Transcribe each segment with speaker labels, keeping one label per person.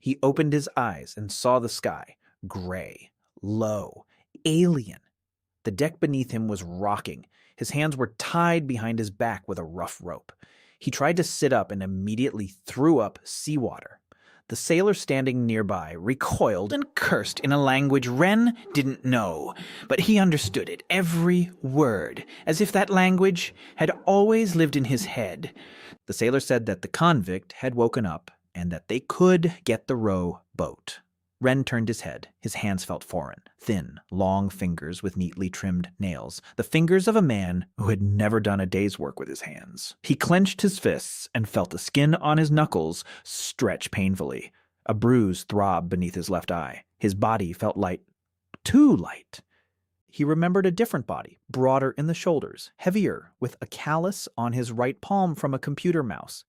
Speaker 1: He opened his eyes and saw the sky, gray, low, alien. The deck beneath him was rocking. His hands were tied behind his back with a rough rope. He tried to sit up and immediately threw up seawater. The sailor standing nearby recoiled and cursed in a language Ren didn't know, but he understood it, every word, as if that language had always lived in his head. The sailor said that the convict had woken up and that they could get the row boat. Ren turned his head. His hands felt foreign, thin, long fingers with neatly trimmed nails, the fingers of a man who had never done a day's work with his hands. He clenched his fists and felt the skin on his knuckles stretch painfully. A bruise throbbed beneath his left eye. His body felt light, too light. He remembered a different body, broader in the shoulders, heavier, with a callus on his right palm from a computer mouse.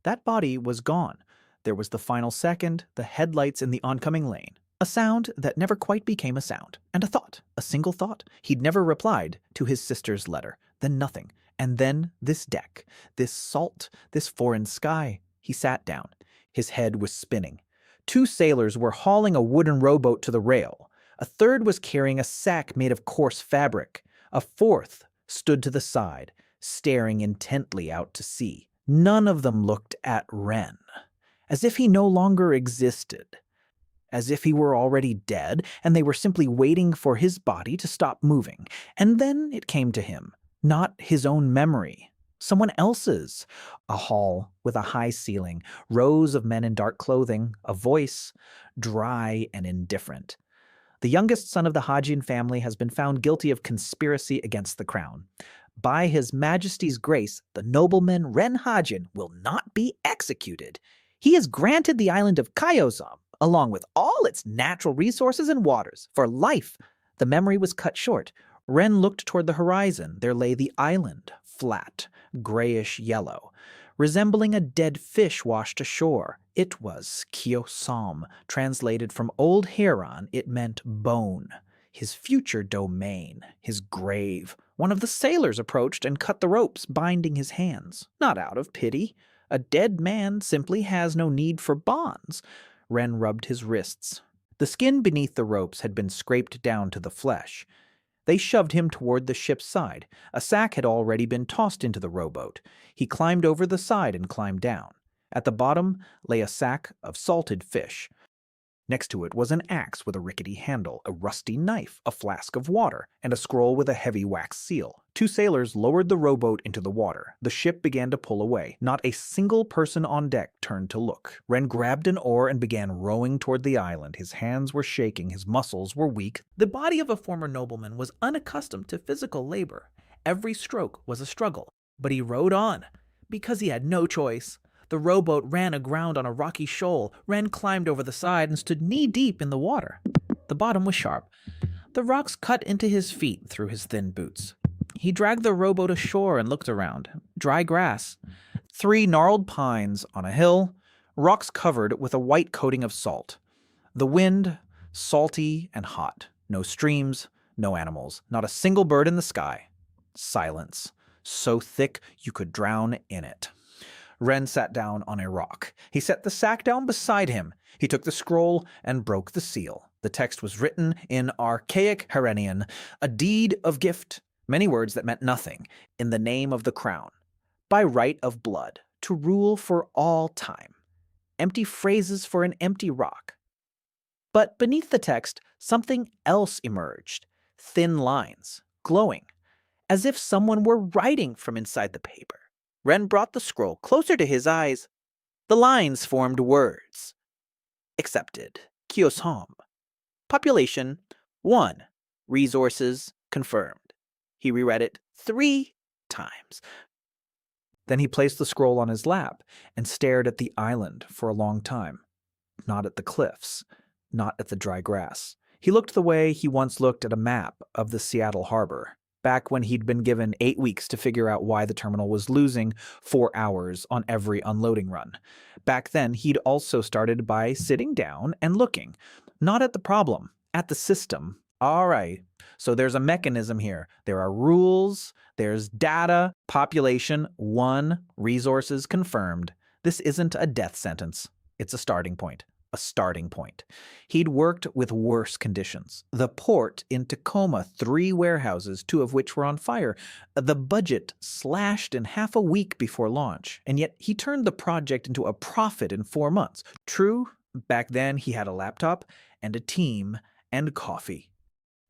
Speaker 1: That body was gone. There was the final second, the headlights in the oncoming lane, a sound that never quite became a sound, and a thought, a single thought. He'd never replied to his sister's letter, then nothing, and then this deck, this salt, this foreign sky. He sat down. His head was spinning. 2 sailors were hauling a wooden rowboat to the rail. A third was carrying a sack made of coarse fabric. A fourth stood to the side, staring intently out to sea. None of them looked at Ren. As if he no longer existed, as if he were already dead and they were simply waiting for his body to stop moving. And then it came to him, not his own memory, someone else's. A hall with a high ceiling, rows of men in dark clothing, a voice, dry and indifferent. The youngest son of the Hajin family has been found guilty of conspiracy against the crown. By His Majesty's grace, the nobleman Ren Hajin will not be executed. He is granted the island of Kyosom, along with all its natural resources and waters, for life. The memory was cut short. Ren looked toward the horizon. There lay the island, flat, grayish-yellow, resembling a dead fish washed ashore. It was Kyosom. Translated from Old Heron, it meant bone. His future domain, his grave. One of the sailors approached and cut the ropes, binding his hands, not out of pity. A dead man simply has no need for bonds. Ren rubbed his wrists. The skin beneath the ropes had been scraped down to the flesh. They shoved him toward the ship's side. A sack had already been tossed into the rowboat. He climbed over the side and climbed down. At the bottom lay a sack of salted fish. Next to it was an axe with a rickety handle, a rusty knife, a flask of water, and a scroll with a heavy wax seal. 2 sailors lowered the rowboat into the water. The ship began to pull away. Not a single person on deck turned to look. Ren grabbed an oar and began rowing toward the island. His hands were shaking, his muscles were weak. The body of a former nobleman was unaccustomed to physical labor. Every stroke was a struggle, but he rowed on, because he had no choice. The rowboat ran aground on a rocky shoal. Ren climbed over the side and stood knee-deep in the water. The bottom was sharp. The rocks cut into his feet through his thin boots. He dragged the rowboat ashore and looked around. Dry grass. 3 gnarled pines on a hill, rocks covered with a white coating of salt. The wind, salty and hot. No streams, no animals, not a single bird in the sky. Silence, so thick you could drown in it. Ren sat down on a rock. He set the sack down beside him. He took the scroll and broke the seal. The text was written in archaic Harenian, a deed of gift, many words that meant nothing, in the name of the crown, by right of blood, to rule for all time. Empty phrases for an empty rock. But beneath the text, something else emerged. Thin lines, glowing, as if someone were writing from inside the paper. Ren brought the scroll closer to his eyes. The lines formed words. Accepted. Kyosom. Population 1. Resources confirmed. He reread it 3 times. Then he placed the scroll on his lap and stared at the island for a long time. Not at the cliffs, not at the dry grass. He looked the way he once looked at a map of the Seattle harbor, back when he'd been given 8 weeks to figure out why the terminal was losing 4 hours on every unloading run. Back then, he'd also started by sitting down and looking, not at the problem, at the system. All right, so there's a mechanism here. There are rules, there's data, population 1, resources confirmed. This isn't a death sentence. It's a starting point. a starting point. He'd worked with worse conditions. The port in Tacoma, 3 warehouses, 2 of which were on fire. The budget slashed in half a week before launch, and yet he turned the project into a profit in 4 months. True, back then he had a laptop and a team and coffee.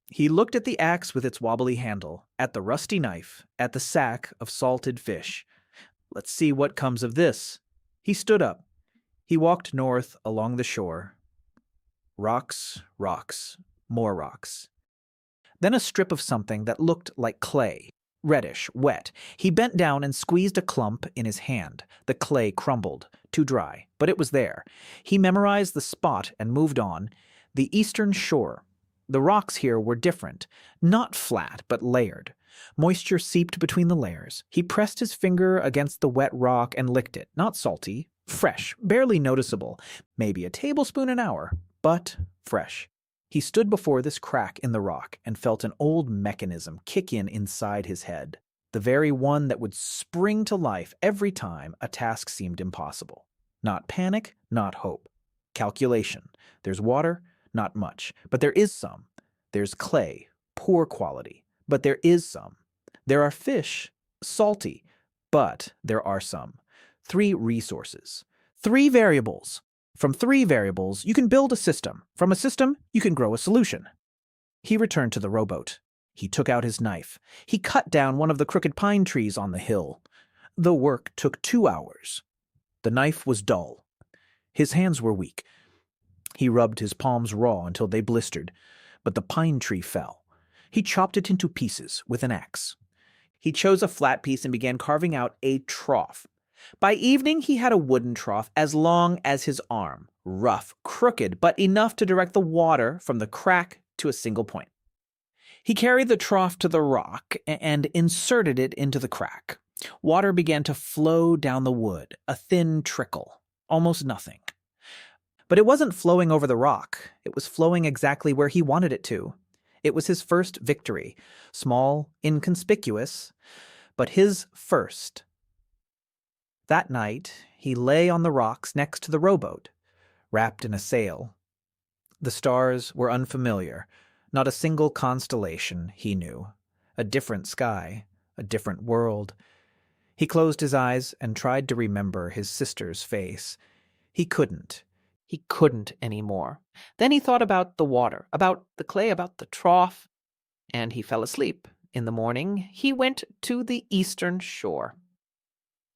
Speaker 1: He looked at the axe with its wobbly handle, at the rusty knife, at the sack of salted fish. Let's see what comes of this. He stood up. He walked north along the shore. Rocks, rocks, more rocks. Then a strip of something that looked like clay, reddish, wet. He bent down and squeezed a clump in his hand. The clay crumbled, too dry, but it was there. He memorized the spot and moved on. The eastern shore. The rocks here were different, not flat, but layered. Moisture seeped between the layers. He pressed his finger against the wet rock and licked it, not salty, fresh, barely noticeable, maybe a tablespoon an hour, but fresh. He stood before this crack in the rock and felt an old mechanism kick in inside his head, the very one that would spring to life every time a task seemed impossible. Not panic, not hope. Calculation. There's water, not much, but there is some. There's clay, poor quality, but there is some. There are fish, salty, but there are some. 3 resources. 3 variables. From 3 variables, you can build a system. From a system, you can grow a solution. He returned to the rowboat. He took out his knife. He cut down one of the crooked pine trees on the hill. The work took 2 hours. The knife was dull. His hands were weak. He rubbed his palms raw until they blistered, but the pine tree fell. He chopped it into pieces with an axe. He chose a flat piece and began carving out a trough. By evening, he had a wooden trough as long as his arm, rough, crooked, but enough to direct the water from the crack to a single point. He carried the trough to the rock and inserted it into the crack. Water began to flow down the wood, a thin trickle, almost nothing. But it wasn't flowing over the rock. It was flowing exactly where he wanted it to. It was his first victory, small, inconspicuous, but his first. That night, he lay on the rocks next to the rowboat, wrapped in a sail. The stars were unfamiliar, not a single constellation, he knew. A different sky, a different world. He closed his eyes and tried to remember his sister's face. He couldn't. He couldn't anymore. Then he thought about the water, about the clay, about the trough, and he fell asleep. In the morning, he went to the eastern shore.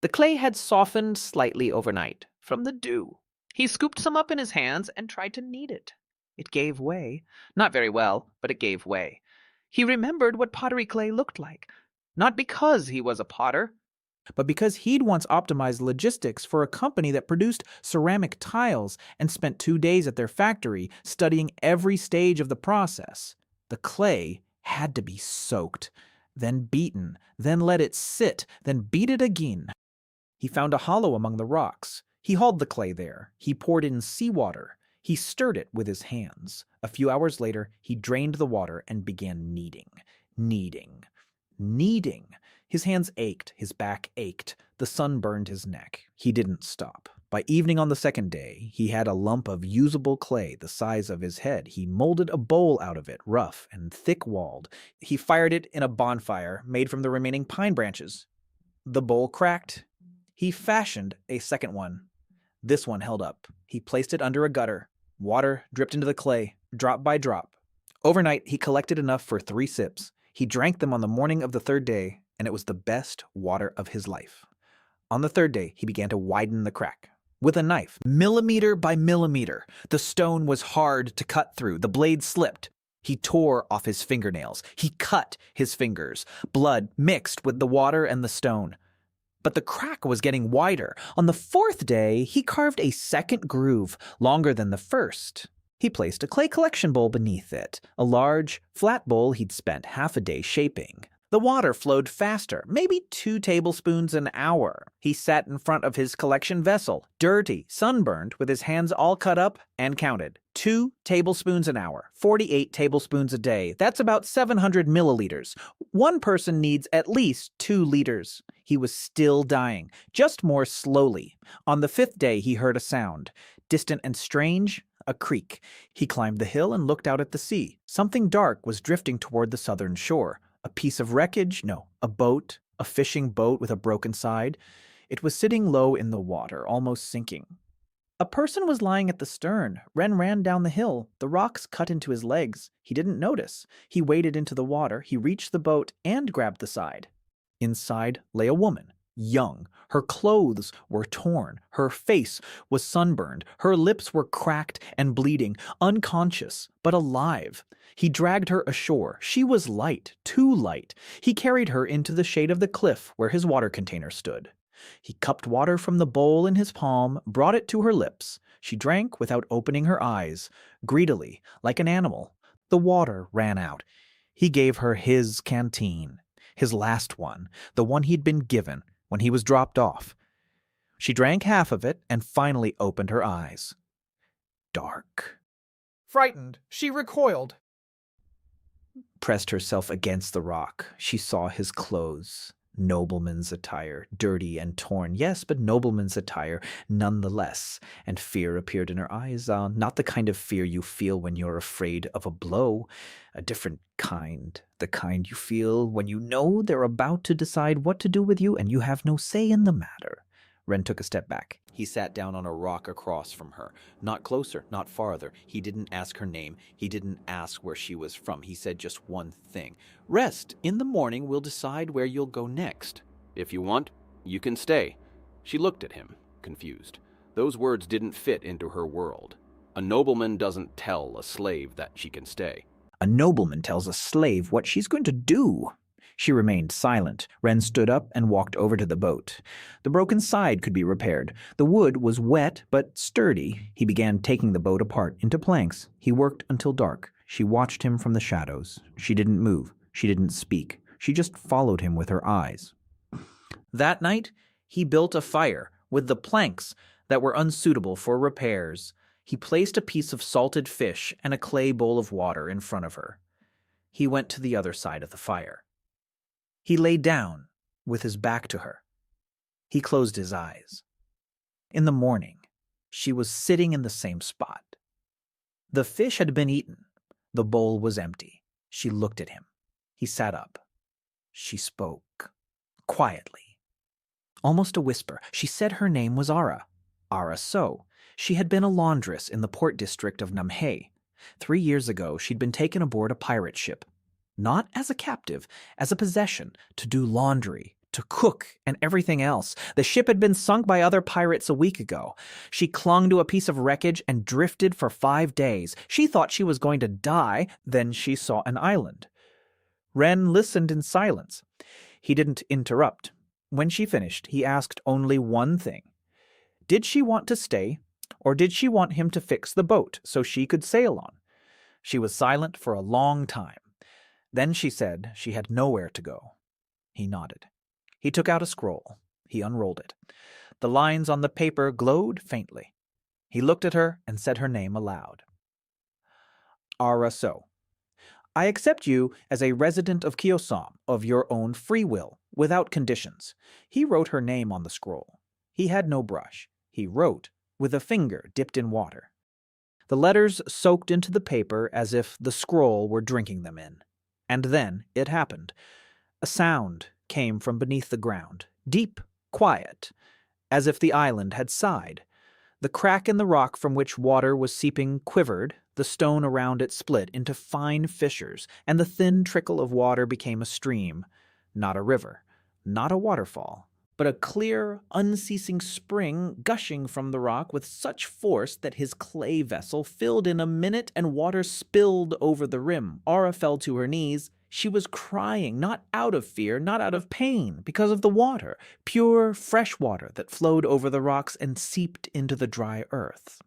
Speaker 1: The clay had softened slightly overnight from the dew. He scooped some up in his hands and tried to knead it. It gave way. Not very well, but it gave way. He remembered what pottery clay looked like, not because he was a potter, but because he'd once optimized logistics for a company that produced ceramic tiles and spent 2 days at their factory studying every stage of the process. The clay had to be soaked, then beaten, then let it sit, then beat it again. He found a hollow among the rocks. He hauled the clay there. He poured in seawater. He stirred it with his hands. A few hours later, he drained the water and began kneading. His hands ached, his back ached, the sun burned his neck. He didn't stop. By evening on the 2nd day, he had a lump of usable clay the size of his head. He molded a bowl out of it, rough and thick-walled. He fired it in a bonfire made from the remaining pine branches. The bowl cracked. He fashioned a second one. This one held up. He placed it under a gutter. Water dripped into the clay, drop by drop. Overnight, he collected enough for 3 sips. He drank them on the morning of the 3rd day, and it was the best water of his life. On the 3rd day, he began to widen the crack. With a knife, millimeter by millimeter, the stone was hard to cut through. The blade slipped. He tore off his fingernails. He cut his fingers. Blood mixed with the water and the stone. But the crack was getting wider. On the 4th day, he carved a second groove, longer than the first. He placed a clay collection bowl beneath it, a large, flat bowl he'd spent half a day shaping. The water flowed faster, maybe 2 tablespoons an hour. He sat in front of his collection vessel, dirty, sunburned, with his hands all cut up, and counted. 2 tablespoons an hour, 48 tablespoons a day. That's about 700 milliliters. One person needs at least 2 liters. He was still dying, just more slowly. On the 5th day, he heard a sound. Distant and strange, a creek. He climbed the hill and looked out at the sea. Something dark was drifting toward the southern shore. A piece of wreckage? No, a boat, a fishing boat with a broken side. It was sitting low in the water, almost sinking. A person was lying at the stern. Ren ran down the hill. The rocks cut into his legs. He didn't notice. He waded into the water. He reached the boat and grabbed the side. Inside lay a woman, young. Her clothes were torn. Her face was sunburned. Her lips were cracked and bleeding, unconscious, but alive. He dragged her ashore. She was light, too light. He carried her into the shade of the cliff where his water container stood. He cupped water from the bowl in his palm, brought it to her lips. She drank without opening her eyes, greedily, like an animal. The water ran out. He gave her his canteen, his last one, the one he'd been given when he was dropped off. She drank half of it and finally opened her eyes. Dark.
Speaker 2: Frightened, she recoiled.
Speaker 1: Pressed herself against the rock. She saw his clothes. Nobleman's attire, dirty and torn, yes, but nobleman's attire nonetheless, and fear appeared in her eyes, not the kind of fear you feel when you're afraid of a blow, a different kind, the kind you feel when you know they're about to decide what to do with you and you have no say in the matter. Ren took a step back. He sat down on a rock across from her. Not closer, not farther. He didn't ask her name. He didn't ask where she was from. He said just one thing. Rest. In the morning, we'll decide where you'll go next. If you want, you can stay. She looked at him, confused. Those words didn't fit into her world. A nobleman doesn't tell a slave that she can stay. A nobleman tells a slave what she's going to do. She remained silent. Ren stood up and walked over to the boat. The broken side could be repaired. The wood was wet but sturdy. He began taking the boat apart into planks. He worked until dark. She watched him from the shadows. She didn't move. She didn't speak. She just followed him with her eyes. That night, he built a fire with the planks that were unsuitable for repairs. He placed a piece of salted fish and a clay bowl of water in front of her. He went to the other side of the fire. He lay down with his back to her. He closed his eyes. In the morning, she was sitting in the same spot. The fish had been eaten. The bowl was empty. She looked at him. He sat up. She spoke, quietly. Almost a whisper. She said her name was Ara. Ara So. She had been a laundress in the port district of Namhae. 3 years ago, she'd been taken aboard a pirate ship. Not as a captive, as a possession, to do laundry, to cook, and everything else. The ship had been sunk by other pirates a week ago. She clung to a piece of wreckage and drifted for 5 days. She thought she was going to die, then she saw an island. Ren listened in silence. He didn't interrupt. When she finished, he asked only one thing. Did she want to stay, or did she want him to fix the boat so she could sail on? She was silent for a long time. Then she said she had nowhere to go. He nodded. He took out a scroll. He unrolled it. The lines on the paper glowed faintly. He looked at her and said her name aloud. Ara So. I accept you as a resident of Kyosom of your own free will, without conditions. He wrote her name on the scroll. He had no brush. He wrote with a finger dipped in water. The letters soaked into the paper as if the scroll were drinking them in. And then it happened. A sound came from beneath the ground, deep, quiet, as if the island had sighed. The crack in the rock from which water was seeping quivered, the stone around it split into fine fissures, and the thin trickle of water became a stream, not a river, not a waterfall, but a clear, unceasing spring gushing from the rock with such force that his clay vessel filled in a minute and water spilled over the rim. Ara fell to her knees. She was crying, not out of fear, not out of pain, because of the water, pure, fresh water that flowed over the rocks and seeped into the dry earth.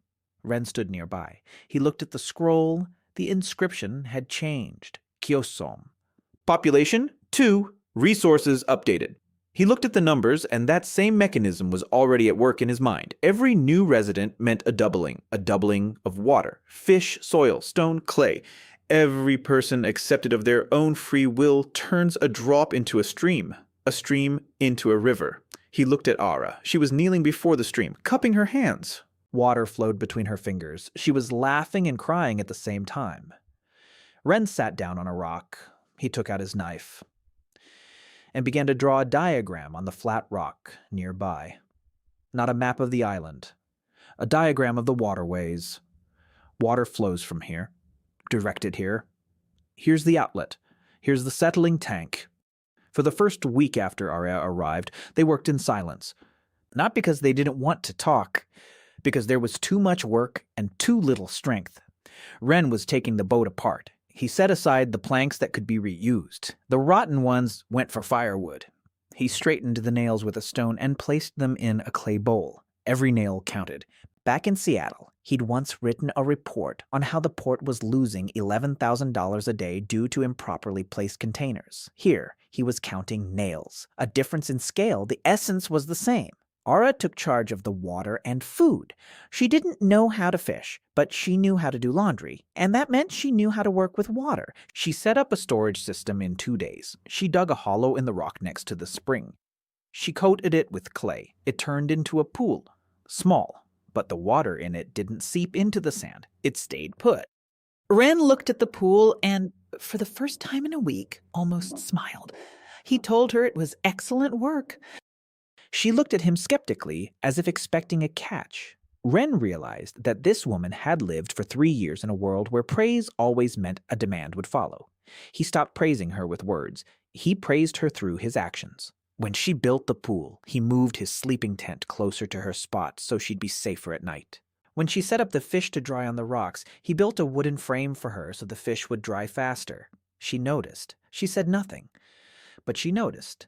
Speaker 1: Ren stood nearby. He looked at the scroll. The inscription had changed. Kyosom. Population 2. Resources updated. He looked at the numbers, and that same mechanism was already at work in his mind. Every new resident meant a doubling of water, fish, soil, stone, clay. Every person accepted of their own free will turns a drop into a stream into a river. He looked at Ara. She was kneeling before the stream, cupping her hands. Water flowed between her fingers. She was laughing and crying at the same time. Ren sat down on a rock. He took out his knife and began to draw a diagram on the flat rock nearby. Not a map of the island. A diagram of the waterways. Water flows from here, directed here. Here's the outlet. Here's the settling tank. For the first week after Arya arrived, they worked in silence. Not because they didn't want to talk, because there was too much work and too little strength. Ren was taking the boat apart. He set aside the planks that could be reused. The rotten ones went for firewood. He straightened the nails with a stone and placed them in a clay bowl. Every nail counted. Back in Seattle, he'd once written a report on how the port was losing $11,000 a day due to improperly placed containers. Here, he was counting nails. A difference in scale, the essence was the same. Ara took charge of the water and food. She didn't know how to fish, but she knew how to do laundry, and that meant she knew how to work with water. She set up a storage system in 2 days. She dug a hollow in the rock next to the spring. She coated it with clay. It turned into a pool. Small, but the water in it didn't seep into the sand. It stayed put. Ren looked at the pool and, for the first time in a week, almost smiled. He told her it was excellent work. She looked at him skeptically, as if expecting a catch. Ren realized that this woman had lived for 3 years in a world where praise always meant a demand would follow. He stopped praising her with words. He praised her through his actions. When she built the pool, he moved his sleeping tent closer to her spot so she'd be safer at night. When she set up the fish to dry on the rocks, he built a wooden frame for her so the fish would dry faster. She noticed. She said nothing, but she noticed.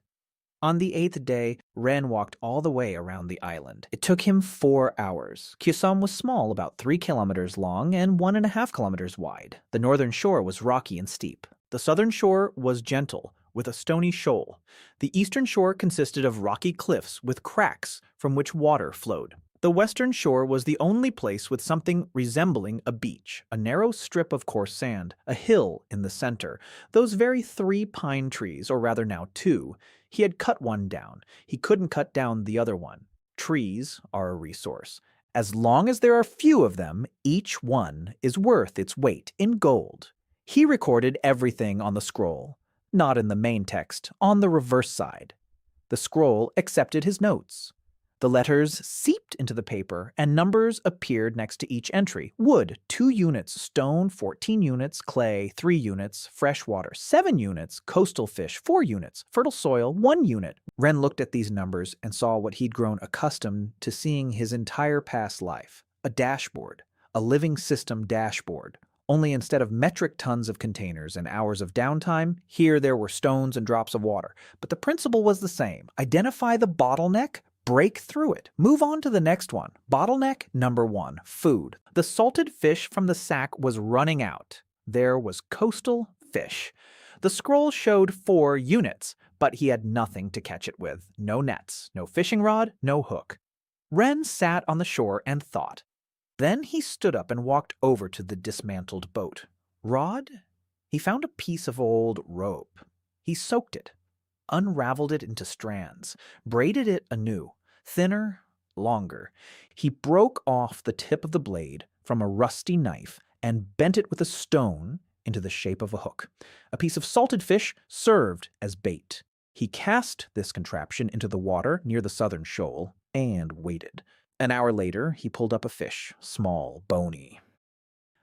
Speaker 1: On the 8th day, Ren walked all the way around the island. It took him 4 hours. Kyosom was small, about 3 kilometers long and 1.5 kilometers wide. The northern shore was rocky and steep. The southern shore was gentle, with a stony shoal. The eastern shore consisted of rocky cliffs with cracks from which water flowed. The western shore was the only place with something resembling a beach, a narrow strip of coarse sand, a hill in the center, those very 3 pine trees, or rather now 2. He had cut one down. He couldn't cut down the other one. Trees are a resource. As long as there are few of them, each one is worth its weight in gold. He recorded everything on the scroll, not in the main text, on the reverse side. The scroll accepted his notes. The letters seeped into the paper, and numbers appeared next to each entry. Wood, 2 units. Stone, 14 units. Clay, 3 units. Fresh water, 7 units. Coastal fish, 4 units. Fertile soil, 1 unit. Ren looked at these numbers and saw what he'd grown accustomed to seeing his entire past life. A dashboard. A living system dashboard. Only instead of metric tons of containers and hours of downtime, here there were stones and drops of water. But the principle was the same. Identify the bottleneck, break through it. Move on to the next one. Bottleneck number 1, food. The salted fish from the sack was running out. There was coastal fish. The scroll showed 4 units, but he had nothing to catch it with. No nets, no fishing rod, no hook. Ren sat on the shore and thought. Then he stood up and walked over to the dismantled boat. Rod? He found a piece of old rope. He soaked it, unraveled it into strands, braided it anew, thinner, longer. He broke off the tip of the blade from a rusty knife and bent it with a stone into the shape of a hook. A piece of salted fish served as bait. He cast this contraption into the water near the southern shoal and waited. An hour later, he pulled up a fish, small, bony,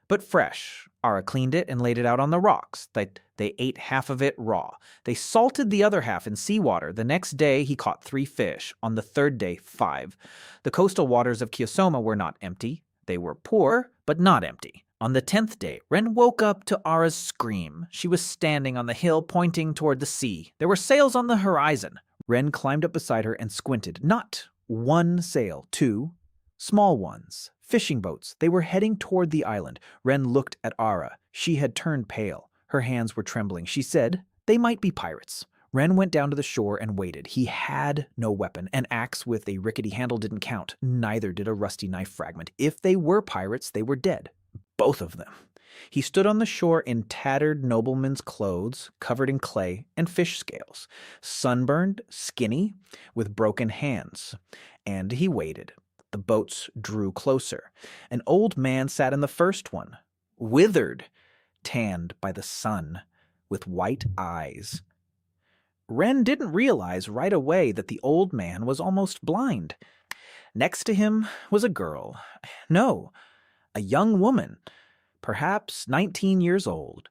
Speaker 1: but fresh. Ara cleaned it and laid it out on the rocks. They ate half of it raw. They salted the other half in seawater. The next day, he caught 3 fish. On the 3rd day, 5. The coastal waters of Kyosom were not empty. They were poor, but not empty. On the 10th day, Ren woke up to Ara's scream. She was standing on the hill, pointing toward the sea. There were sails on the horizon. Ren climbed up beside her and squinted. Not 1 sail, 2 small ones. Fishing boats. They were heading toward the island. Ren looked at Ara. She had turned pale. Her hands were trembling. She said, "They might be pirates." Ren went down to the shore and waited. He had no weapon. An axe with a rickety handle didn't count. Neither did a rusty knife fragment. If they were pirates, they were dead. Both of them. He stood on the shore in tattered nobleman's clothes, covered in clay and fish scales, sunburned, skinny, with broken hands. And he waited. The boats drew closer. An old man sat in the first one, withered, tanned by the sun, with white eyes. Ren didn't realize right away that the old man was almost blind. Next to him was a girl. No, a young woman, perhaps 19 years old.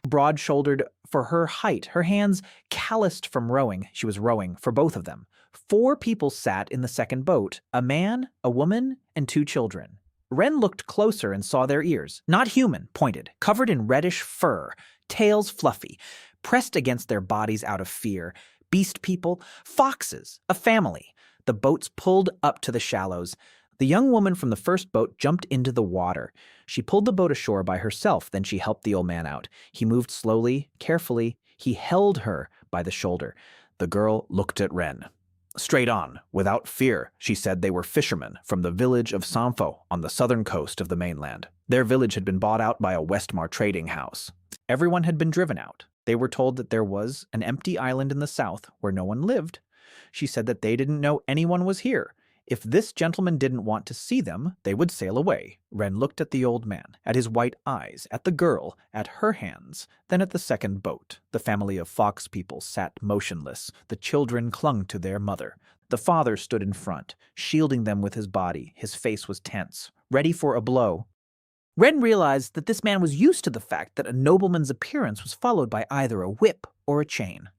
Speaker 1: Broad-shouldered for her height, her hands calloused from rowing. She was rowing for both of them. 4 people sat in the second boat, a man, a woman, and 2 children. Ren looked closer and saw their ears, not human, pointed, covered in reddish fur, tails fluffy, pressed against their bodies out of fear. Beast people, foxes, a family. The boats pulled up to the shallows. The young woman from the first boat jumped into the water. She pulled the boat ashore by herself, then she helped the old man out. He moved slowly, carefully. He held her by the shoulder. The girl looked at Ren. Straight on, without fear, she said they were fishermen from the village of Sanfo on the southern coast of the mainland. Their village had been bought out by a Westmar trading house. Everyone had been driven out. They were told that there was an empty island in the south where no one lived. She said that they didn't know anyone was here. If this gentleman didn't want to see them, they would sail away. Ren looked at the old man, at his white eyes, at the girl, at her hands, then at the second boat. The family of fox people sat motionless. The children clung to their mother. The father stood in front, shielding them with his body. His face was tense, ready for a blow. Ren realized that this man was used to the fact that a nobleman's appearance was followed by either a whip or a chain.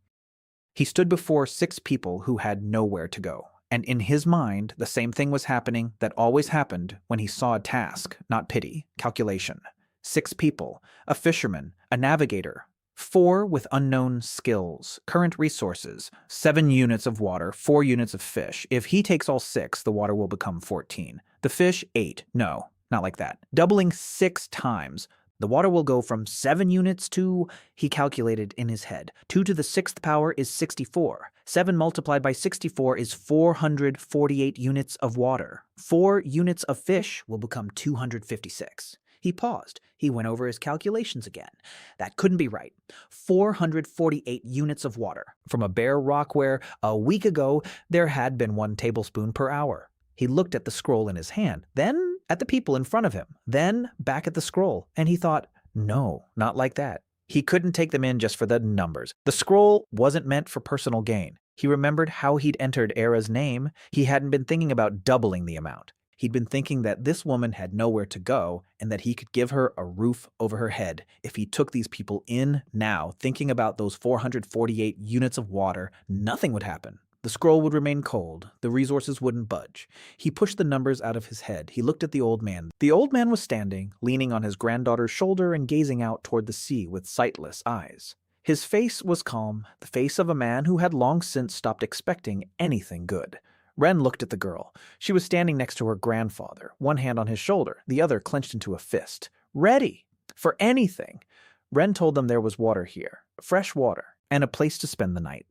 Speaker 1: He stood before 6 people who had nowhere to go. And in his mind, the same thing was happening that always happened when he saw a task, not pity, calculation. 6 people, a fisherman, a navigator, 4 with unknown skills, current resources, 7 units of water, 4 units of fish. If he takes all 6, the water will become 14. The fish, 8. No, not like that. Doubling 6 times. The water will go from 7 units to, he calculated in his head, 2 to the 6th power is 64. 7 multiplied by 64 is 448 units of water. 4 units of fish will become 256. He paused. He went over his calculations again. That couldn't be right. 448 units of water from a bare rock where, a week ago, there had been 1 tablespoon per hour. He looked at the scroll in his hand, then at the people in front of him, then back at the scroll, and he thought, no, not like that. He couldn't take them in just for the numbers. The scroll wasn't meant for personal gain. He remembered how he'd entered Era's name. He hadn't been thinking about doubling the amount. He'd been thinking that this woman had nowhere to go and that he could give her a roof over her head. If he took these people in now, thinking about those 448 units of water, nothing would happen. The scroll would remain cold. The resources wouldn't budge. He pushed the numbers out of his head. He looked at the old man. The old man was standing, leaning on his granddaughter's shoulder and gazing out toward the sea with sightless eyes. His face was calm, the face of a man who had long since stopped expecting anything good. Ren looked at the girl. She was standing next to her grandfather, one hand on his shoulder, the other clenched into a fist. Ready for anything. Ren told them there was water here, fresh water, and a place to spend the night.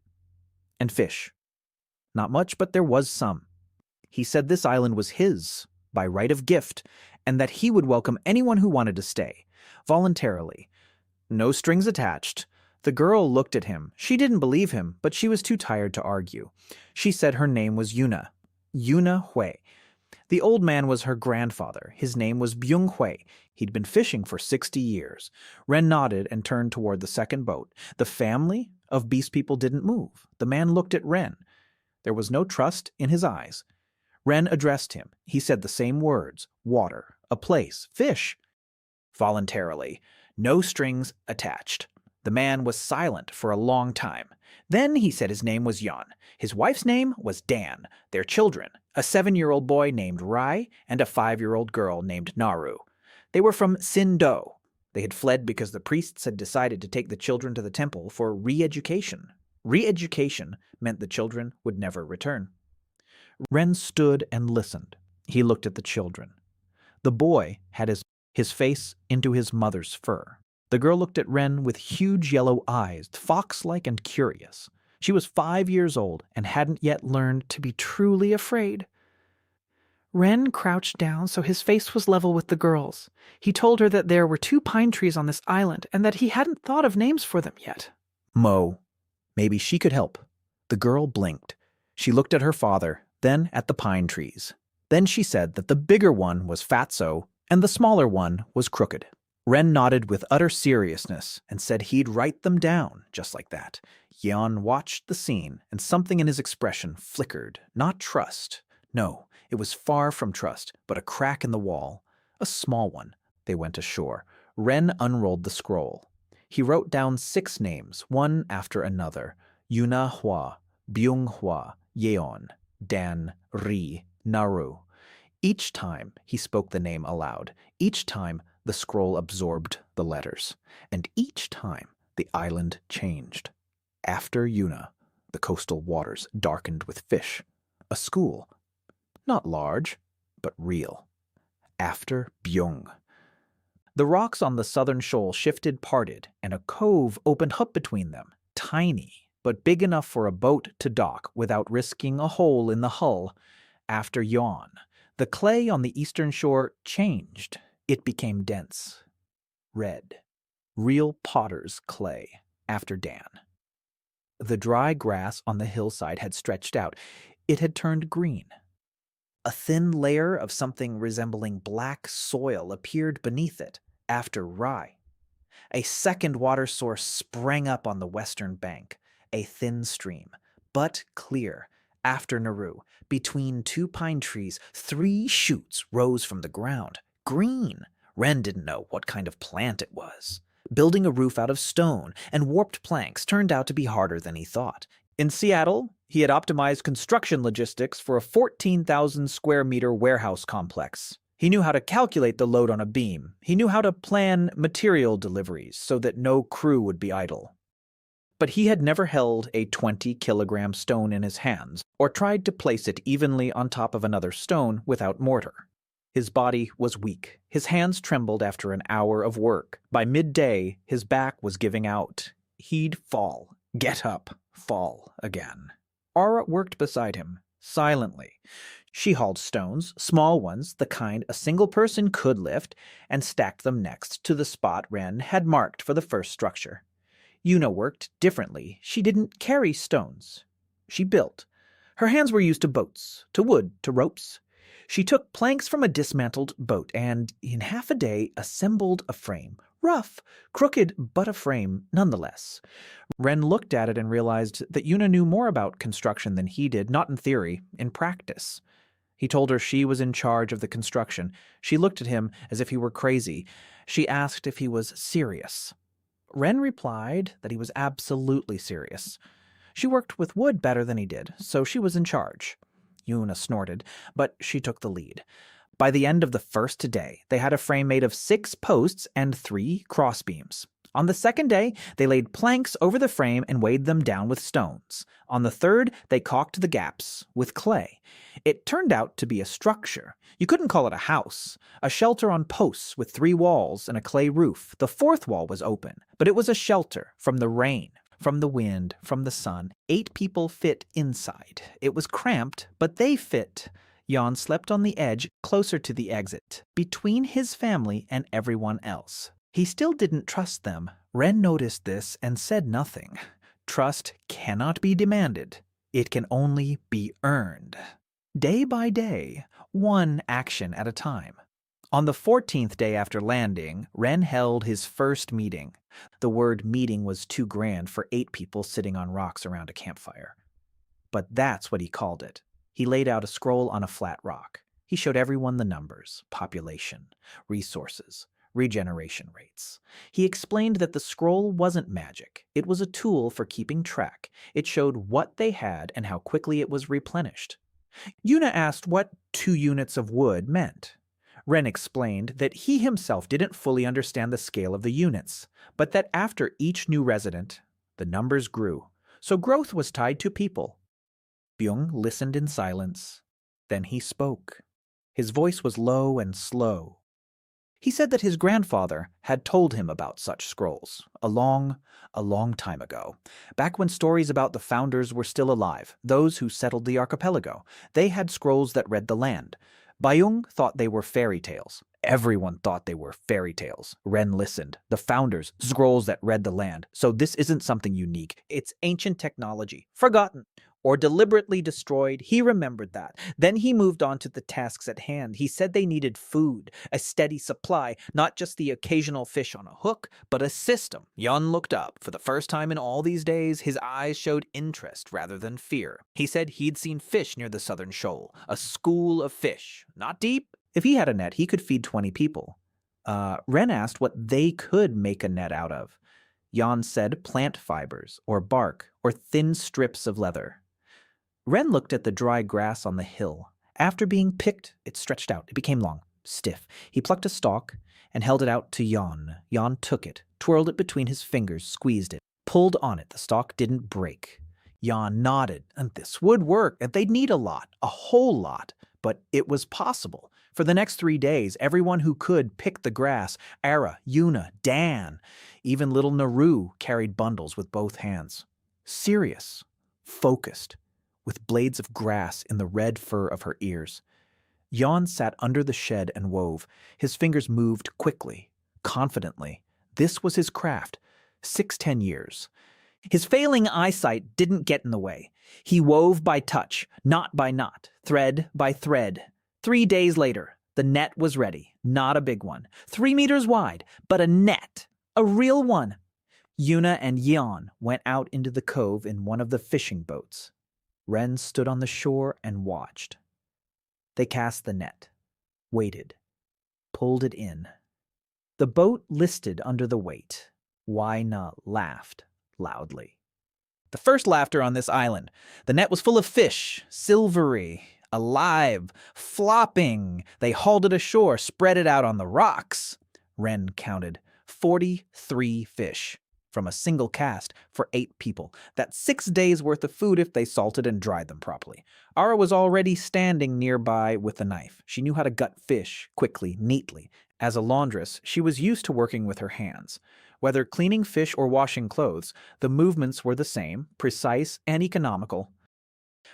Speaker 1: And fish. Not much, but there was some. He said this island was his, by right of gift, and that he would welcome anyone who wanted to stay, voluntarily. No strings attached. The girl looked at him. She didn't believe him, but she was too tired to argue. She said her name was Yuna. Yuna Hui. The old man was her grandfather. His name was Byung Hui. He'd been fishing for 60 years. Ren nodded and turned toward the second boat. The family of beast people didn't move. The man looked at Ren. There was no trust in his eyes. Ren addressed him. He said the same words, water, a place, fish. Voluntarily, no strings attached. The man was silent for a long time. Then he said his name was Yan. His wife's name was Dan. Their children, a 7-year-old boy named Rai and a 5-year-old girl named Naru. They were from Sindo. They had fled because the priests had decided to take the children to the temple for re-education. Re-education meant the children would never return. Ren stood and listened. He looked at the children. The boy had his face into his mother's fur. The girl looked at Ren with huge yellow eyes, fox-like and curious. She was 5 years old and hadn't yet learned to be truly afraid. Ren crouched down so his face was level with the girl's. He told her that there were 2 pine trees on this island and that he hadn't thought of names for them yet. Mo. Maybe she could help. The girl blinked. She looked at her father, then at the pine trees. Then she said that the bigger one was fatso and the smaller one was crooked. Ren nodded with utter seriousness and said he'd write them down just like that. Yeon watched the scene, and something in his expression flickered. Not trust. No, it was far from trust, but a crack in the wall. A small one. They went ashore. Ren unrolled the scroll. He wrote down 6 names, one after another. Yuna Hwa, Byung Hwa, Yeon, Dan, Ri, Naru. Each time he spoke the name aloud. Each time the scroll absorbed the letters. And each time the island changed. After Yuna, the coastal waters darkened with fish. A school. Not large, but real. After Byung. The rocks on the southern shoal parted, and a cove opened up between them. Tiny, but big enough for a boat to dock without risking a hole in the hull. After Yon, the clay on the eastern shore changed. It became dense. Red. Real potter's clay. After Dan. The dry grass on the hillside had stretched out. It had turned green. A thin layer of something resembling black soil appeared beneath it. After Rai. A second water source sprang up on the western bank. A thin stream, but clear. After Naru, between 2 pine trees, 3 shoots rose from the ground. Green. Ren didn't know what kind of plant it was. Building a roof out of stone and warped planks turned out to be harder than he thought. In Seattle, he had optimized construction logistics for a 14,000 square meter warehouse complex. He knew how to calculate the load on a beam. He knew how to plan material deliveries so that no crew would be idle. But he had never held a 20-kilogram stone in his hands or tried to place it evenly on top of another stone without mortar. His body was weak. His hands trembled after an hour of work. By midday, his back was giving out. He'd fall, get up, fall again. Aura worked beside him, silently. She hauled stones, small ones, the kind a single person could lift, and stacked them next to the spot Ren had marked for the first structure. Yuna worked differently. She didn't carry stones. She built. Her hands were used to boats, to wood, to ropes. She took planks from a dismantled boat and, in half a day, assembled a frame. Rough, crooked, but a frame nonetheless. Ren looked at it and realized that Yuna knew more about construction than he did, not in theory, in practice. He told her she was in charge of the construction. She looked at him as if he were crazy. She asked if he was serious. Ren replied that he was absolutely serious. She worked with wood better than he did, so she was in charge. Yuna snorted, but she took the lead. By the end of the first day, they had a frame made of 6 posts and 3 crossbeams. On the second day, they laid planks over the frame and weighed them down with stones. On the third, they caulked the gaps with clay. It turned out to be a structure. You couldn't call it a house. A shelter on posts with 3 walls and a clay roof. The 4th wall was open, but it was a shelter from the rain, from the wind, from the sun. 8 people fit inside. It was cramped, but they fit. Jan slept on the edge, closer to the exit, between his family and everyone else. He still didn't trust them. Ren noticed this and said nothing. Trust cannot be demanded. It can only be earned. Day by day, one action at a time. On the 14th day after landing, Ren held his first meeting. The word meeting was too grand for 8 people sitting on rocks around a campfire. But that's what he called it. He laid out a scroll on a flat rock. He showed everyone the numbers, population, resources, regeneration rates. He explained that the scroll wasn't magic. It was a tool for keeping track. It showed what they had and how quickly it was replenished. Yuna asked what 2 units of wood meant. Ren explained that he himself didn't fully understand the scale of the units, but that after each new resident, the numbers grew. So growth was tied to people. Byung listened in silence. Then he spoke. His voice was low and slow. He said that his grandfather had told him about such scrolls a long time ago, back when stories about the founders were still alive, those who settled the archipelago. They had scrolls that read the land. Byung thought they were fairy tales. Everyone thought they were fairy tales. Ren listened. The founders, scrolls that read the land. So this isn't something unique. It's ancient technology. Forgotten. or deliberately destroyed. He remembered that. Then he moved on to the tasks at hand. He said they needed food, a steady supply, not just the occasional fish on a hook, but a system. Yon looked up. For the first time in all these days, his eyes showed interest rather than fear. He said he'd seen fish near the southern shoal, a school of fish. Not deep. If he had a net, he could feed 20 people. Ren asked what they could make a net out of. Yon said plant fibers, or bark, or thin strips of leather. Ren looked at the dry grass on the hill. After being picked, it stretched out. It became long, stiff. He plucked a stalk and held it out to Yon. Yon took it, twirled it between his fingers, squeezed it, pulled on it. The stalk didn't break. Yon nodded, and this would work. They'd need a lot, a whole lot, but it was possible. For the next 3 days, everyone who could picked the grass. Ara, Yuna, Dan, even little Naru carried bundles with both hands. Serious, focused, with blades of grass in the red fur of her ears. Yon sat under the shed and wove. His fingers moved quickly, confidently. This was his craft. 6-10 years. His failing eyesight didn't get in the way. He wove by touch, knot by knot, thread by thread. 3 days later, the net was ready. Not a big one, 3 meters wide, but a net, a real one. Yuna and Yeon went out into the cove in one of the fishing boats. Ren stood on the shore and watched. They cast the net, waited, pulled it in. The boat listed under the weight. Waina laughed loudly. The first laughter on this island. The net was full of fish, silvery, alive, flopping. They hauled it ashore, spread it out on the rocks. Ren counted 43 fish from a single cast for 8 people. That's 6 days' worth of food if they salted and dried them properly. Ara was already standing nearby with a knife. She knew how to gut fish quickly, neatly. As a laundress, she was used to working with her hands. Whether cleaning fish or washing clothes, the movements were the same, precise and economical.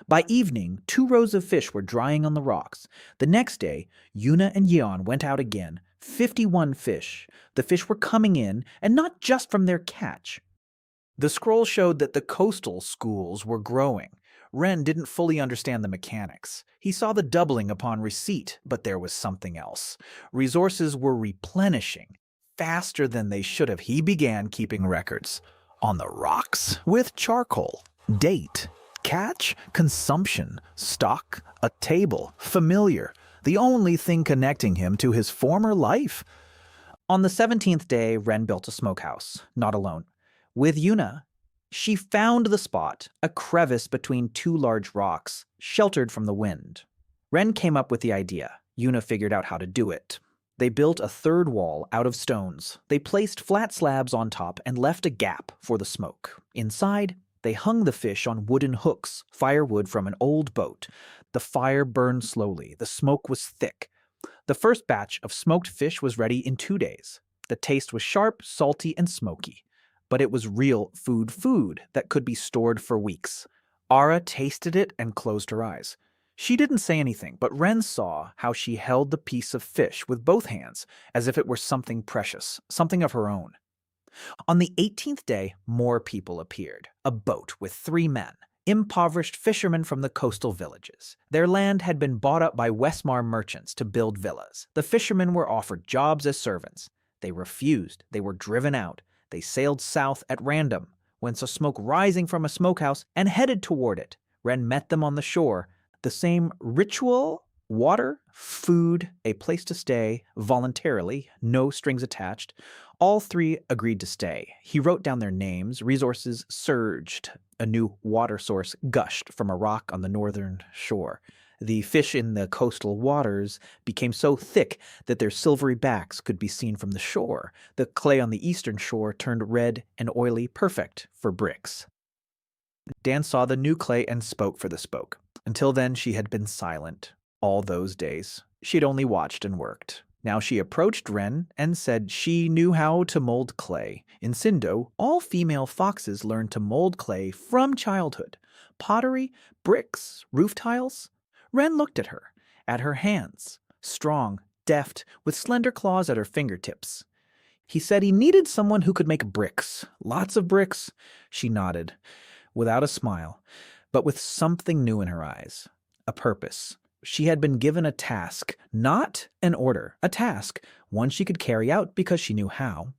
Speaker 1: By evening, 2 rows of fish were drying on the rocks. The next day, Yuna and Yeon went out again. 51 fish. The fish were coming in, and not just from their catch. The scroll showed that the coastal schools were growing. Ren didn't fully understand the mechanics. He saw the doubling upon receipt, but there was something else. Resources were replenishing faster than they should have. He began keeping records. On the rocks, with charcoal, date, catch, consumption, stock, a table, familiar, the only thing connecting him to his former life. On the 17th day, Ren built a smokehouse, not alone. With Yuna, she found the spot, a crevice between 2 large rocks, sheltered from the wind. Ren came up with the idea. Yuna figured out how to do it. They built a 3rd wall out of stones. They placed flat slabs on top and left a gap for the smoke. Inside, they hung the fish on wooden hooks, firewood from an old boat. The fire burned slowly. The smoke was thick. The first batch of smoked fish was ready in 2 days. The taste was sharp, salty, and smoky. But it was real food that could be stored for weeks. Ara tasted it and closed her eyes. She didn't say anything, but Ren saw how she held the piece of fish with both hands, as if it were something precious, something of her own. On the 18th day, more people appeared. A boat with 3 men, impoverished fishermen from the coastal villages. Their land had been bought up by Westmar merchants to build villas. The fishermen were offered jobs as servants. They refused. They were driven out. They sailed south at random, when saw smoke rising from a smokehouse and headed toward it. Ren met them on the shore. The same ritual, water, food, a place to stay, voluntarily, no strings attached. All 3 agreed to stay. He wrote down their names. Resources surged. A new water source gushed from a rock on the northern shore. The fish in the coastal waters became so thick that their silvery backs could be seen from the shore. The clay on the eastern shore turned red and oily, perfect for bricks. Dan saw the new clay and spoke for the spoke. Until then, she had been silent. All those days, she'd only watched and worked. Now she approached Ren and said she knew how to mold clay. In Sindo, all female foxes learn to mold clay from childhood. Pottery, bricks, roof tiles. Ren looked at her hands, strong, deft, with slender claws at her fingertips. He said he needed someone who could make bricks. Lots of bricks. She nodded, without a smile. but with something new in her eyes, a purpose. She had been given a task, not an order, a task, one she could carry out because she knew how.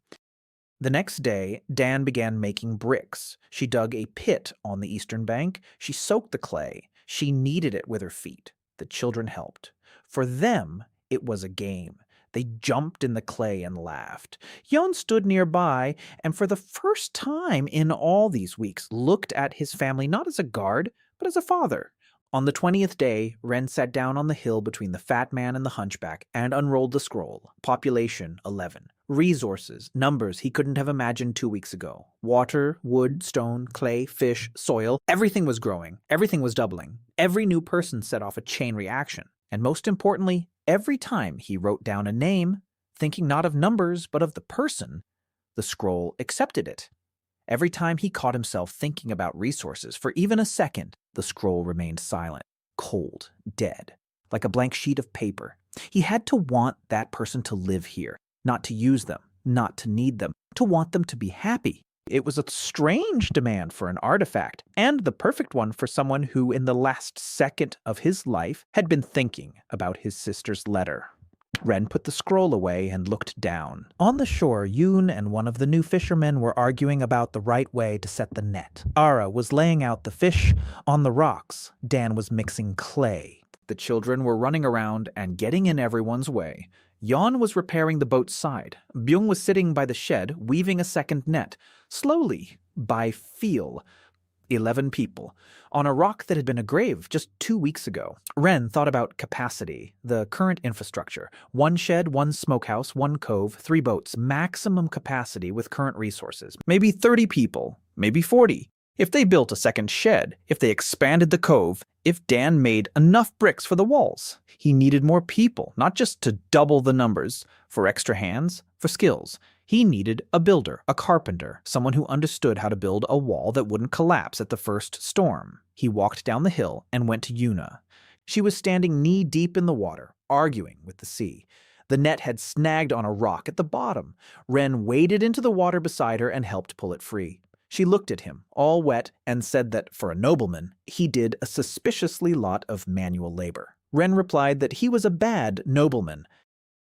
Speaker 1: The next day, Dan began making bricks. She dug a pit on the eastern bank. She soaked the clay. She kneaded it with her feet. The children helped. For them, it was a game. They jumped in the clay and laughed. Yon stood nearby and for the first time in all these weeks looked at his family not as a guard, but as a father. On the 20th day, Ren sat down on the hill between the fat man and the hunchback and unrolled the scroll. Population, 11. Resources, numbers he couldn't have imagined 2 weeks ago. Water, wood, stone, clay, fish, soil. Everything was growing. Everything was doubling. Every new person set off a chain reaction. And most importantly, every time he wrote down a name, thinking not of numbers but of the person, the scroll accepted it. Every time he caught himself thinking about resources for even a second, the scroll remained silent, cold, dead, like a blank sheet of paper. He had to want that person to live here, not to use them, not to need them, to want them to be happy. It was a strange demand for an artifact, and the perfect one for someone who, in the last second of his life, had been thinking about his sister's letter. Ren put the scroll away and looked down. On the shore, Yoon and one of the new fishermen were arguing about the right way to set the net. Ara was laying out the fish on the rocks. Dan was mixing clay. The children were running around and getting in everyone's way. Yon was repairing the boat's side. Byung was sitting by the shed, weaving a second net. Slowly, by feel. 11 people, on a rock that had been a grave just 2 weeks ago. Ren thought about capacity, the current infrastructure. 1 shed, 1 smokehouse, 1 cove, 3 boats, maximum capacity with current resources. Maybe 30 people, maybe 40. If they built a second shed, if they expanded the cove, if Dan made enough bricks for the walls. He needed more people, not just to double the numbers, for extra hands, for skills. He needed a builder, a carpenter, someone who understood how to build a wall that wouldn't collapse at the first storm. He walked down the hill and went to Yuna. She was standing knee-deep in the water, arguing with the sea. The net had snagged on a rock at the bottom. Ren waded into the water beside her and helped pull it free. She looked at him, all wet, and said that, for a nobleman, he did a suspiciously lot of manual labor. Ren replied that he was a bad nobleman.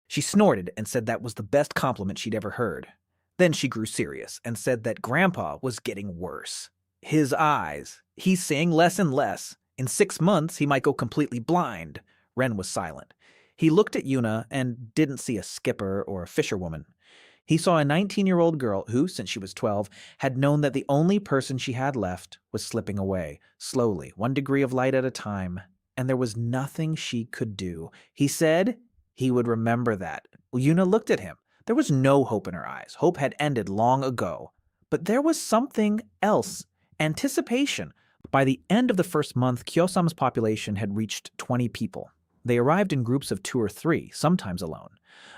Speaker 1: She snorted and said that was the best compliment she'd ever heard. Then she grew serious and said that Grandpa was getting worse. His eyes. He's seeing less and less. In 6 months, he might go completely blind. Ren was silent. He looked at Yuna and didn't see a skipper or a fisherwoman. He saw a 19-year-old girl who, since she was 12, had known that the only person she had left was slipping away, slowly, 1 degree of light at a time, and there was nothing she could do. He said he would remember that. Yuna looked at him. There was no hope in her eyes. Hope had ended long ago. But there was something else. Anticipation. By the end of the first month, Kyosom's population had reached 20 people. They arrived in groups of 2 or 3, sometimes alone.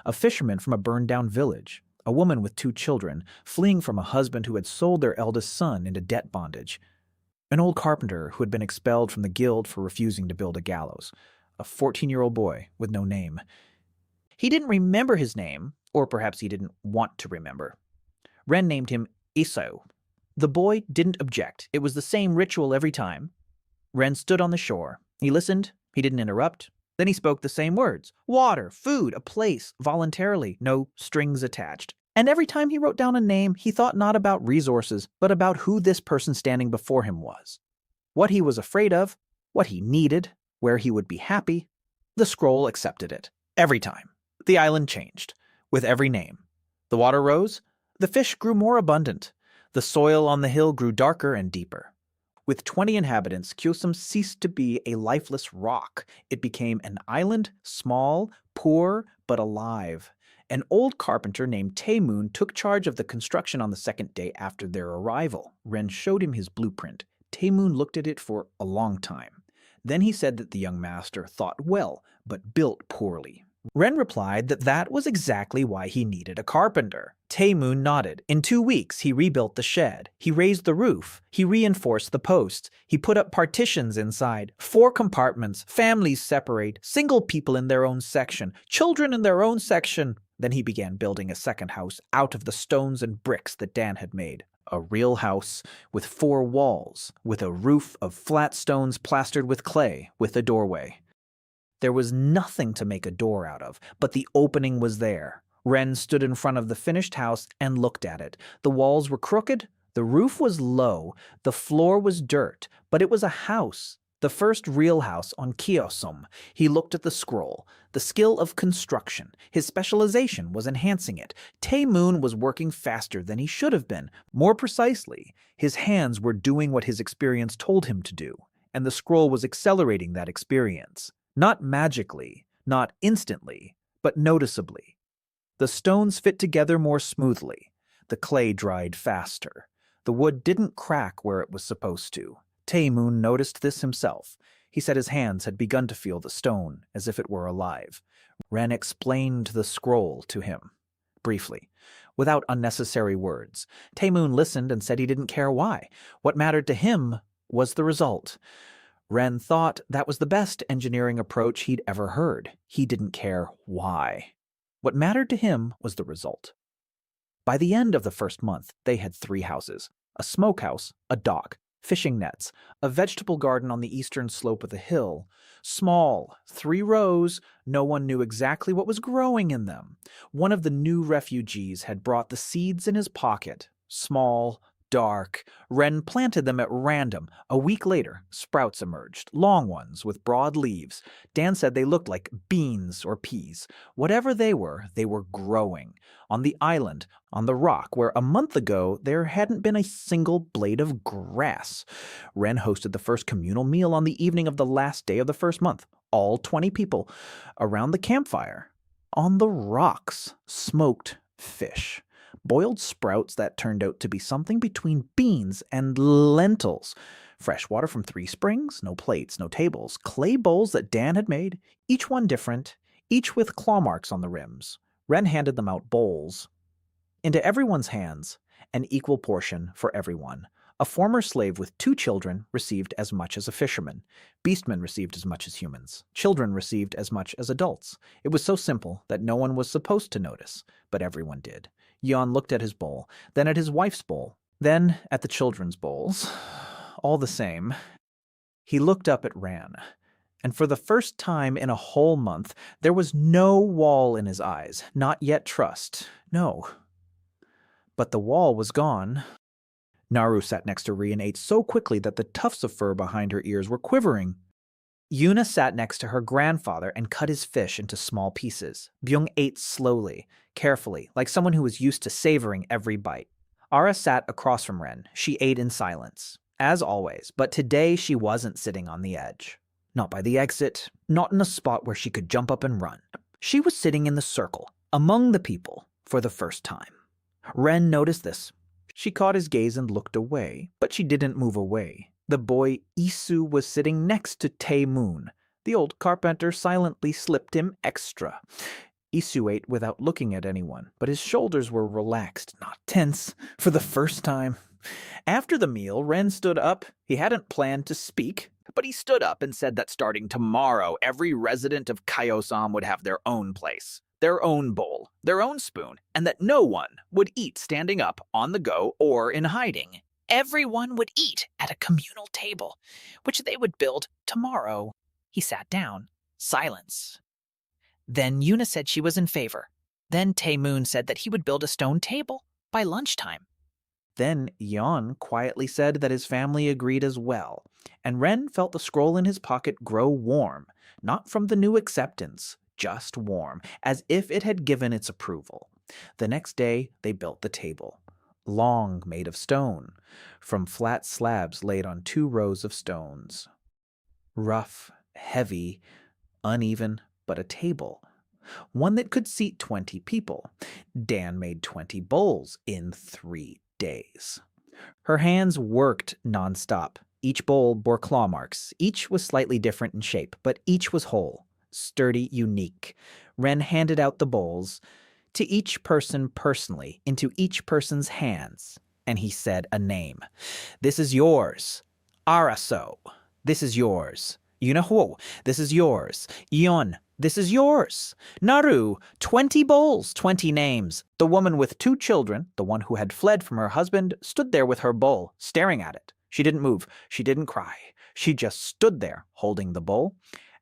Speaker 1: A fisherman from a burned-down village. A woman with 2 children, fleeing from a husband who had sold their eldest son into debt bondage. An old carpenter who had been expelled from the guild for refusing to build a gallows. A 14-year-old boy with no name. He didn't remember his name, or perhaps he didn't want to remember. Ren named him Isao. The boy didn't object. It was the same ritual every time. Ren stood on the shore. He listened. He didn't interrupt. Then he spoke the same words. Water, food, a place, voluntarily, no strings attached. And every time he wrote down a name, he thought not about resources, but about who this person standing before him was. What he was afraid of, what he needed, where he would be happy. The scroll accepted it. Every time. The island changed. With every name. The water rose. The fish grew more abundant. The soil on the hill grew darker and deeper. With 20 inhabitants, Kyosom ceased to be a lifeless rock. It became an island, small, poor, but alive. An old carpenter named Taemoon took charge of the construction on the 2nd day after their arrival. Ren showed him his blueprint. Taemoon looked at it for a long time. Then he said that the young master thought well, but built poorly. Ren replied that that was exactly why he needed a carpenter. Taemoon nodded. In 2 weeks, he rebuilt the shed. He raised the roof. He reinforced the posts. He put up partitions inside. 4 compartments, families separate, single people in their own section, children in their own section. Then he began building a second house out of the stones and bricks that Dan had made. A real house with 4 walls, with a roof of flat stones plastered with clay, with a doorway. There was nothing to make a door out of, but the opening was there. Ren stood in front of the finished house and looked at it. The walls were crooked, the roof was low, the floor was dirt, but it was a house. The first real house on Kyosom. He looked at the scroll. The skill of construction. His specialization was enhancing it. Tae-moon was working faster than he should have been. More precisely, his hands were doing what his experience told him to do, and the scroll was accelerating that experience. Not magically, not instantly, but noticeably. The stones fit together more smoothly. The clay dried faster. The wood didn't crack where it was supposed to. Tae-moon noticed this himself. He said his hands had begun to feel the stone, as if it were alive. Ren explained the scroll to him, briefly, without unnecessary words. Tae-moon listened and said he didn't care why. What mattered to him was the result. Ren thought that was the best engineering approach he'd ever heard. He didn't care why. What mattered to him was the result. By the end of the first month, they had 3 houses: a smokehouse, a dock, fishing nets, a vegetable garden on the eastern slope of the hill. Small, 3 rows, no one knew exactly what was growing in them. One of the new refugees had brought the seeds in his pocket. Small, dark. Ren planted them at random. A week later, sprouts emerged, long ones with broad leaves. Dan said they looked like beans or peas. Whatever they were growing. On the island, on the rock, where a month ago there hadn't been a single blade of grass. Ren hosted the first communal meal on the evening of the last day of the first month. All 20 people. Around the campfire. On the rocks, smoked fish. Boiled sprouts that turned out to be something between beans and lentils. Fresh water from 3 springs, no plates, no tables. Clay bowls that Dan had made, each one different, each with claw marks on the rims. Ren handed them out bowls. Into everyone's hands, an equal portion for everyone. A former slave with 2 children received as much as a fisherman. Beastmen received as much as humans. Children received as much as adults. It was so simple that no one was supposed to notice, but everyone did. Yeon looked at his bowl, then at his wife's bowl, then at the children's bowls. All the same, he looked up at Ran, and for the first time in a whole month, there was no wall in his eyes, not yet trust, no. But the wall was gone. Naru sat next to Ri and ate so quickly that the tufts of fur behind her ears were quivering. Yuna sat next to her grandfather and cut his fish into small pieces. Byung ate slowly, carefully, like someone who was used to savoring every bite. Ara sat across from Ren. She ate in silence, as always, but today she wasn't sitting on the edge. Not by the exit, not in a spot where she could jump up and run. She was sitting in the circle, among the people, for the first time. Ren noticed this. She caught his gaze and looked away, but she didn't move away. The boy Isu was sitting next to Tae-moon. The old carpenter silently slipped him extra. Isu ate without looking at anyone, but his shoulders were relaxed, not tense, for the first time. After the meal, Ren stood up. He hadn't planned to speak, but he stood up and said that starting tomorrow, every resident of Kyosom would have their own place, their own bowl, their own spoon, and that no one would eat standing up, on the go, or in hiding. Everyone would eat at a communal table, which they would build tomorrow. He sat down. Silence. Then Yuna said she was in favor. Then Tae-moon said that he would build a stone table by lunchtime. Then Yeon quietly said that his family agreed as well, and Ren felt the scroll in his pocket grow warm, not from the new acceptance, just warm, as if it had given its approval. The next day, they built the table. Long, made of stone, from flat slabs laid on 2 rows of stones. Rough, heavy, uneven, but a table. One that could seat 20 people. Dan made 20 bowls in 3 days. Her hands worked nonstop. Each bowl bore claw marks. Each was slightly different in shape, but each was whole, sturdy, unique. Ren handed out the bowls to each person personally, into each person's hands, and he said a name. This is yours. Araso. This is yours. Yunaho. This is yours. Yeon. This is yours. Naru, 20 bowls, 20 names. The woman with 2 children, the one who had fled from her husband, stood there with her bowl, staring at it. She didn't move. She didn't cry. She just stood there, holding the bowl.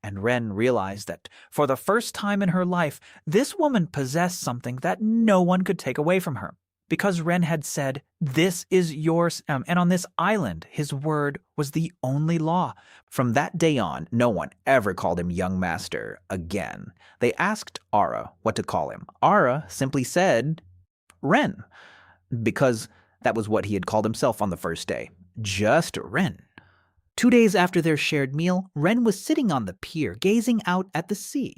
Speaker 1: And Ren realized that, for the first time in her life, this woman possessed something that no one could take away from her. Because Ren had said, "This is yours," and on this island, his word was the only law. From that day on, no one ever called him young master again. They asked Ara what to call him. Ara simply said, Ren, because that was what he had called himself on the first day. Just Ren. 2 days after their shared meal, Ren was sitting on the pier, gazing out at the sea.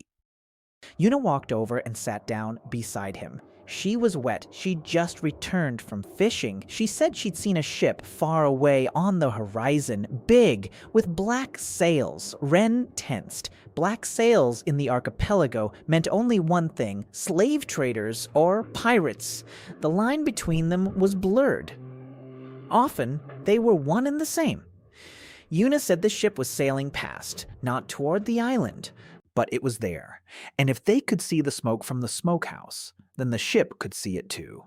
Speaker 1: Yuna walked over and sat down beside him. She was wet. She'd just returned from fishing. She said she'd seen a ship far away on the horizon, big, with black sails. Ren tensed. Black sails in the archipelago meant only one thing: slave traders or pirates. The line between them was blurred. Often, they were one and the same. Yuna said the ship was sailing past, not toward the island, but it was there. And if they could see the smoke from the smokehouse, then the ship could see it too.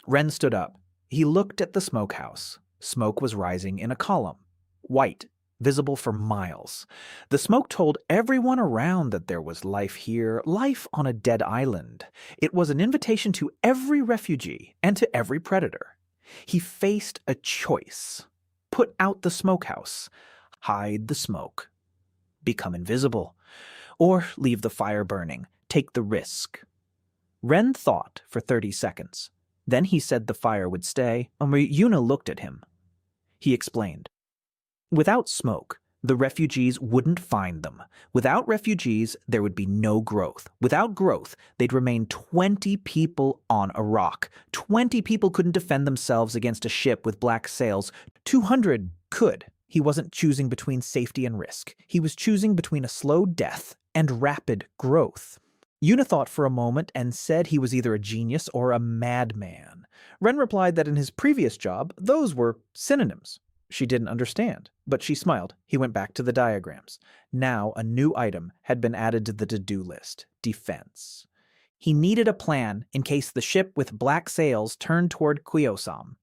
Speaker 1: Ren stood up. He looked at the smokehouse. Smoke was rising in a column, white, visible for miles. The smoke told everyone around that there was life here, life on a dead island. It was an invitation to every refugee and to every predator. He faced a choice. Put out the smokehouse, hide the smoke, become invisible, or leave the fire burning, take the risk. Ren thought for 30 seconds. Then he said the fire would stay. Yuna looked at him. He explained. Without smoke, the refugees wouldn't find them. Without refugees, there would be no growth. Without growth, they'd remain 20 people on a rock. 20 people couldn't defend themselves against a ship with black sails. 200 could. He wasn't choosing between safety and risk. He was choosing between a slow death and rapid growth. Yuna thought for a moment and said he was either a genius or a madman. Ren replied that in his previous job, those were synonyms. She didn't understand, but she smiled. He went back to the diagrams. Now a new item had been added to the to-do list: defense. He needed a plan in case the ship with black sails turned toward Kyosom.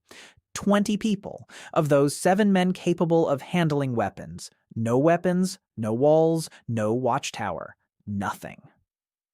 Speaker 1: 20 people, of those 7 men capable of handling weapons. No weapons, no walls, no watchtower, nothing.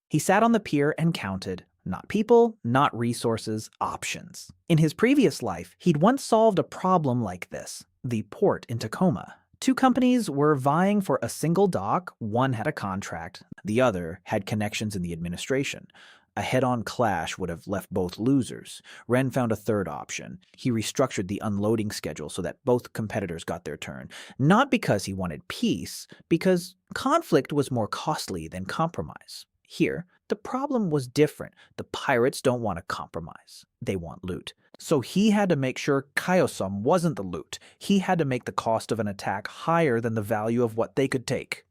Speaker 1: He sat on the pier and counted. Not people, not resources, options. In his previous life, he'd once solved a problem like this: the port in Tacoma. 2 companies were vying for a single dock. One had a contract, the other had connections in the administration. A head-on clash would have left both losers. Ren found a third option. He restructured the unloading schedule so that both competitors got their turn. Not because he wanted peace, because conflict was more costly than compromise. Here, the problem was different. The pirates don't want to compromise. They want loot. So he had to make sure Kyosom wasn't the loot. He had to make the cost of an attack higher than the value of what they could take.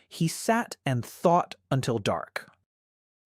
Speaker 1: He sat and thought until dark.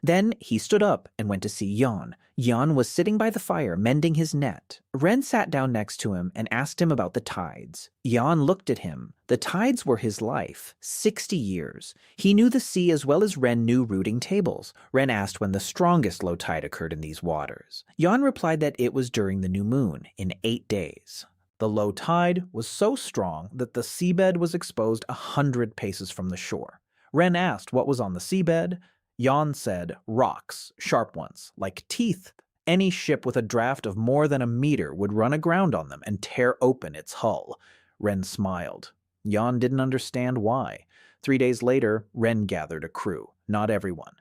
Speaker 1: Then he stood up and went to see Jan. Jan was sitting by the fire, mending his net. Ren sat down next to him and asked him about the tides. Jan looked at him. The tides were his life, 60 years. He knew the sea as well as Ren knew routing tables. Ren asked when the strongest low tide occurred in these waters. Jan replied that it was during the new moon, in 8 days. The low tide was so strong that the seabed was exposed 100 paces from the shore. Ren asked what was on the seabed. Jan said rocks, sharp ones, like teeth. Any ship with a draft of more than a meter would run aground on them and tear open its hull. Ren smiled. Jan didn't understand why. 3 days later, Ren gathered a crew. Not everyone.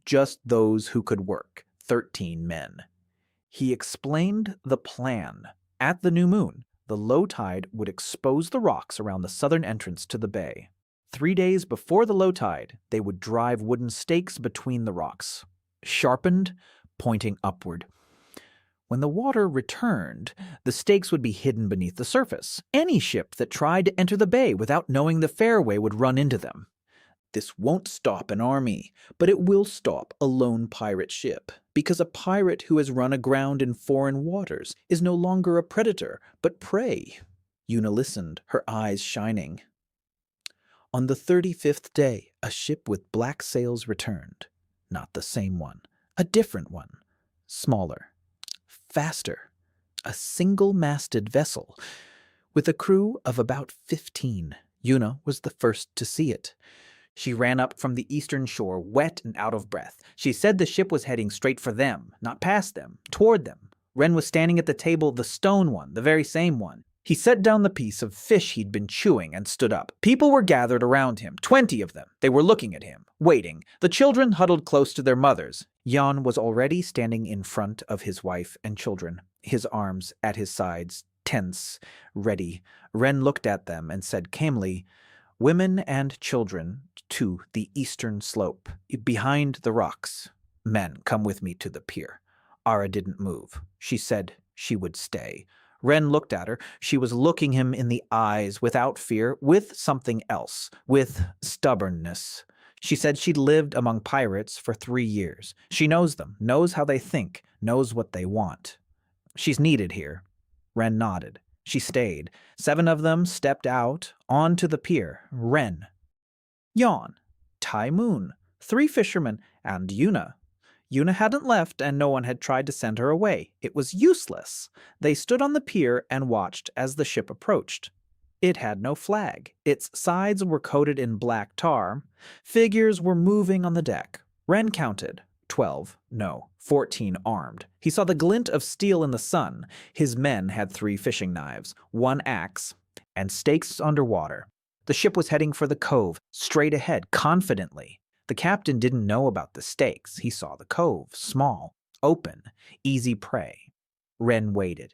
Speaker 1: Just those who could work. 13 men. He explained the plan. At the new moon, the low tide would expose the rocks around the southern entrance to the bay. 3 days before the low tide, they would drive wooden stakes between the rocks, sharpened, pointing upward. When the water returned, the stakes would be hidden beneath the surface. Any ship that tried to enter the bay without knowing the fairway would run into them. This won't stop an army, but it will stop a lone pirate ship, because a pirate who has run aground in foreign waters is no longer a predator, but prey. Yuna listened, her eyes shining. On the 35th day, a ship with black sails returned. Not the same one, a different one. Smaller, faster, a single-masted vessel with a crew of about 15. Yuna was the first to see it. She ran up from the eastern shore, wet and out of breath. She said the ship was heading straight for them, not past them, toward them. Ren was standing at the table, the stone one, the very same one. He set down the piece of fish he'd been chewing and stood up. People were gathered around him, 20 of them. They were looking at him, waiting. The children huddled close to their mothers. Jan was already standing in front of his wife and children, his arms at his sides, tense, ready. Ren looked at them and said calmly, "Women and children to the eastern slope, behind the rocks. Men, come with me to the pier." Ara didn't move. She said she would stay. Ren looked at her. She was looking him in the eyes without fear, with something else, with stubbornness. She said she'd lived among pirates for 3 years. She knows them, knows how they think, knows what they want. She's needed here. Ren nodded. She stayed. 7 of them stepped out onto the pier. Ren, Jan, Tai Moon, 3 fishermen, and Yuna. Yuna hadn't left, and no one had tried to send her away. It was useless. They stood on the pier and watched as the ship approached. It had no flag. Its sides were coated in black tar. Figures were moving on the deck. Ren counted. 14 armed. He saw the glint of steel in the sun. His men had 3 fishing knives, 1 axe, and stakes underwater. The ship was heading for the cove, straight ahead, confidently. The captain didn't know about the stakes. He saw the cove, small, open, easy prey. Ren waited.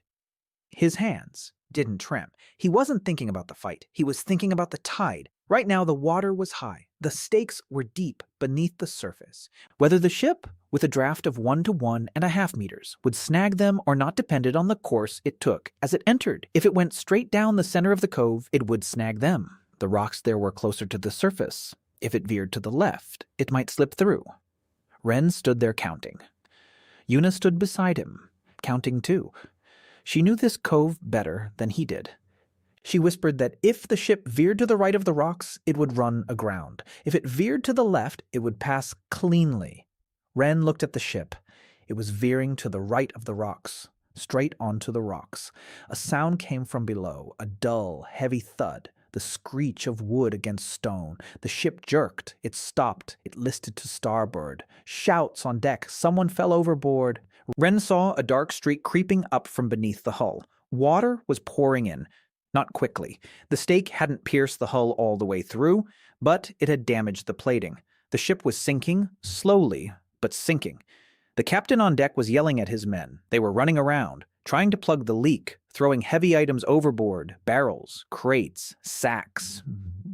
Speaker 1: His hands didn't tremble. He wasn't thinking about the fight. He was thinking about the tide. Right now, the water was high. The stakes were deep beneath the surface. Whether the ship, with a draft of 1 to 1.5 meters, would snag them or not depended on the course it took as it entered. If it went straight down the center of the cove, it would snag them. The rocks there were closer to the surface. If it veered to the left, it might slip through. Ren stood there counting. Yuna stood beside him, counting too. She knew this cove better than he did. She whispered that if the ship veered to the right of the rocks, it would run aground. If it veered to the left, it would pass cleanly. Ren looked at the ship. It was veering to the right of the rocks, straight onto the rocks. A sound came from below, a dull, heavy thud, the screech of wood against stone. The ship jerked. It stopped. It listed to starboard. Shouts on deck. Someone fell overboard. Ren saw a dark streak creeping up from beneath the hull. Water was pouring in. Not quickly. The stake hadn't pierced the hull all the way through, but it had damaged the plating. The ship was sinking, slowly, but sinking. The captain on deck was yelling at his men. They were running around, trying to plug the leak, throwing heavy items overboard, barrels, crates, sacks.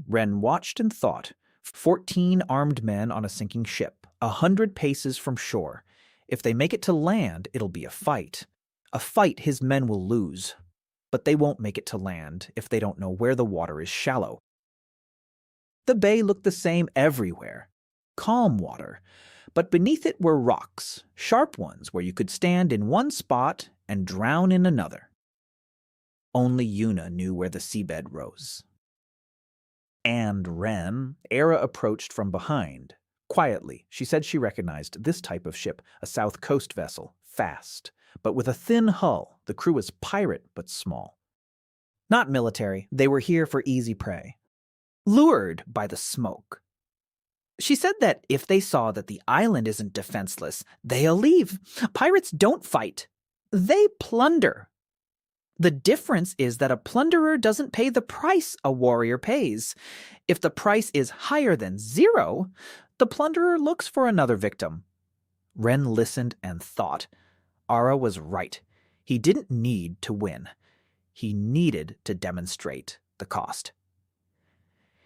Speaker 1: Ren watched and thought. 14 armed men on a sinking ship, 100 paces from shore. If they make it to land, it'll be a fight. A fight his men will lose. But they won't make it to land if they don't know where the water is shallow. The bay looked the same everywhere. Calm water. But beneath it were rocks, sharp ones where you could stand in one spot and drown in another. Only Yuna knew where the seabed rose. And Ren, Era approached from behind. Quietly, she said she recognized this type of ship, a South Coast vessel, fast, but with a thin hull. The crew was pirate, but small. Not military, they were here for easy prey. Lured by the smoke. She said that if they saw that the island isn't defenseless, they'll leave. Pirates don't fight. They plunder. The difference is that a plunderer doesn't pay the price a warrior pays. If the price is higher than 0, the plunderer looks for another victim. Ren listened and thought. Ara was right. He didn't need to win. He needed to demonstrate the cost.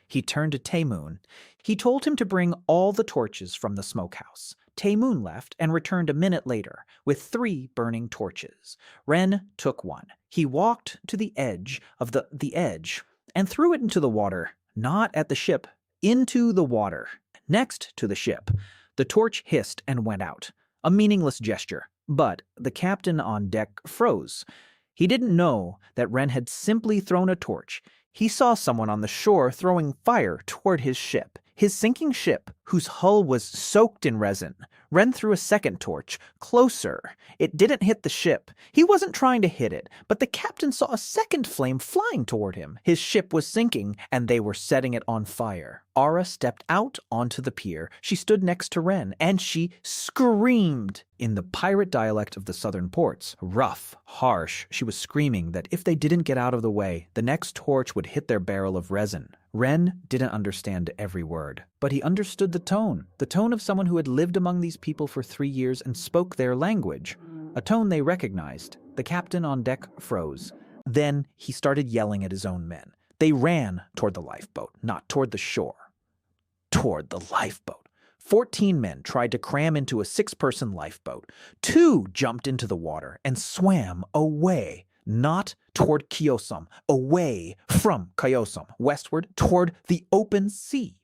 Speaker 1: He turned to Taemoon. He told him to bring all the torches from the smokehouse. Taemoon left and returned a minute later with 3 burning torches. Ren took one. He walked to the edge of the edge and threw it into the water, not at the ship, into the water, next to the ship. The torch hissed and went out, a meaningless gesture, but the captain on deck froze. He didn't know that Ren had simply thrown a torch. He saw someone on the shore throwing fire toward his ship. His sinking ship, whose hull was soaked in resin, Ren threw a second torch, closer. It didn't hit the ship. He wasn't trying to hit it, but the captain saw a second flame flying toward him. His ship was sinking, and they were setting it on fire. Ara stepped out onto the pier. She stood next to Ren, and she screamed. In the pirate dialect of the southern ports, rough, harsh, she was screaming that if they didn't get out of the way, the next torch would hit their barrel of resin. Ren didn't understand every word, but he understood the tone of someone who had lived among these people for 3 years and spoke their language, a tone they recognized. The captain on deck froze. Then he started yelling at his own men. They ran toward the lifeboat, not toward the shore. Toward the lifeboat. 14 men tried to cram into a 6-person lifeboat. 2 jumped into the water and swam away, not toward Kyosom, away from Kyosom, westward toward the open sea.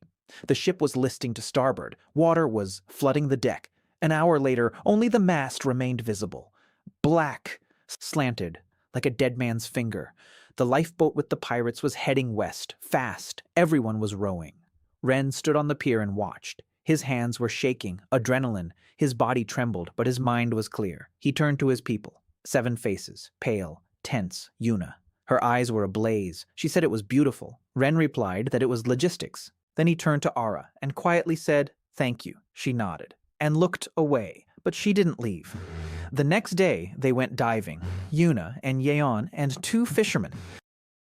Speaker 1: The ship was listing to starboard. Water was flooding the deck. An hour later, only the mast remained visible. Black, slanted, like a dead man's finger. The lifeboat with the pirates was heading west, fast. Everyone was rowing. Ren stood on the pier and watched. His hands were shaking, adrenaline. His body trembled, but his mind was clear. He turned to his people. 7 faces, pale, tense, Yuna. Her eyes were ablaze. She said it was beautiful. Ren replied that it was logistics. Then he turned to Ara and quietly said, "Thank you." She nodded and looked away, but she didn't leave. The next day, they went diving, Yuna and Yeon and 2 fishermen.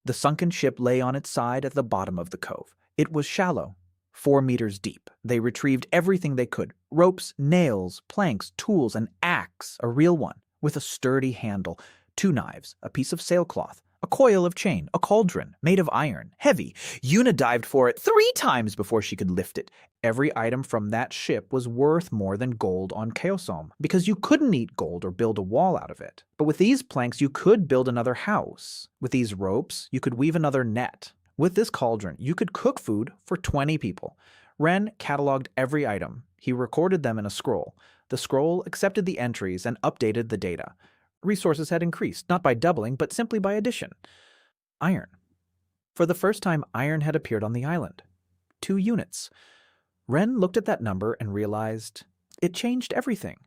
Speaker 1: The sunken ship lay on its side at the bottom of the cove. It was shallow, 4 meters deep. They retrieved everything they could: ropes, nails, planks, tools, an axe, a real one, with a sturdy handle, 2 knives, a piece of sailcloth, a coil of chain, a cauldron made of iron, heavy. Yuna dived for it 3 times before she could lift it. Every item from that ship was worth more than gold on Kyosom, because you couldn't eat gold or build a wall out of it. But with these planks, you could build another house. With these ropes, you could weave another net. With this cauldron, you could cook food for 20 people. Ren cataloged every item. He recorded them in a scroll. The scroll accepted the entries and updated the data. Resources had increased, not by doubling, but simply by addition. Iron. For the first time, iron had appeared on the island. 2 units. Ren looked at that number and realized it changed everything.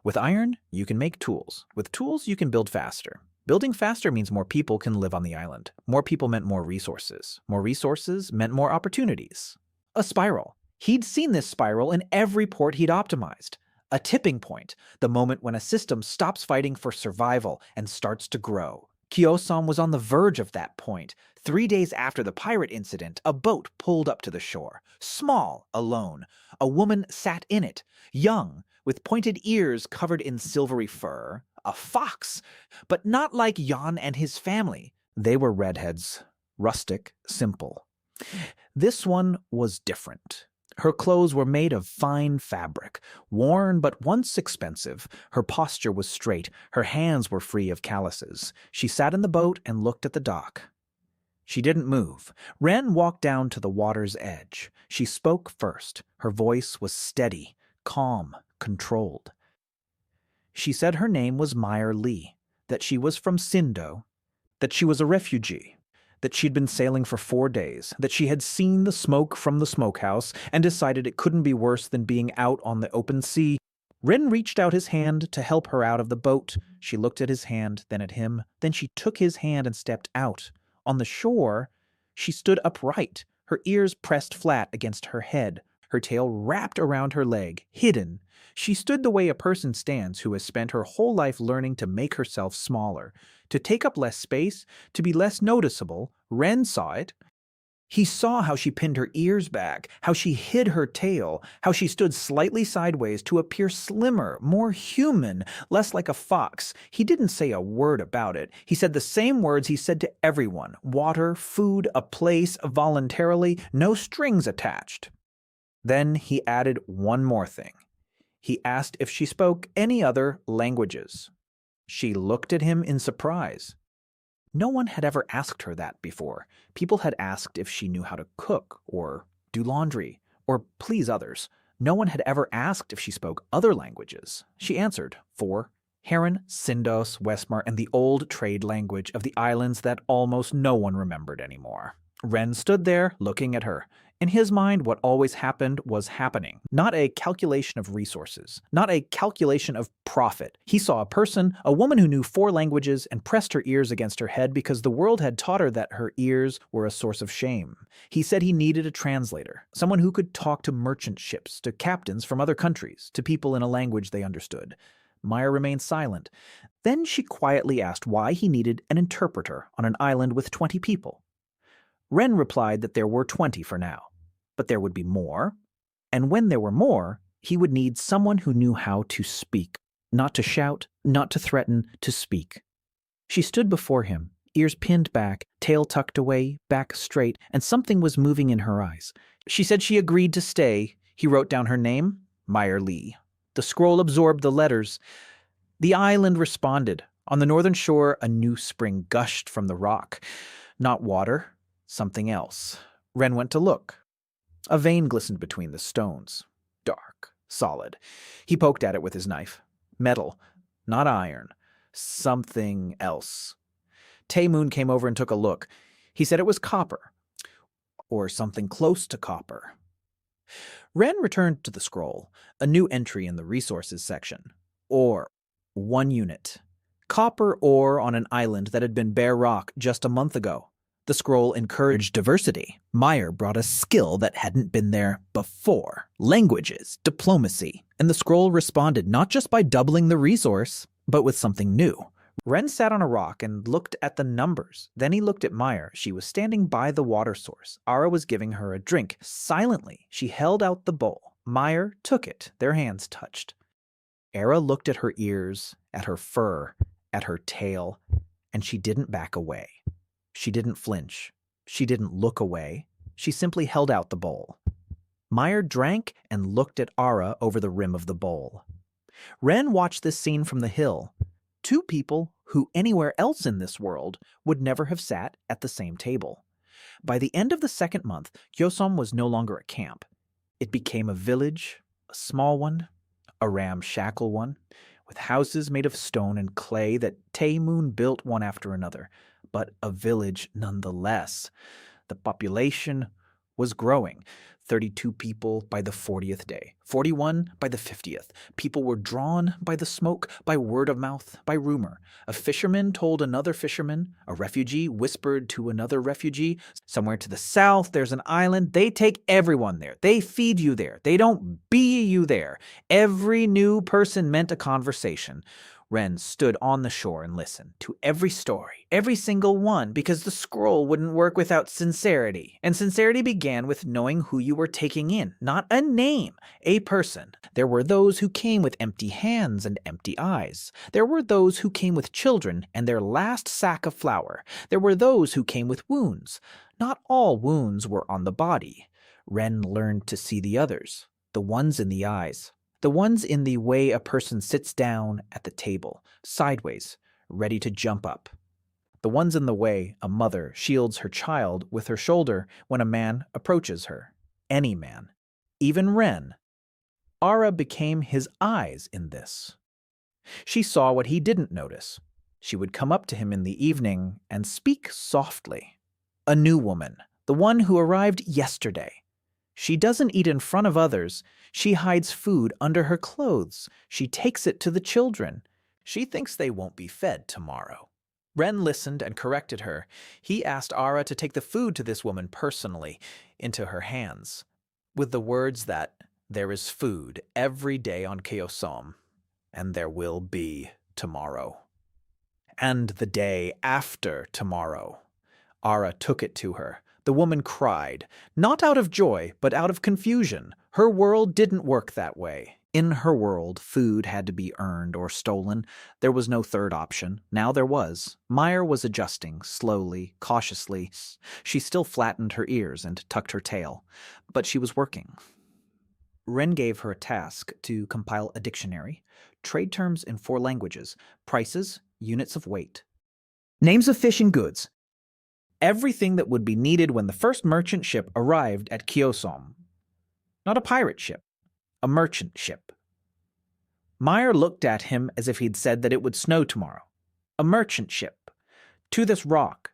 Speaker 1: With iron, you can make tools. With tools, you can build faster. Building faster means more people can live on the island. More people meant more resources. More resources meant more opportunities. A spiral. He'd seen this spiral in every port he'd optimized. A tipping point, the moment when a system stops fighting for survival and starts to grow. Kyosom was on the verge of that point. 3 days after the pirate incident, a boat pulled up to the shore. Small, alone. A woman sat in it, young, with pointed ears covered in silvery fur. A fox, but not like Jan and his family. They were redheads, rustic, simple. This one was different. Her clothes were made of fine fabric, worn but once expensive. Her posture was straight. Her hands were free of calluses. She sat in the boat and looked at the dock. She didn't move. Ren walked down to the water's edge. She spoke first. Her voice was steady, calm, controlled. She said her name was Meyer Lee, that she was from Sindo, that she was a refugee, that she'd been sailing for 4 days, that she had seen the smoke from the smokehouse and decided it couldn't be worse than being out on the open sea. Ren reached out his hand to help her out of the boat. She looked at his hand, then at him. Then she took his hand and stepped out. On the shore, she stood upright, her ears pressed flat against her head, her tail wrapped around her leg, hidden. She stood the way a person stands who has spent her whole life learning to make herself smaller, to take up less space, to be less noticeable. Ren saw it. He saw how she pinned her ears back, how she hid her tail, how she stood slightly sideways to appear slimmer, more human, less like a fox. He didn't say a word about it. He said the same words he said to everyone: water, food, a place, voluntarily, no strings attached. Then he added one more thing. He asked if she spoke any other languages. She looked at him in surprise. No one had ever asked her that before. People had asked if she knew how to cook, or do laundry, or please others. No one had ever asked if she spoke other languages. She answered 4. Heron, Sindos, Westmar, and the old trade language of the islands that almost no one remembered anymore. Ren stood there, looking at her. In his mind, what always happened was happening, not a calculation of resources, not a calculation of profit. He saw a person, a woman who knew 4 languages and pressed her ears against her head because the world had taught her that her ears were a source of shame. He said he needed a translator, someone who could talk to merchant ships, to captains from other countries, to people in a language they understood. Meyer remained silent. Then she quietly asked why he needed an interpreter on an island with 20 people. Ren replied that there were 20 for now, but there would be more, and when there were more, he would need someone who knew how to speak, not to shout, not to threaten, to speak. She stood before him, ears pinned back, tail tucked away, back straight, and something was moving in her eyes. She said she agreed to stay. He wrote down her name, Meyer Lee. The scroll absorbed the letters. The island responded. On the northern shore, a new spring gushed from the rock. Not water, something else. Ren went to look. A vein glistened between the stones. Dark, solid. He poked at it with his knife. Metal, not iron. Something else. Tae-moon came over and took a look. He said it was copper. Or something close to copper. Ren returned to the scroll, a new entry in the resources section. Ore, 1 unit. Copper ore on an island that had been bare rock just a month ago. The scroll encouraged diversity. Meyer brought a skill that hadn't been there before. Languages, diplomacy. And the scroll responded not just by doubling the resource, but with something new. Ren sat on a rock and looked at the numbers. Then he looked at Meyer. She was standing by the water source. Ara was giving her a drink. Silently, she held out the bowl. Meyer took it. Their hands touched. Ara looked at her ears, at her fur, at her tail, and she didn't back away. She didn't flinch. She didn't look away. She simply held out the bowl. Meyer drank and looked at Ara over the rim of the bowl. Ren watched this scene from the hill. 2 people who anywhere else in this world would never have sat at the same table. By the end of the 2nd month, Kyosom was no longer a camp. It became a village, a small one, a ramshackle one, with houses made of stone and clay that Tae-moon built one after another, but a village nonetheless. The population was growing. 32 people by the 40th day, 41 by the 50th. People were drawn by the smoke, by word of mouth, by rumor. A fisherman told another fisherman. A refugee whispered to another refugee. Somewhere to the south, there's an island. They take everyone there. They feed you there. They don't be you there. Every new person meant a conversation. Ren stood on the shore and listened to every story, every single one, because the scroll wouldn't work without sincerity. And sincerity began with knowing who you were taking in, not a name, a person. There were those who came with empty hands and empty eyes. There were those who came with children and their last sack of flour. There were those who came with wounds. Not all wounds were on the body. Ren learned to see the others, the ones in the eyes. The ones in the way a person sits down at the table, sideways, ready to jump up. The ones in the way a mother shields her child with her shoulder when a man approaches her. Any man. Even Ren. Ara became his eyes in this. She saw what he didn't notice. She would come up to him in the evening and speak softly. A new woman, the one who arrived yesterday. She doesn't eat in front of others. She hides food under her clothes. She takes it to the children. She thinks they won't be fed tomorrow. Ren listened and corrected her. He asked Ara to take the food to this woman personally, into her hands, with the words that there is food every day on Kyosom, and there will be tomorrow. And the day after tomorrow. Ara took it to her. The woman cried, not out of joy, but out of confusion. Her world didn't work that way. In her world, food had to be earned or stolen. There was no third option. Now there was. Meyer was adjusting, slowly, cautiously. She still flattened her ears and tucked her tail. But she was working. Ren gave her a task to compile a dictionary, trade terms in 4 languages, prices, units of weight, names of fish and goods. Everything that would be needed when the first merchant ship arrived at Kyosom. Not a pirate ship, a merchant ship. Meyer looked at him as if he'd said that it would snow tomorrow. A merchant ship. To this rock.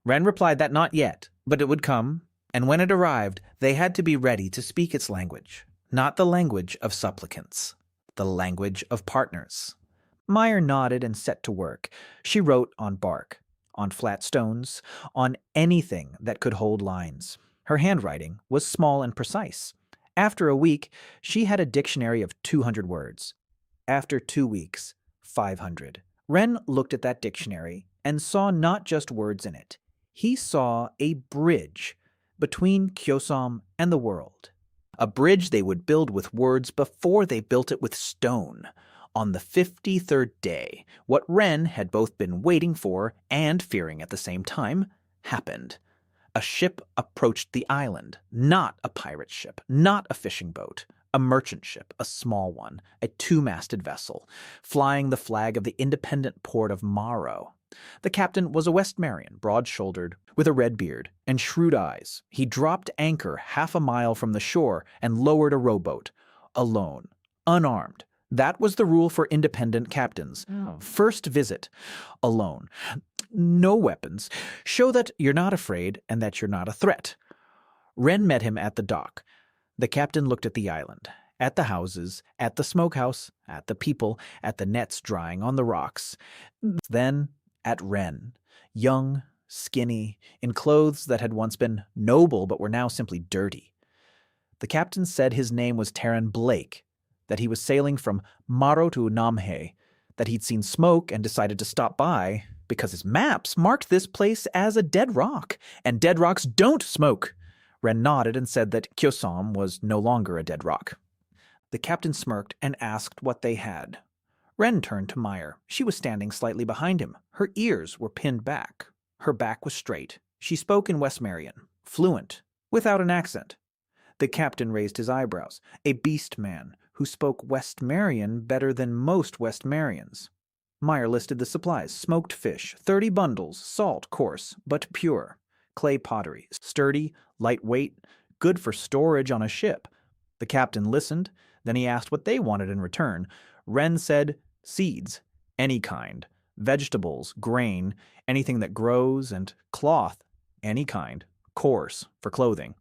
Speaker 1: Ren replied that not yet, but it would come, and when it arrived, they had to be ready to speak its language. Not the language of supplicants. The language of partners. Meyer nodded and set to work. She wrote on bark, on flat stones, on anything that could hold lines. Her handwriting was small and precise. After a week, she had a dictionary of 200 words. After 2 weeks, 500. Ren looked at that dictionary and saw not just words in it. He saw a bridge between Kyosom and the world. A bridge they would build with words before they built it with stone. On the 53rd day, what Ren had both been waiting for and fearing at the same time happened. A ship approached the island, not a pirate ship, not a fishing boat, a merchant ship, a small one, a 2-masted vessel, flying the flag of the independent port of Morrow. The captain was a Westmarian, broad-shouldered, with a red beard and shrewd eyes. He dropped anchor half a mile from the shore and lowered a rowboat, alone, unarmed. That was the rule for independent captains. First visit, alone. No weapons. Show that you're not afraid and that you're not a threat. Ren met him at the dock. The captain looked at the island, at the houses, at the smokehouse, at the people, at the nets drying on the rocks. Then at Ren, young, skinny, in clothes that had once been noble but were now simply dirty. The captain said his name was Ren Blake, that he was sailing from Morrow to Namhe, that he'd seen smoke and decided to stop by because his maps marked this place as a dead rock, and dead rocks don't smoke. Ren nodded and said that Kyosom was no longer a dead rock. The captain smirked and asked what they had. Ren turned to Meyer. She was standing slightly behind him. Her ears were pinned back. Her back was straight. She spoke in Westmarian, fluent, without an accent. The captain raised his eyebrows. A beast man who spoke Westmarian better than most Westmarians. Meyer listed the supplies. Smoked fish, 30 bundles, salt, coarse, but pure. Clay pottery, sturdy, lightweight, good for storage on a ship. The captain listened, then he asked what they wanted in return. Ren said, seeds, any kind, vegetables, grain, anything that grows, and cloth, any kind, coarse, for clothing.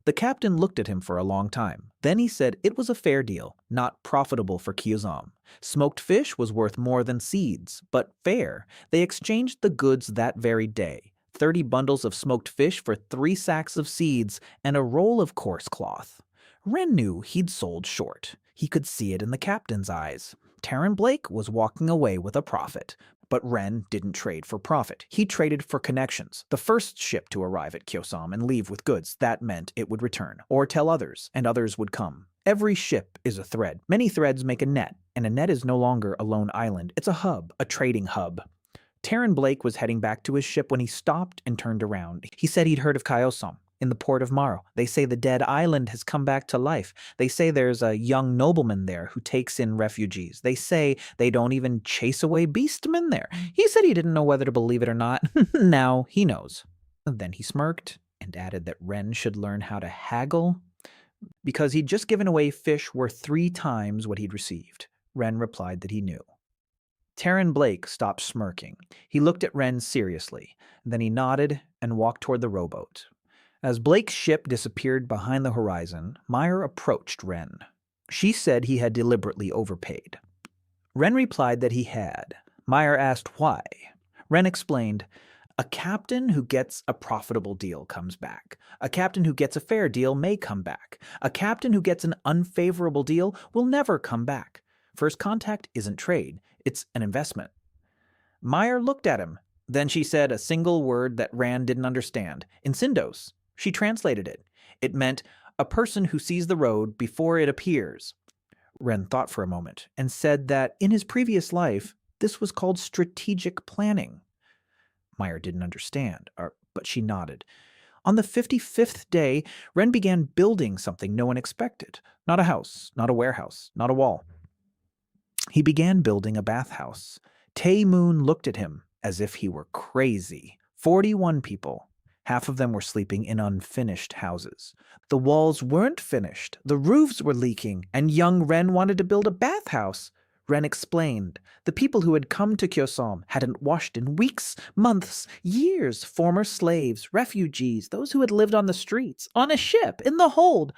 Speaker 1: The captain looked at him for a long time. Then he said it was a fair deal, not profitable for Kyosom. Smoked fish was worth more than seeds, but fair. They exchanged the goods that very day. 30 bundles of smoked fish for 3 sacks of seeds and a roll of coarse cloth. Ren knew he'd sold short. He could see it in the captain's eyes. Ren Blake was walking away with a profit. But Ren didn't trade for profit. He traded for connections. The first ship to arrive at Kyosom and leave with goods, that meant it would return, or tell others, and others would come. Every ship is a thread. Many threads make a net, and a net is no longer a lone island. It's a hub, a trading hub. Ren Blake was heading back to his ship when he stopped and turned around. He said he'd heard of Kyosom in the port of Morrow. They say the dead island has come back to life. They say there's a young nobleman there who takes in refugees. They say they don't even chase away beastmen there. He said he didn't know whether to believe it or not. Now he knows. Then he smirked and added that Ren should learn how to haggle because he'd just given away fish worth 3 times what he'd received. Ren replied that he knew. Ren Blake stopped smirking. He looked at Ren seriously. Then he nodded and walked toward the rowboat. As Blake's ship disappeared behind the horizon, Meyer approached Ren. She said he had deliberately overpaid. Ren replied that he had. Meyer asked why. Ren explained, a captain who gets a profitable deal comes back. A captain who gets a fair deal may come back. A captain who gets an unfavorable deal will never come back. First contact isn't trade, it's an investment. Meyer looked at him. Then she said a single word that Ren didn't understand. Incendos. She translated it. It meant a person who sees the road before it appears. Ren thought for a moment and said that in his previous life, this was called strategic planning. Meyer didn't understand, but she nodded. On the 55th day, Ren began building something no one expected. Not a house, not a warehouse, not a wall. He began building a bathhouse. Tae Moon looked at him as if he were crazy. 41 people. Half of them were sleeping in unfinished houses. The walls weren't finished, the roofs were leaking, and young Ren wanted to build a bathhouse. Ren explained. The people who had come to Kyosom hadn't washed in weeks, months, years. Former slaves, refugees, those who had lived on the streets, on a ship, in the hold.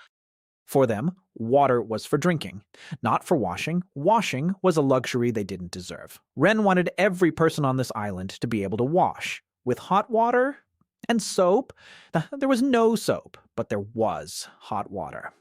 Speaker 1: For them, water was for drinking, not for washing. Washing was a luxury they didn't deserve. Ren wanted every person on this island to be able to wash. With hot water and soap. There was no soap, but there was hot water.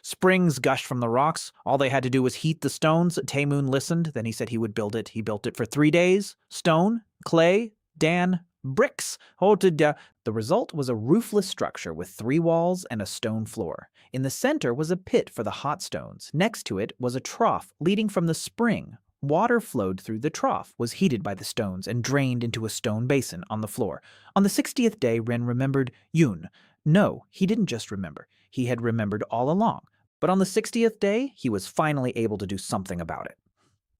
Speaker 1: Springs gushed from the rocks. All they had to do was heat the stones. Taemoon listened. Then he said he would build it. He built it for 3 days. Stone, clay, dan, bricks. The result was a roofless structure with 3 walls and a stone floor. In the center was a pit for the hot stones. Next to it was a trough leading from the spring. Water flowed through the trough, was heated by the stones, and drained into a stone basin on the floor. On the 60th day, Ren remembered Yoon. No, he didn't just remember. He had remembered all along. But on the 60th day, he was finally able to do something about it.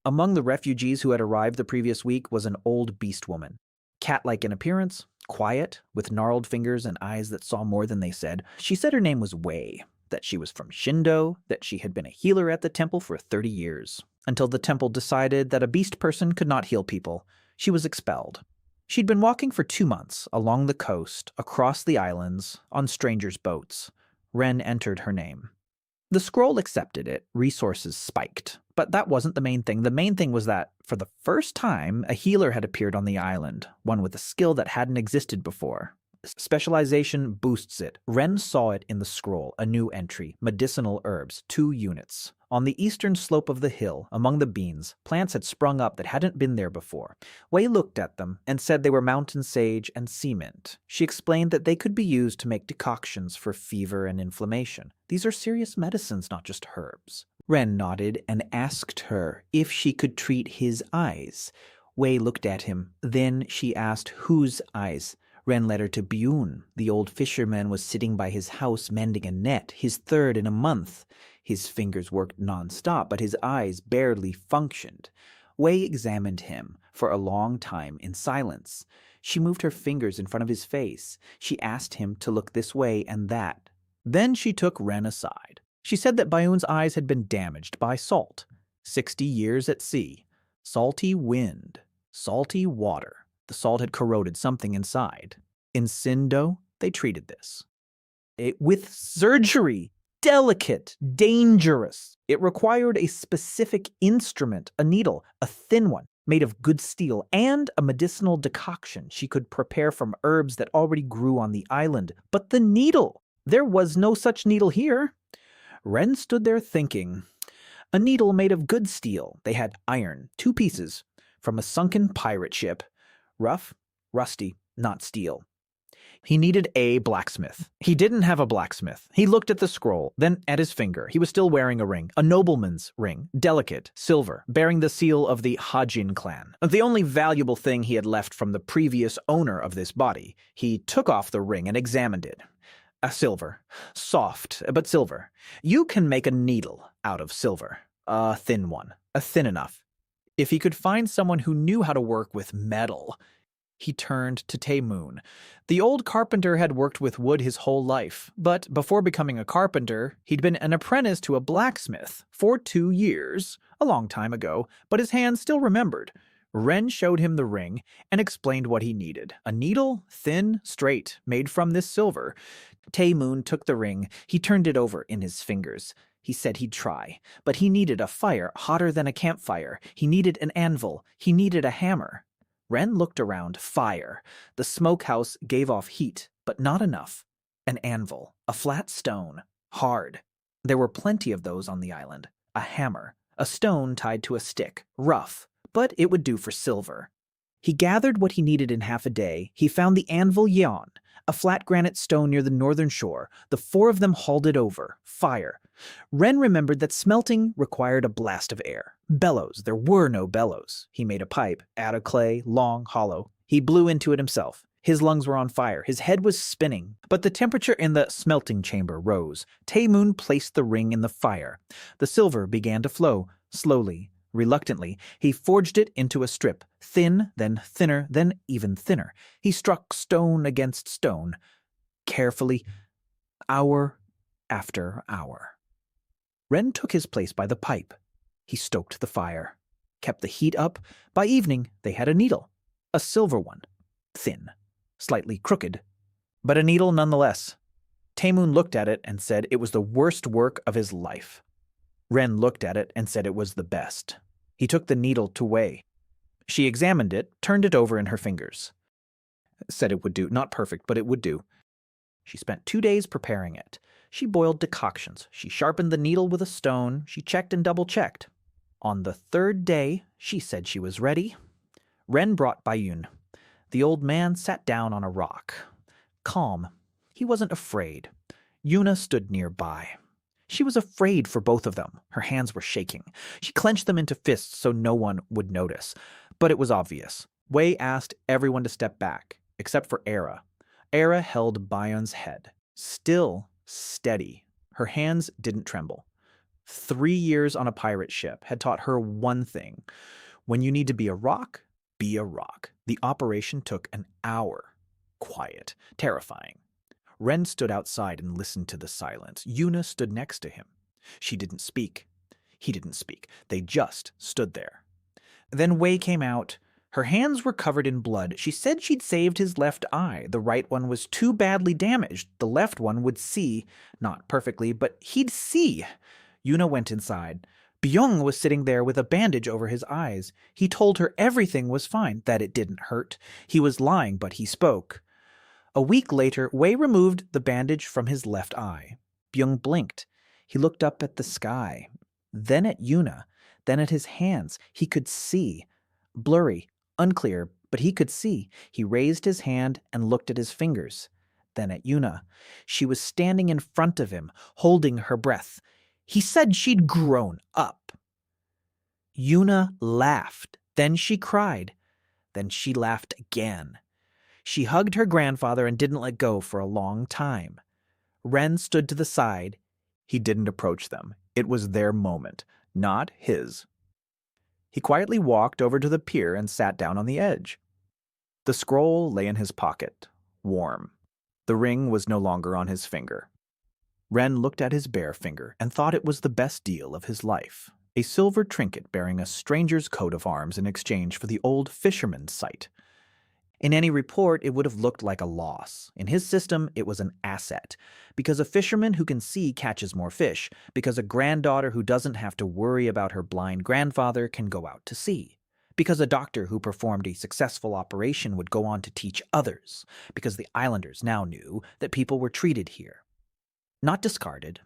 Speaker 1: Among the refugees who had arrived the previous week was an old beast woman. Cat-like in appearance, quiet, with gnarled fingers and eyes that saw more than they said. She said her name was Wei, that she was from Shindo, that she had been a healer at the temple for 30 years. Until the temple decided that a beast person could not heal people, she was expelled. She'd been walking for 2 months along the coast, across the islands, on strangers' boats. Ren entered her name. The scroll accepted it, resources spiked. But that wasn't the main thing. The main thing was that, for the first time, a healer had appeared on the island, one with a skill that hadn't existed before. Specialization boosts it. Ren saw it in the scroll, a new entry, medicinal herbs, 2 units. On the eastern slope of the hill, among the beans, plants had sprung up that hadn't been there before. Wei looked at them and said they were mountain sage and sea mint. She explained that they could be used to make decoctions for fever and inflammation. These are serious medicines, not just herbs. Ren nodded and asked her if she could treat his eyes. Wei looked at him. Then she asked whose eyes. Ren led her to Byun. The old fisherman was sitting by his house mending a net, his 3rd in a month. His fingers worked non-stop, but his eyes barely functioned. Wei examined him for a long time in silence. She moved her fingers in front of his face. She asked him to look this way and that. Then she took Ren aside. She said that Byun's eyes had been damaged by salt. 60 years at sea. Salty wind. Salty water. The salt had corroded something inside. In Sindo, they treated this. With surgery. Delicate, dangerous. It required a specific instrument, a needle, a thin one, made of good steel, and a medicinal decoction she could prepare from herbs that already grew on the island. But the needle! There was no such needle here. Ren stood there thinking. A needle made of good steel. They had iron, 2 pieces, from a sunken pirate ship. Rough, rusty, not steel. He needed a blacksmith. He didn't have a blacksmith. He looked at the scroll, then at his finger. He was still wearing a ring, a nobleman's ring, delicate, silver, bearing the seal of the Hajin clan. The only valuable thing he had left from the previous owner of this body. He took off the ring and examined it. A silver. Soft, but silver. You can make a needle out of silver. A thin one. A thin enough. If he could find someone who knew how to work with metal. He turned to Taemoon. The old carpenter had worked with wood his whole life, but before becoming a carpenter, he'd been an apprentice to a blacksmith for 2 years, a long time ago, but his hands still remembered. Ren showed him the ring and explained what he needed. A needle, thin, straight, made from this silver. Taemoon took the ring. He turned it over in his fingers. He said he'd try, but he needed a fire hotter than a campfire. He needed an anvil. He needed a hammer. Ren looked around. Fire. The smokehouse gave off heat, but not enough. An anvil. A flat stone. Hard. There were plenty of those on the island. A hammer. A stone tied to a stick. Rough, but it would do for silver. He gathered what he needed in half a day. He found the anvil Yeon, a flat granite stone near the northern shore. The 4 of them hauled it over. Fire. Ren remembered that smelting required a blast of air. Bellows. There were no bellows. He made a pipe, out of clay, long, hollow. He blew into it himself. His lungs were on fire. His head was spinning. But the temperature in the smelting chamber rose. Taemoon placed the ring in the fire. The silver began to flow, slowly. Reluctantly, he forged it into a strip, thin, then thinner, then even thinner. He struck stone against stone, carefully, hour after hour. Ren took his place by the pipe. He stoked the fire, kept the heat up. By evening, they had a needle, a silver one, thin, slightly crooked, but a needle nonetheless. Taemoon looked at it and said it was the worst work of his life. Ren looked at it and said it was the best. He took the needle to Wei. She examined it, turned it over in her fingers. Said it would do. Not perfect, but it would do. She spent 2 days preparing it. She boiled decoctions. She sharpened the needle with a stone. She checked and double-checked. On the 3rd day, she said she was ready. Ren brought Bayun. The old man sat down on a rock. Calm. He wasn't afraid. Yuna stood nearby. She was afraid for both of them. Her hands were shaking. She clenched them into fists so no one would notice. But it was obvious. Wei asked everyone to step back, except for Era. Era held Bayun's head. Still steady. Her hands didn't tremble. 3 years on a pirate ship had taught her one thing. When you need to be a rock, be a rock. The operation took an hour. Quiet. Terrifying. Ren stood outside and listened to the silence. Yuna stood next to him. She didn't speak. He didn't speak. They just stood there. Then Wei came out. Her hands were covered in blood. She said she'd saved his left eye. The right one was too badly damaged. The left one would see. Not perfectly, but he'd see. Yuna went inside. Byung was sitting there with a bandage over his eyes. He told her everything was fine, that it didn't hurt. He was lying, but he spoke. A week later, Wei removed the bandage from his left eye. Byung blinked. He looked up at the sky, then at Yuna, then at his hands. He could see. Blurry, unclear, but he could see. He raised his hand and looked at his fingers, then at Yuna. She was standing in front of him, holding her breath. He said she'd grown up. Yuna laughed. Then she cried. Then she laughed again. She hugged her grandfather and didn't let go for a long time. Ren stood to the side. He didn't approach them. It was their moment, not his. He quietly walked over to the pier and sat down on the edge. The scroll lay in his pocket, warm. The ring was no longer on his finger. Ren looked at his bare finger and thought it was the best deal of his life. A silver trinket bearing a stranger's coat of arms in exchange for the old fisherman's sight. In any report, it would have looked like a loss. In his system, it was an asset. Because a fisherman who can see catches more fish. Because a granddaughter who doesn't have to worry about her blind grandfather can go out to sea. Because a doctor who performed a successful operation would go on to teach others. Because the islanders now knew that people were treated here. Not discarded,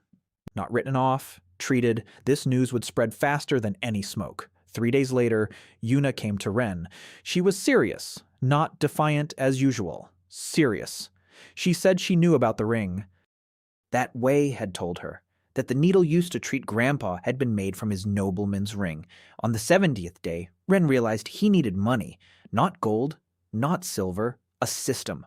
Speaker 1: not written off, treated. This news would spread faster than any smoke. 3 days later, Yuna came to Ren. She was serious, not defiant as usual. Serious. She said she knew about the ring. That Wei had told her that the needle used to treat Grandpa had been made from his nobleman's ring. On the 70th day, Ren realized he needed money. Not gold, not silver, a system.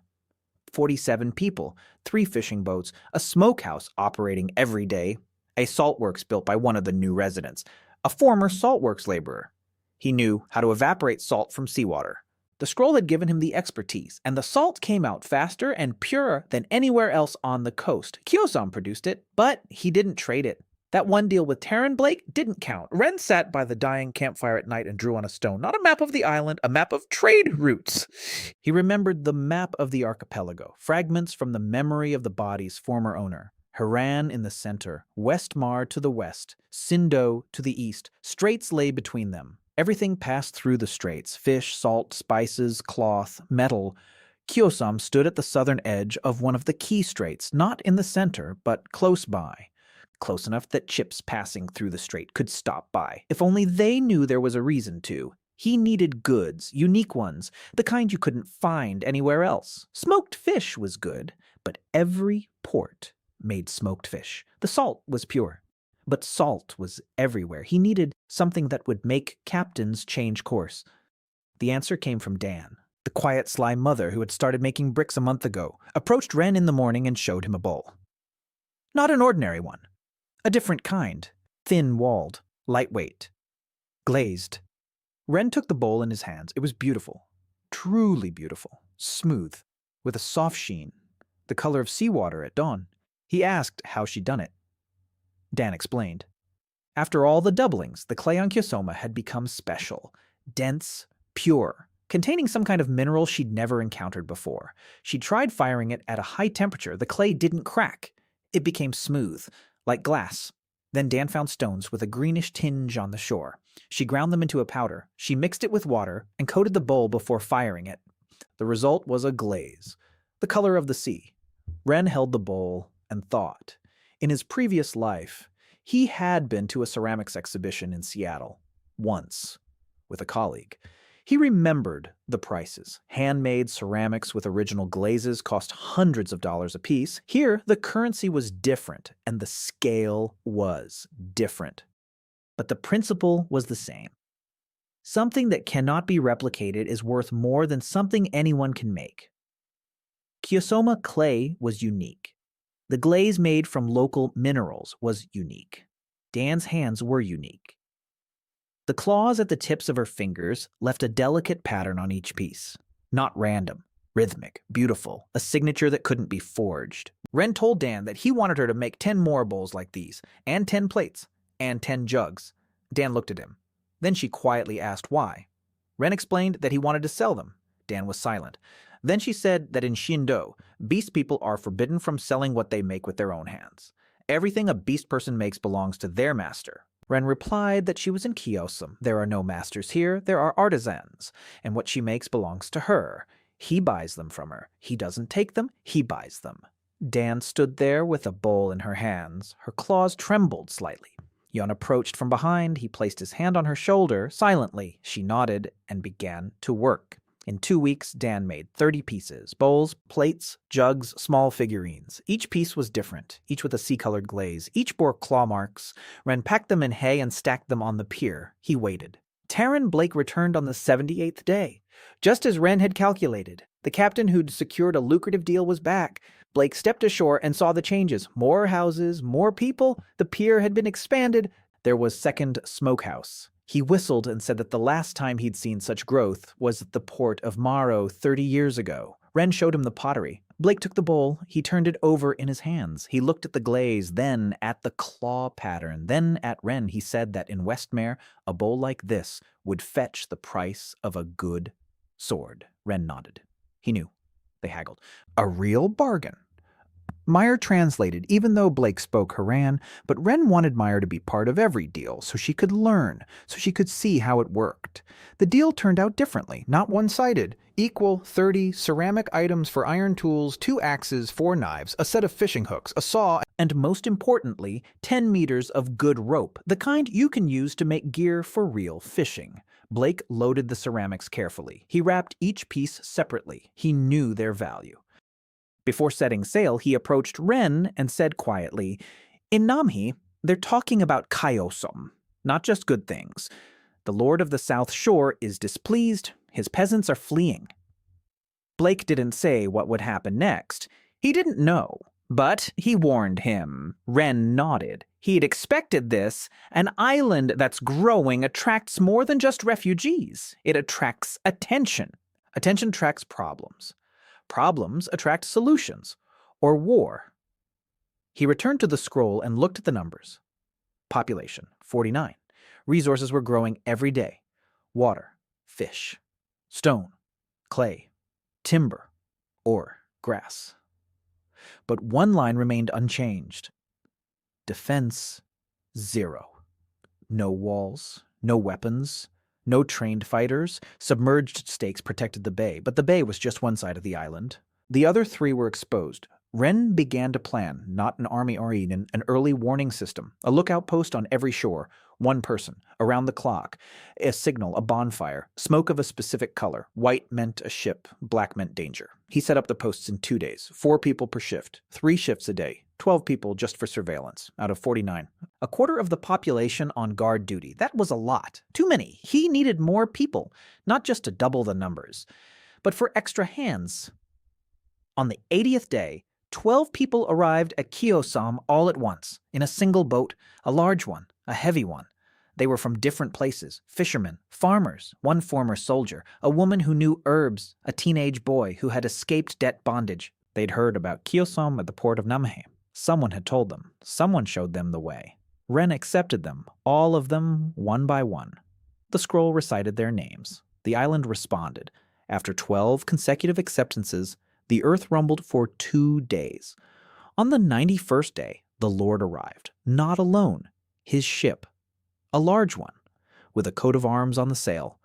Speaker 1: 47 people, 3 fishing boats, a smokehouse operating every day, a saltworks built by one of the new residents, a former saltworks laborer. He knew how to evaporate salt from seawater. The scroll had given him the expertise, and the salt came out faster and purer than anywhere else on the coast. Kyosom produced it, but he didn't trade it. That one deal with Taryn Blake didn't count. Ren sat by the dying campfire at night and drew on a stone, not a map of the island, a map of trade routes. He remembered the map of the archipelago, fragments from the memory of the body's former owner. Haran in the center, Westmar to the west, Sindo to the east. Straits lay between them. Everything passed through the straits: fish, salt, spices, cloth, metal. Kyosom stood at the southern edge of one of the key straits, not in the center, but close by. Close enough that ships passing through the strait could stop by. If only they knew there was a reason to. He needed goods, unique ones, the kind you couldn't find anywhere else. Smoked fish was good, but every port made smoked fish. The salt was pure, but salt was everywhere. He needed something that would make captains change course. The answer came from Dan. The quiet, sly mother who had started making bricks a month ago approached Ren in the morning and showed him a bowl. Not an ordinary one. A different kind, thin-walled, lightweight. glazed. Ren took the bowl in his hands. It was beautiful, truly beautiful, smooth, with a soft sheen, the color of seawater at dawn. He asked how she'd done it. Dan explained. After all the doublings, the clay on Kyosoma had become special, dense, pure, containing some kind of mineral she'd never encountered before. She tried firing it at a high temperature. The clay didn't crack. It became smooth, like glass. Then Dan found stones with a greenish tinge on the shore. She ground them into a powder. She mixed it with water and coated the bowl before firing it. The result was a glaze, the color of the sea. Ren held the bowl and thought. In his previous life, he had been to a ceramics exhibition in Seattle, once, with a colleague. He remembered the prices. Handmade ceramics with original glazes cost hundreds of dollars apiece. Here, the currency was different, and the scale was different. But the principle was the same. Something that cannot be replicated is worth more than something anyone can make. Kyosoma clay was unique. The glaze made from local minerals was unique. Dan's hands were unique. The claws at the tips of her fingers left a delicate pattern on each piece. Not random, rhythmic, beautiful, a signature that couldn't be forged. Ren told Dan that he wanted her to make 10 more bowls like these, and 10 plates, and 10 jugs. Dan looked at him. Then she quietly asked why. Ren explained that he wanted to sell them. Dan was silent. Then she said that in Shindo, beast people are forbidden from selling what they make with their own hands. Everything a beast person makes belongs to their master. Ren replied that she was in Kyosom. There are no masters here, there are artisans, and what she makes belongs to her. He buys them from her. He doesn't take them, he buys them. Dan stood there with a bowl in her hands. Her claws trembled slightly. Yon approached from behind. He placed his hand on her shoulder, silently. She nodded and began to work. In 2 weeks, Dan made 30 pieces, bowls, plates, jugs, small figurines. Each piece was different, each with a sea-colored glaze. Each bore claw marks. Ren packed them in hay and stacked them on the pier. He waited. Taryn Blake returned on the 78th day. Just as Ren had calculated, the captain who'd secured a lucrative deal was back. Blake stepped ashore and saw the changes. More houses, more people. The pier had been expanded. There was second smokehouse. He whistled and said that the last time he'd seen such growth was at the port of Morrow 30 years ago. Ren showed him the pottery. Blake took the bowl. He turned it over in his hands. He looked at the glaze, then at the claw pattern, then at Ren. He said that in Westmere, a bowl like this would fetch the price of a good sword. Ren nodded. He knew. They haggled. A real bargain. Meyer translated, even though Blake spoke Haran, but Ren wanted Meyer to be part of every deal so she could learn, so she could see how it worked. The deal turned out differently, not one-sided. Equal 30 ceramic items for iron tools, 2 axes, 4 knives, a set of fishing hooks, a saw, and most importantly, 10 meters of good rope, the kind you can use to make gear for real fishing. Blake loaded the ceramics carefully. He wrapped each piece separately. He knew their value. Before setting sail, he approached Ren and said quietly, "In Namhi, they're talking about Kyosom, not just good things. The Lord of the South Shore is displeased. His peasants are fleeing." Blake didn't say what would happen next. He didn't know, but he warned him. Ren nodded. He'd expected this. An island that's growing attracts more than just refugees. It attracts attention. Attention attracts problems. Problems attract solutions, or war. He returned to the scroll and looked at the numbers. Population, 49. Resources were growing every day. Water, fish, stone, clay, timber, ore, grass. But one line remained unchanged. Defense, 0. No walls, no weapons, no trained fighters. Submerged stakes protected the bay, but the bay was just one side of the island. The other 3 were exposed. Ren began to plan, not an army or even an early warning system, a lookout post on every shore, 1 person, around the clock, a signal, a bonfire, smoke of a specific color. White meant a ship, black meant danger. He set up the posts in 2 days, 4 people per shift, 3 shifts a day, 12 people just for surveillance, out of 49. A quarter of the population on guard duty. That was a lot. Too many. He needed more people, not just to double the numbers, but for extra hands. On the 80th day, 12 people arrived at Kyosom all at once, in a single boat, a large one, a heavy one. They were from different places: fishermen, farmers, one former soldier, a woman who knew herbs, a teenage boy who had escaped debt bondage. They'd heard about Kyosom at the port of Namhe. Someone had told them. Someone showed them the way. Ren accepted them, all of them, one by one. The scroll recited their names. The island responded. After 12 consecutive acceptances, the earth rumbled for 2 days. On the 91st day, the Lord arrived, not alone. His ship, a large one, with a coat of arms on the sail,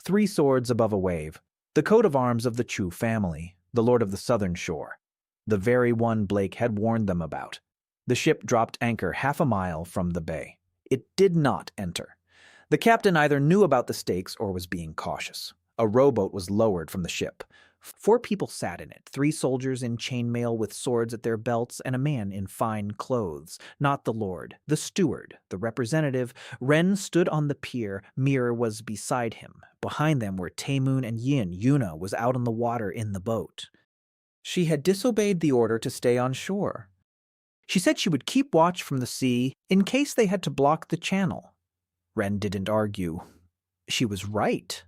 Speaker 1: 3 swords above a wave, the coat of arms of the Chu family, the lord of the southern shore, the very one Blake had warned them about. The ship dropped anchor half a mile from the bay. It did not enter. The captain either knew about the stakes or was being cautious. A rowboat was lowered from the ship. 4 people sat in it, 3 soldiers in chainmail with swords at their belts, and a man in fine clothes. Not the lord, the steward, the representative. Ren stood on the pier. Mir was beside him. Behind them were Taemoon and Yin. Yuna was out on the water in the boat. She had disobeyed the order to stay on shore. She said she would keep watch from the sea in case they had to block the channel. Ren didn't argue. She was right.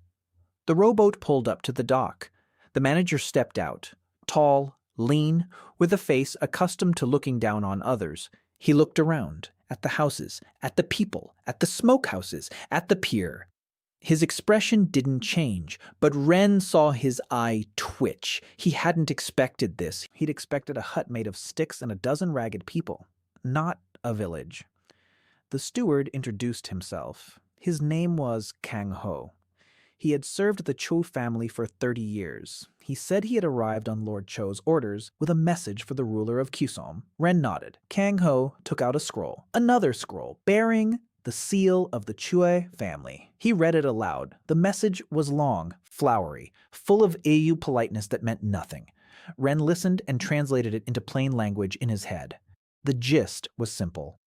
Speaker 1: The rowboat pulled up to the dock. The manager stepped out, tall, lean, with a face accustomed to looking down on others. He looked around, at the houses, at the people, at the smokehouses, at the pier. His expression didn't change, but Ren saw his eye twitch. He hadn't expected this. He'd expected a hut made of sticks and a dozen ragged people, not a village. The steward introduced himself. His name was Kang Ho. He had served the Cho family for 30 years. He said he had arrived on Lord Cho's orders with a message for the ruler of Kyosom. Ren nodded. Kang Ho took out a scroll, another scroll, bearing the seal of the Chue family. He read it aloud. The message was long, flowery, full of AU politeness that meant nothing. Ren listened and translated it into plain language in his head. The gist was simple.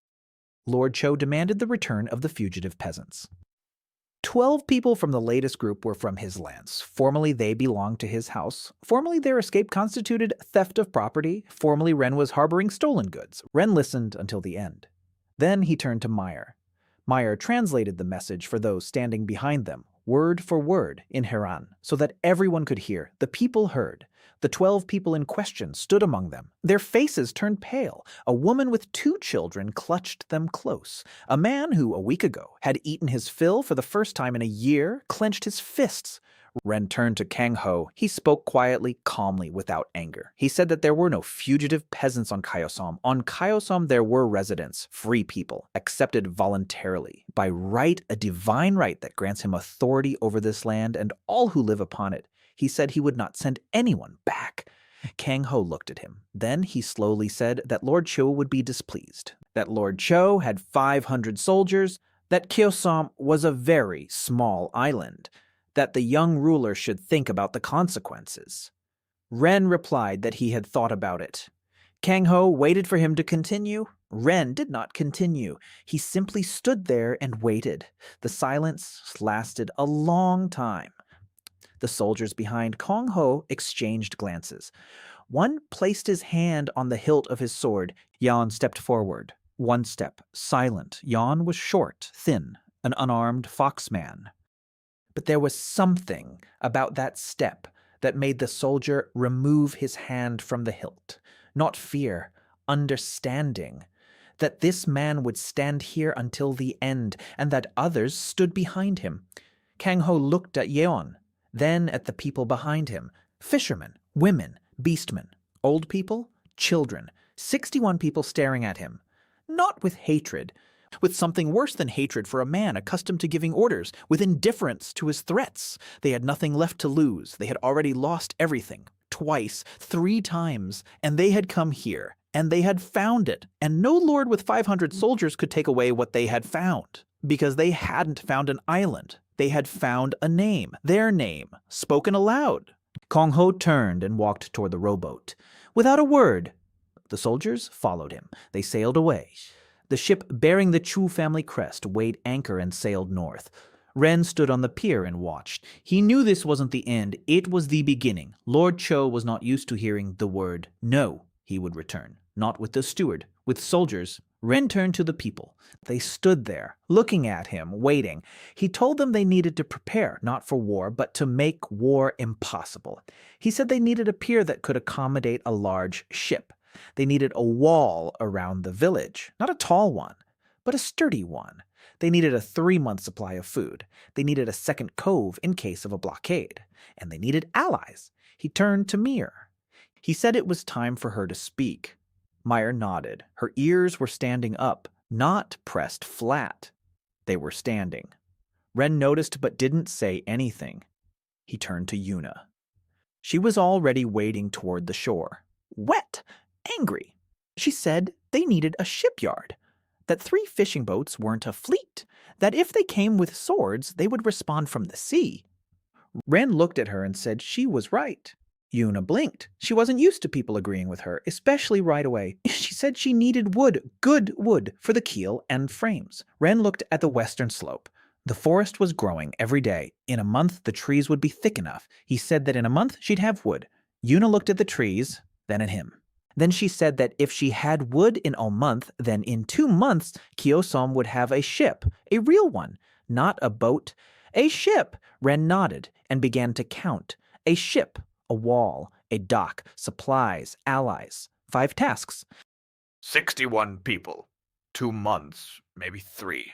Speaker 1: Lord Cho demanded the return of the fugitive peasants. 12 people from the latest group were from his lands. Formally, they belonged to his house. Formally, their escape constituted theft of property. Formally, Ren was harboring stolen goods. Ren listened until the end. Then he turned to Meyer. Meyer translated the message for those standing behind them, word for word, in Haran, so that everyone could hear. The people heard. The 12 people in question stood among them. Their faces turned pale. A woman with 2 children clutched them close. A man who, a week ago, had eaten his fill for the first time in a year, clenched his fists. Ren turned to Kang Ho. He spoke quietly, calmly, without anger. He said that there were no fugitive peasants on Kyosom. On Kyosom there were residents, free people, accepted voluntarily, by right, a divine right that grants him authority over this land and all who live upon it. He said he would not send anyone back. Kang Ho looked at him. Then he slowly said that Lord Cho would be displeased, that Lord Cho had 500 soldiers, that Kyosom was a very small island, that the young ruler should think about the consequences. Ren replied that he had thought about it. Kang Ho waited for him to continue. Ren did not continue. He simply stood there and waited. The silence lasted a long time. The soldiers behind Kang Ho exchanged glances. One placed his hand on the hilt of his sword. Yan stepped forward. 1 step, silent. Yan was short, thin, an unarmed foxman. But there was something about that step that made the soldier remove his hand from the hilt. Not fear, understanding. That this man would stand here until the end, and that others stood behind him. Kang Ho looked at Yeon, then at the people behind him. Fishermen, women, beastmen, old people, children. 61 people staring at him. Not with hatred, with something worse than hatred for a man accustomed to giving orders, with indifference to his threats. They had nothing left to lose. They had already lost everything. Twice, 3 times, and they had come here, and they had found it, and no lord with 500 soldiers could take away what they had found, because they hadn't found an island. They had found a name, their name, spoken aloud. Kang Ho turned and walked toward the rowboat. Without a word, the soldiers followed him. They sailed away. The ship bearing the Chu family crest weighed anchor and sailed north. Ren stood on the pier and watched. He knew this wasn't the end. It was the beginning. Lord Cho was not used to hearing the word no. He would return. Not with the steward. With soldiers. Ren turned to the people. They stood there, looking at him, waiting. He told them they needed to prepare, not for war, but to make war impossible. He said they needed a pier that could accommodate a large ship. They needed a wall around the village, not a tall one, but a sturdy one. They needed a 3-month supply of food. They needed a second cove in case of a blockade. And they needed allies. He turned to Mir. He said it was time for her to speak. Meyer nodded. Her ears were standing up, not pressed flat. They were standing. Ren noticed but didn't say anything. He turned to Yuna. She was already wading toward the shore. Wet, angry. She said they needed a shipyard, that 3 fishing boats weren't a fleet, that if they came with swords, they would respond from the sea. Ren looked at her and said she was right. Yuna blinked. She wasn't used to people agreeing with her, especially right away. She said she needed wood, good wood, for the keel and frames. Ren looked at the western slope. The forest was growing every day. In a month, the trees would be thick enough. He said that in a month, she'd have wood. Yuna looked at the trees, then at him. Then she said that if she had wood in a month, then in 2 months, Kyosom would have a ship, a real one, not a boat. A ship! Ren nodded and began to count. A ship, a wall, a dock, supplies, allies. 5 tasks.
Speaker 3: 61 people. 2 months, maybe 3.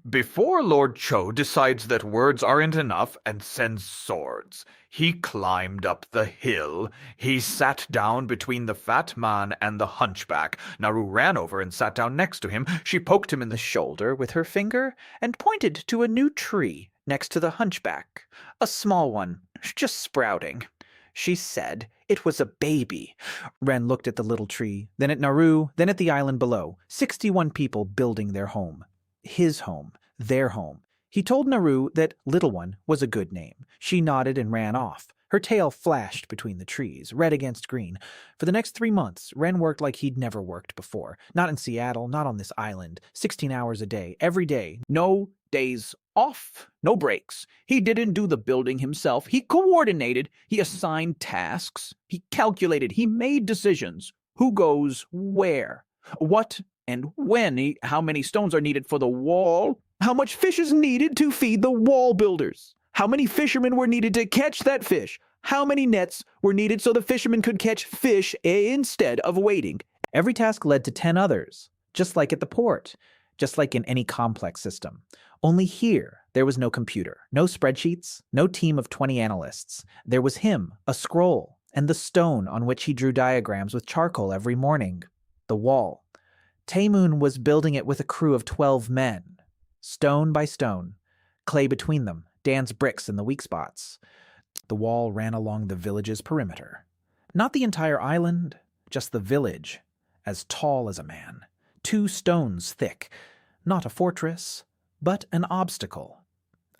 Speaker 3: Before Lord Cho decides that words aren't enough and sends swords, he climbed up the hill. He sat down between the fat man and the hunchback. Naru ran over and sat down next to him. She poked him in the shoulder with her finger and pointed to a new tree next to the hunchback. A small one, just sprouting. She said it was a baby. Ren looked at the little tree, then at Naru, then at the island below. 61 people building their home. His home, their home. He told Naru that Little One was a good name. She nodded and ran off. Her tail flashed between the trees, red against green. For the next 3 months, Ren worked like he'd never worked before. Not in Seattle, not on this island. 16 hours a day, every day. No days off, no breaks. He didn't do the building himself. He coordinated. He assigned tasks. He calculated. He made decisions. Who goes where? What and when, how many stones are needed for the wall, how much fish is needed to feed the wall builders, how many fishermen were needed to catch that fish, how many nets were needed so the fishermen could catch fish instead of waiting. Every task led to 10 others, just like at the port, just like in any complex system. Only here, there was no computer, no spreadsheets, no team of 20 analysts. There was him, a scroll, and the stone on which he drew diagrams with charcoal every morning. The wall. Taemoon was building it with a crew of 12 men, stone by stone, clay between them, Dan's bricks in the weak spots. The wall ran along the village's perimeter. Not the entire island, just the village, as tall as a man, 2 stones thick. Not a fortress, but an obstacle.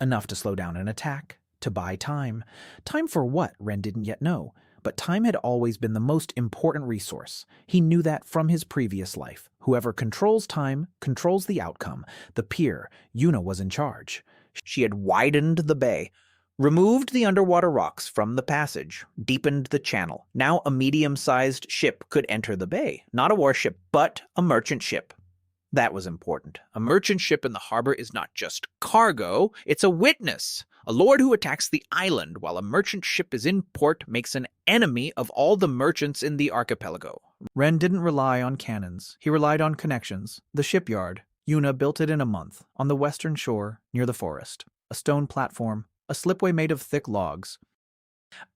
Speaker 3: Enough to slow down an attack, to buy time. Time for what, Ren didn't yet know. But time had always been the most important resource. He knew that from his previous life. Whoever controls time controls the outcome. The pier, Yuna was in charge. She had widened the bay, removed the underwater rocks from the passage, deepened the channel. Now a medium-sized ship could enter the bay. Not a warship, but a merchant ship. That was important. A merchant ship in the harbor is not just cargo, it's a witness. A lord who attacks the island while a merchant ship is in port makes an enemy of all the merchants in the archipelago. Ren didn't rely on cannons. He relied on connections. The shipyard. Yuna built it in a month, on the western shore, near the forest. A stone platform, a slipway made of thick logs.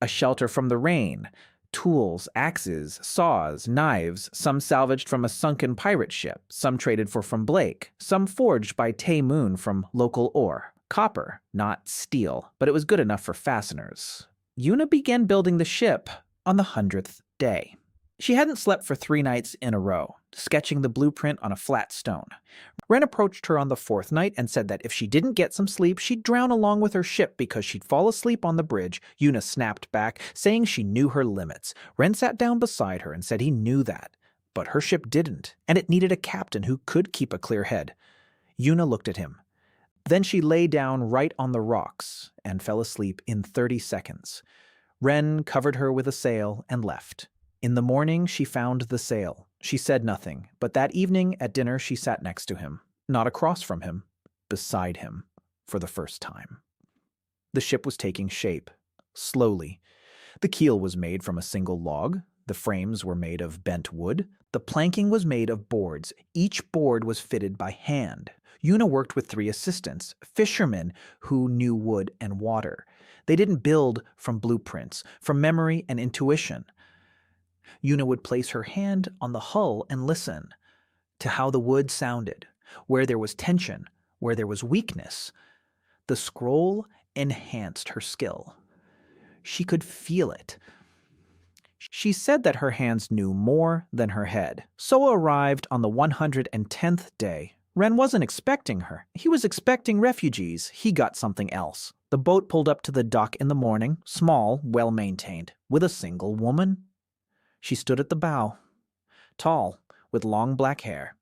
Speaker 3: A shelter from the rain. Tools, axes, saws, knives, some salvaged from a sunken pirate ship, some traded for from Blake, some forged by Taemoon from local ore. Copper, not steel, but it was good enough for fasteners. Yuna began building the ship on the 100th day. She hadn't slept for 3 nights in a row, sketching the blueprint on a flat stone. Ren approached her on the 4th night and said that if she didn't get some sleep, she'd drown along with her ship because she'd fall asleep on the bridge. Yuna snapped back, saying she knew her limits. Ren sat down beside her and said he knew that, but her ship didn't, and it needed a captain who could keep a clear head. Yuna looked at him. Then she lay down right on the rocks and fell asleep in 30 seconds. Ren covered her with a sail and left. In the morning, she found the sail.
Speaker 1: She said nothing, but that evening at dinner she sat next to him, not across from him, beside him, for the first time. The ship was taking shape, slowly. The keel was made from a single log, the frames were made of bent wood, the planking was made of boards. Each board was fitted by hand. Yuna worked with 3 assistants, fishermen who knew wood and water. They didn't build from blueprints, from memory and intuition. Yuna would place her hand on the hull and listen to how the wood sounded, where there was tension, where there was weakness. The scroll enhanced her skill. She could feel it. She said that her hands knew more than her head. Soa arrived on the 110th day. Ren wasn't expecting her. He was expecting refugees. He got something else. The boat pulled up to the dock in the morning, small, well-maintained, with a single woman. She stood at the bow, tall, with long black hair,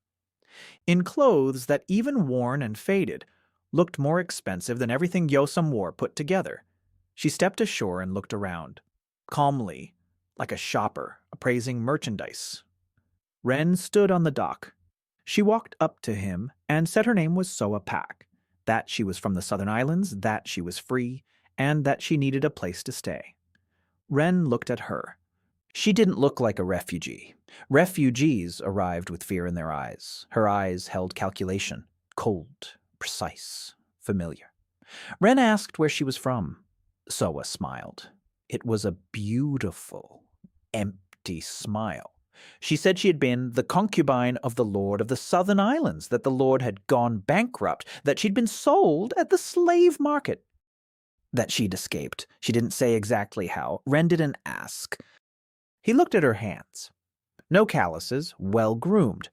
Speaker 1: in clothes that, even worn and faded, looked more expensive than everything Kyosom wore put together. She stepped ashore and looked around, calmly, like a shopper appraising merchandise. Ren stood on the dock. She walked up to him and said her name was Soa Pak, that she was from the Southern Islands, that she was free, and that she needed a place to stay. Ren looked at her. She didn't look like a refugee. Refugees arrived with fear in their eyes. Her eyes held calculation, cold, precise, familiar. Ren asked where she was from. Soa smiled. It was a beautiful, empty smile. She said she had been the concubine of the Lord of the Southern Islands, that the Lord had gone bankrupt, that she'd been sold at the slave market, that she'd escaped. She didn't say exactly how. Ren didn't ask. He looked at her hands. No calluses, well-groomed.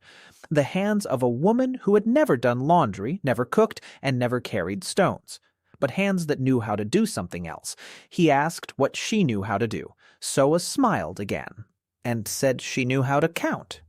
Speaker 1: The hands of a woman who had never done laundry, never cooked, and never carried stones, but hands that knew how to do something else. He asked what she knew how to do. Soa smiled again and said she knew how to count.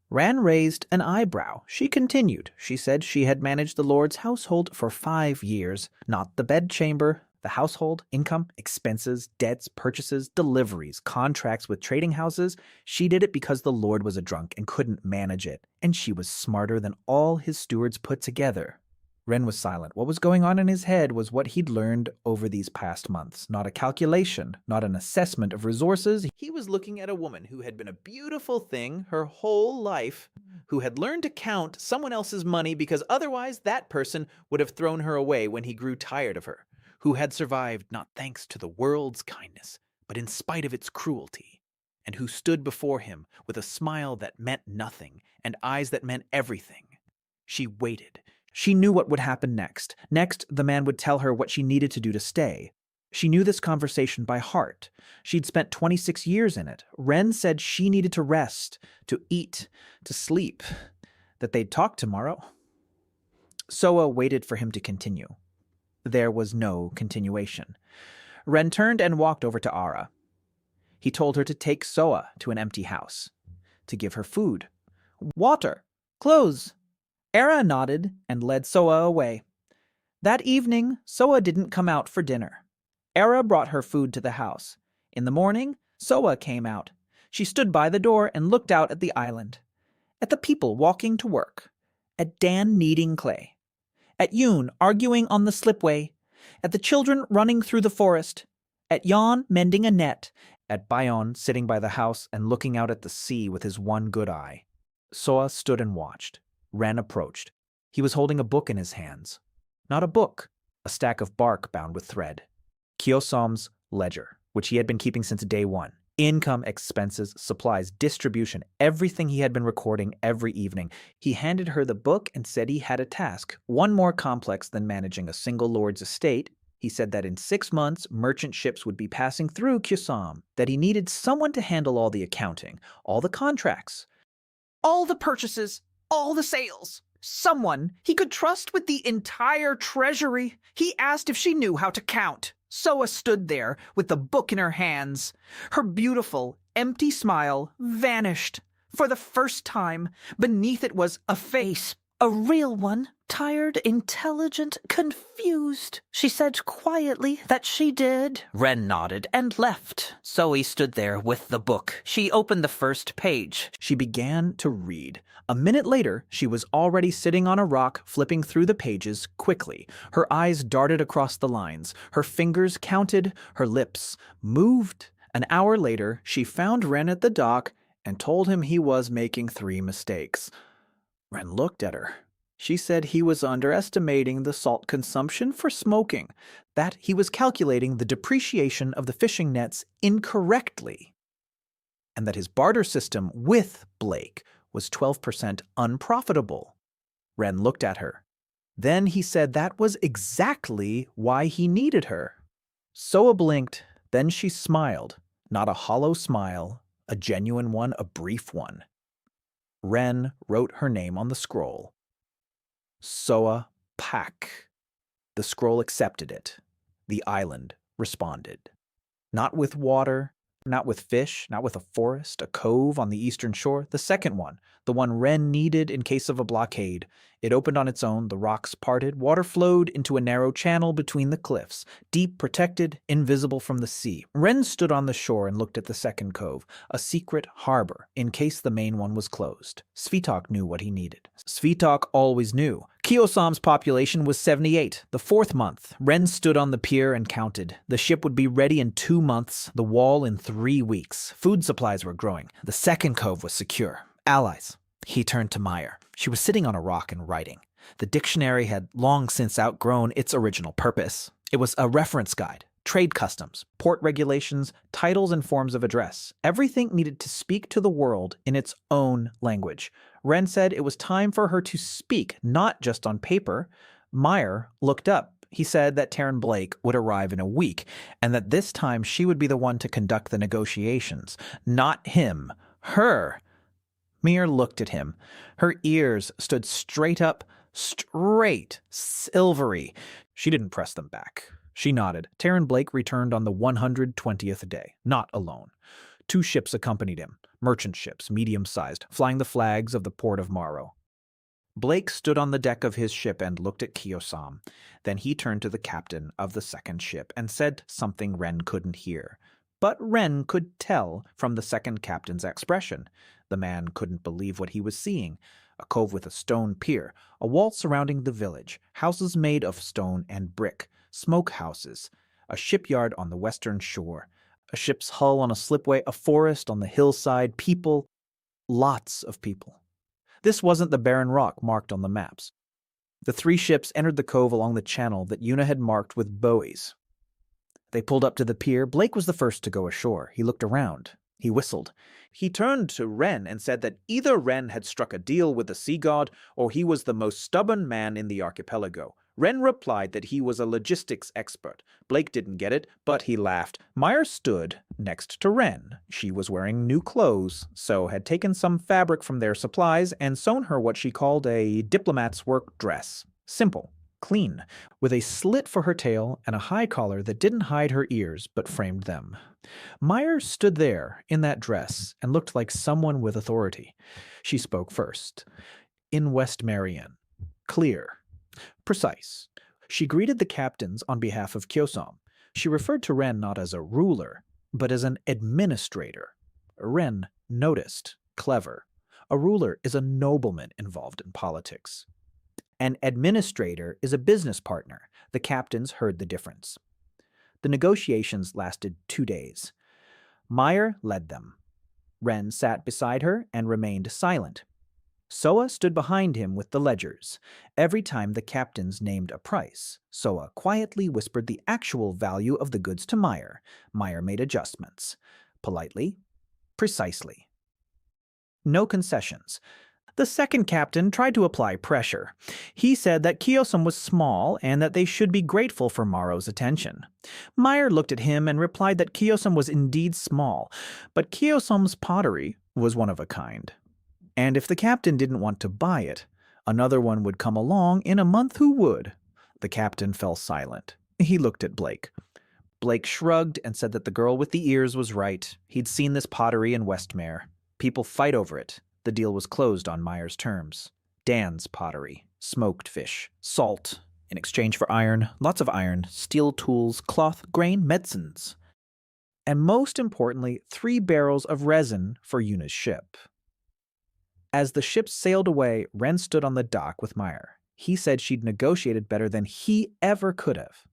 Speaker 1: Ren raised an eyebrow. She continued. She said she had managed the Lord's household for 5 years, not the bedchamber, the household, income, expenses, debts, purchases, deliveries, contracts with trading houses. She did it because the Lord was a drunk and couldn't manage it, and she was smarter than all his stewards put together. Ren was silent. What was going on in his head was what he'd learned over these past months. Not a calculation, not an assessment of resources. He was looking at a woman who had been a beautiful thing her whole life, who had learned to count someone else's money because otherwise that person would have thrown her away when he grew tired of her, who had survived not thanks to the world's kindness, but in spite of its cruelty, and who stood before him with a smile that meant nothing and eyes that meant everything. She waited. She knew what would happen next. Next, the man would tell her what she needed to do to stay. She knew this conversation by heart. She'd spent 26 years in it. Ren said she needed to rest, to eat, to sleep, that they'd talk tomorrow. Soa waited for him to continue. There was no continuation. Ren turned and walked over to Ara. He told her to take Soa to an empty house, to give her food, water, clothes. Ara nodded and led Soa away. That evening, Soa didn't come out for dinner. Ara brought her food to the house. In the morning, Soa came out. She stood by the door and looked out at the island, at the people walking to work, at Dan kneading clay, at Yoon arguing on the slipway, at the children running through the forest, at Jan mending a net, at Bayon sitting by the house and looking out at the sea with his one good eye. Soa stood and watched. Ren approached. He was holding a book in his hands. Not a book, a stack of bark bound with thread. Kyosom's ledger, which he had been keeping since day one. Income, expenses, supplies, distribution, everything he had been recording every evening. He handed her the book and said he had a task, one more complex than managing a single lord's estate. He said that in 6 months, merchant ships would be passing through Kyosom, that he needed someone to handle all the accounting, all the contracts,
Speaker 2: All the purchases, all the sales. Someone he could trust with the entire treasury. He asked if she knew how to count. Soa stood there with the book in her hands. Her beautiful, empty smile vanished. For the first time, beneath it was a face, A real one. Tired, intelligent, confused. She said quietly that she did. Ren nodded and left. Zoe stood there with the book. She opened the first page.
Speaker 1: She began to read. A minute later, she was already sitting on a rock, flipping through the pages quickly. Her eyes darted across the lines. Her fingers counted. Her lips moved. An hour later, she found Ren at the dock and told him he was making 3 mistakes. Ren looked at her. She said he was underestimating the salt consumption for smoking, that he was calculating the depreciation of the fishing nets incorrectly, and that his barter system with Blake was 12% unprofitable. Ren looked at her. Then he said that was exactly why he needed her. Soa blinked, then she smiled, not a hollow smile, a genuine one, a brief one. Ren wrote her name on the scroll. Soa Pak. The scroll accepted it. The island responded. Not with water, not with fish, not with a forest, a cove on the eastern shore. The second one, the one Ren needed in case of a blockade. It opened on its own, the rocks parted, water flowed into a narrow channel between the cliffs, deep, protected, invisible from the sea. Ren stood on the shore and looked at the second cove, a secret harbor, in case the main one was closed. Svitok knew what he needed. Svitok always knew. Kyosom's population was 78. The 4th month, Ren stood on the pier and counted. The ship would be ready in 2 months, the wall in 3 weeks. Food supplies were growing. The second cove was secure. Allies. He turned to Meyer. She was sitting on a rock and writing. The dictionary had long since outgrown its original purpose. It was a reference guide, trade customs, port regulations, titles and forms of address. Everything needed to speak to the world in its own language. Ren said it was time for her to speak, not just on paper. Meyer looked up. He said that Taryn Blake would arrive in a week, and that this time she would be the one to conduct the negotiations. Not him. Her. Meyer looked at him. Her ears stood straight up, straight, silvery. She didn't press them back. She nodded. Taryn Blake returned on the 120th day, not alone. 2 ships accompanied him, merchant ships, medium-sized, flying the flags of the port of Morrow. Blake stood on the deck of his ship and looked at Kyosom. Then he turned to the captain of the second ship and said something Ren couldn't hear. But Ren could tell from the second captain's expression. The man couldn't believe what he was seeing. A cove with a stone pier, a wall surrounding the village, houses made of stone and brick, smoke houses, a shipyard on the western shore, a ship's hull on a slipway, a forest on the hillside, people, lots of people. This wasn't the barren rock marked on the maps. The 3 ships entered the cove along the channel that Yuna had marked with buoys. They pulled up to the pier. Blake was the first to go ashore. He looked around. He whistled. He turned to Ren and said that either Ren had struck a deal with the sea god or he was the most stubborn man in the archipelago. Ren replied that he was a logistics expert. Blake didn't get it, but he laughed. Meyer stood next to Ren. She was wearing new clothes, so had taken some fabric from their supplies and sewn her what she called a diplomat's work dress. Simple, clean, with a slit for her tail and a high collar that didn't hide her ears but framed them. Meyer stood there in that dress and looked like someone with authority. She spoke first. In West Marion. Clear. Precise. She greeted the captains on behalf of Kyosom. She referred to Ren not as a ruler, but as an administrator. Ren noticed. Clever. A ruler is a nobleman involved in politics. An administrator is a business partner. The captains heard the difference. The negotiations lasted 2 days. Meyer led them. Ren sat beside her and remained silent. Soa stood behind him with the ledgers. Every time the captains named a price, Soa quietly whispered the actual value of the goods to Meyer. Meyer made adjustments. Politely, precisely. No concessions. The second captain tried to apply pressure. He said that Kyosom was small and that they should be grateful for Morrow's attention. Meyer looked at him and replied that Kyosom was indeed small, but Kyosom's pottery was one of a kind. And if the captain didn't want to buy it, another one would come along in a month who would. The captain fell silent. He looked at Blake. Blake shrugged and said that the girl with the ears was right. He'd seen this pottery in Westmere. People fight over it. The deal was closed on Meyer's terms. Dan's pottery, smoked fish, salt, in exchange for iron, lots of iron, steel tools, cloth, grain, medicines. And most importantly, 3 barrels of resin for Yuna's ship. As the ship sailed away, Ren stood on the dock with Meyer. He said she'd negotiated better than he ever could have.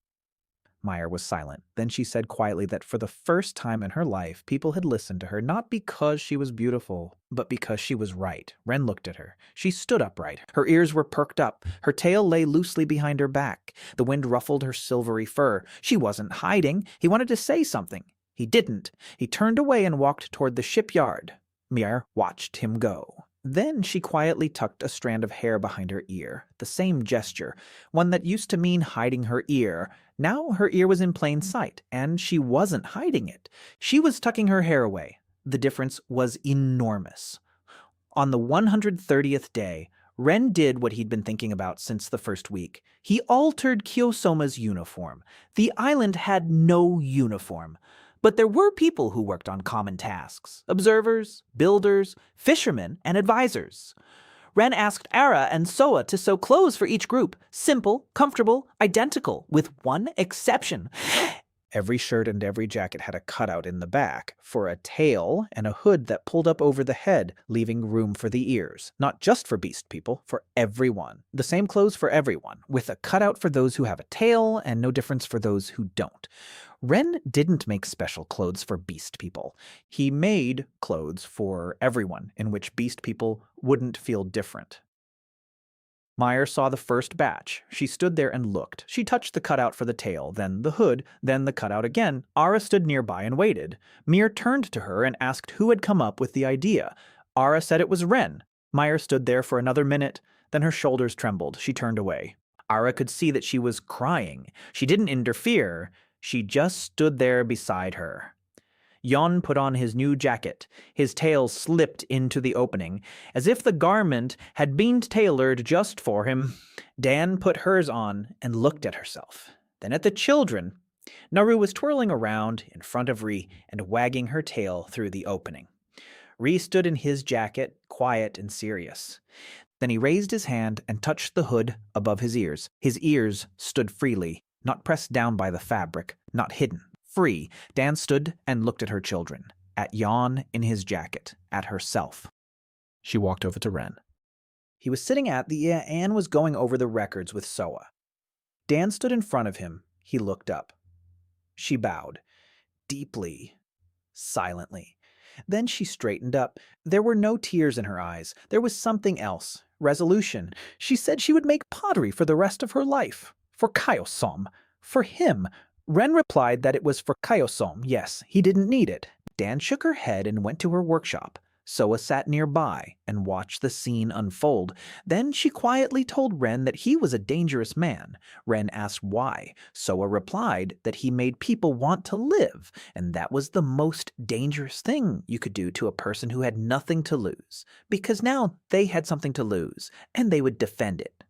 Speaker 1: Meyer was silent. Then she said quietly that for the first time in her life, people had listened to her not because she was beautiful, but because she was right. Ren looked at her. She stood upright. Her ears were perked up. Her tail lay loosely behind her back. The wind ruffled her silvery fur. She wasn't hiding. He wanted to say something. He didn't. He turned away and walked toward the shipyard. Meyer watched him go. Then she quietly tucked a strand of hair behind her ear, the same gesture, one that used to mean hiding her ear. Now her ear was in plain sight, and she wasn't hiding it. She was tucking her hair away. The difference was enormous. On the 130th day, Ren did what he'd been thinking about since the first week. He altered Kyosoma's uniform. The island had no uniform. But there were people who worked on common tasks: observers, builders, fishermen, and advisors. Ren asked Ara and Soa to sew clothes for each group, simple, comfortable, identical, with one exception. Every shirt and every jacket had a cutout in the back for a tail and a hood that pulled up over the head, leaving room for the ears. Not just for beast people, for everyone. The same clothes for everyone, with a cutout for those who have a tail and no difference for those who don't. Ren didn't make special clothes for beast people. He made clothes for everyone in which beast people wouldn't feel different. Meyer saw the first batch. She stood there and looked. She touched the cutout for the tail, then the hood, then the cutout again. Ara stood nearby and waited. Mir turned to her and asked who had come up with the idea. Ara said it was Ren. Meyer stood there for another minute. Then her shoulders trembled. She turned away. Ara could see that she was crying. She didn't interfere. She just stood there beside her. Yon put on his new jacket. His tail slipped into the opening, as if the garment had been tailored just for him. Dan put hers on and looked at herself, then at the children. Naru was twirling around in front of Ri and wagging her tail through the opening. Ri stood in his jacket, quiet and serious. Then he raised his hand and touched the hood above his ears. His ears stood freely, not pressed down by the fabric, not hidden. Free. Dan stood and looked at her children, at Jan in his jacket, at herself. She walked over to Ren. He was sitting at the Anne was going over the records with Soa. Dan stood in front of him. He looked up. She bowed, deeply, silently. Then she straightened up. There were no tears in her eyes. There was something else. Resolution. She said she would make pottery for the rest of her life. For Kyosom. For him. Ren replied that it was for Kyosom. Yes, he didn't need it. Dan shook her head and went to her workshop. Soa sat nearby and watched the scene unfold. Then she quietly told Ren that he was a dangerous man. Ren asked why. Soa replied that he made people want to live, and that was the most dangerous thing you could do to a person who had nothing to lose, because now they had something to lose, and they would defend it.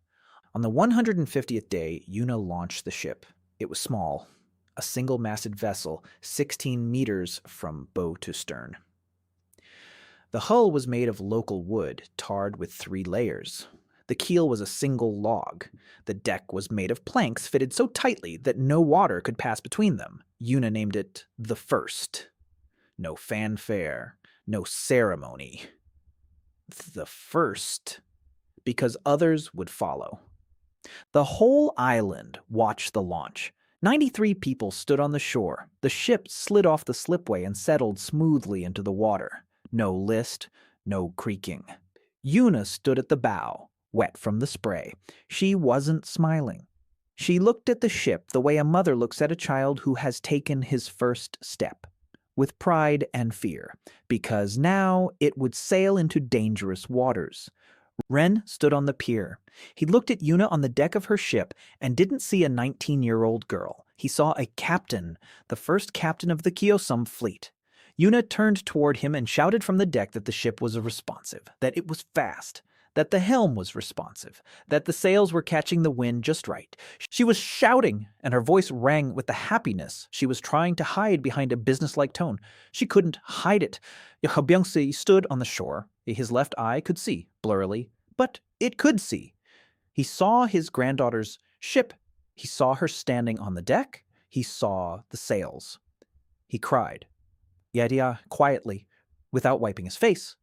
Speaker 1: On the 150th day, Yuna launched the ship. It was small. A single-masted vessel, 16 meters from bow to stern. The hull was made of local wood, tarred with 3 layers. The keel was a single log. The deck was made of planks fitted so tightly that no water could pass between them. Yuna named it the First. No fanfare, no ceremony. The First, because others would follow. The whole island watched the launch. 93 people stood on the shore. The ship slid off the slipway and settled smoothly into the water. No list, no creaking. Yuna stood at the bow, wet from the spray. She wasn't smiling. She looked at the ship the way a mother looks at a child who has taken his first step, with pride and fear, because now it would sail into dangerous waters. Ren stood on the pier. He looked at Yuna on the deck of her ship and didn't see a 19-year-old girl. He saw a captain, the first captain of the Kyosom fleet. Yuna turned toward him and shouted from the deck that the ship was responsive, that it was fast, that the helm was responsive, that the sails were catching the wind just right. She was shouting, and her voice rang with the happiness she was trying to hide behind a businesslike tone. She couldn't hide it. Yeobyungsi stood on the shore. His left eye could see, blurrily, but it could see. He saw his granddaughter's ship. He saw her standing on the deck. He saw the sails. He cried. Yedia quietly, without wiping his face.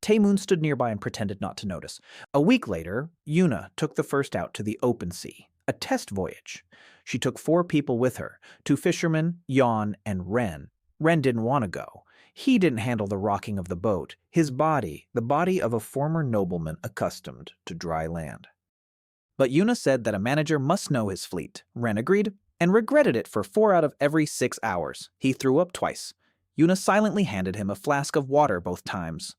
Speaker 1: Taemoon stood nearby and pretended not to notice. A week later, Yuna took the first out to the open sea, a test voyage. She took 4 people with her, 2 fishermen, Yon and Ren. Ren didn't want to go. He didn't handle the rocking of the boat. His body, the body of a former nobleman accustomed to dry land. But Yuna said that a manager must know his fleet. Ren agreed and regretted it for 4 out of every 6 hours. He threw up twice. Yuna silently handed him a flask of water both times.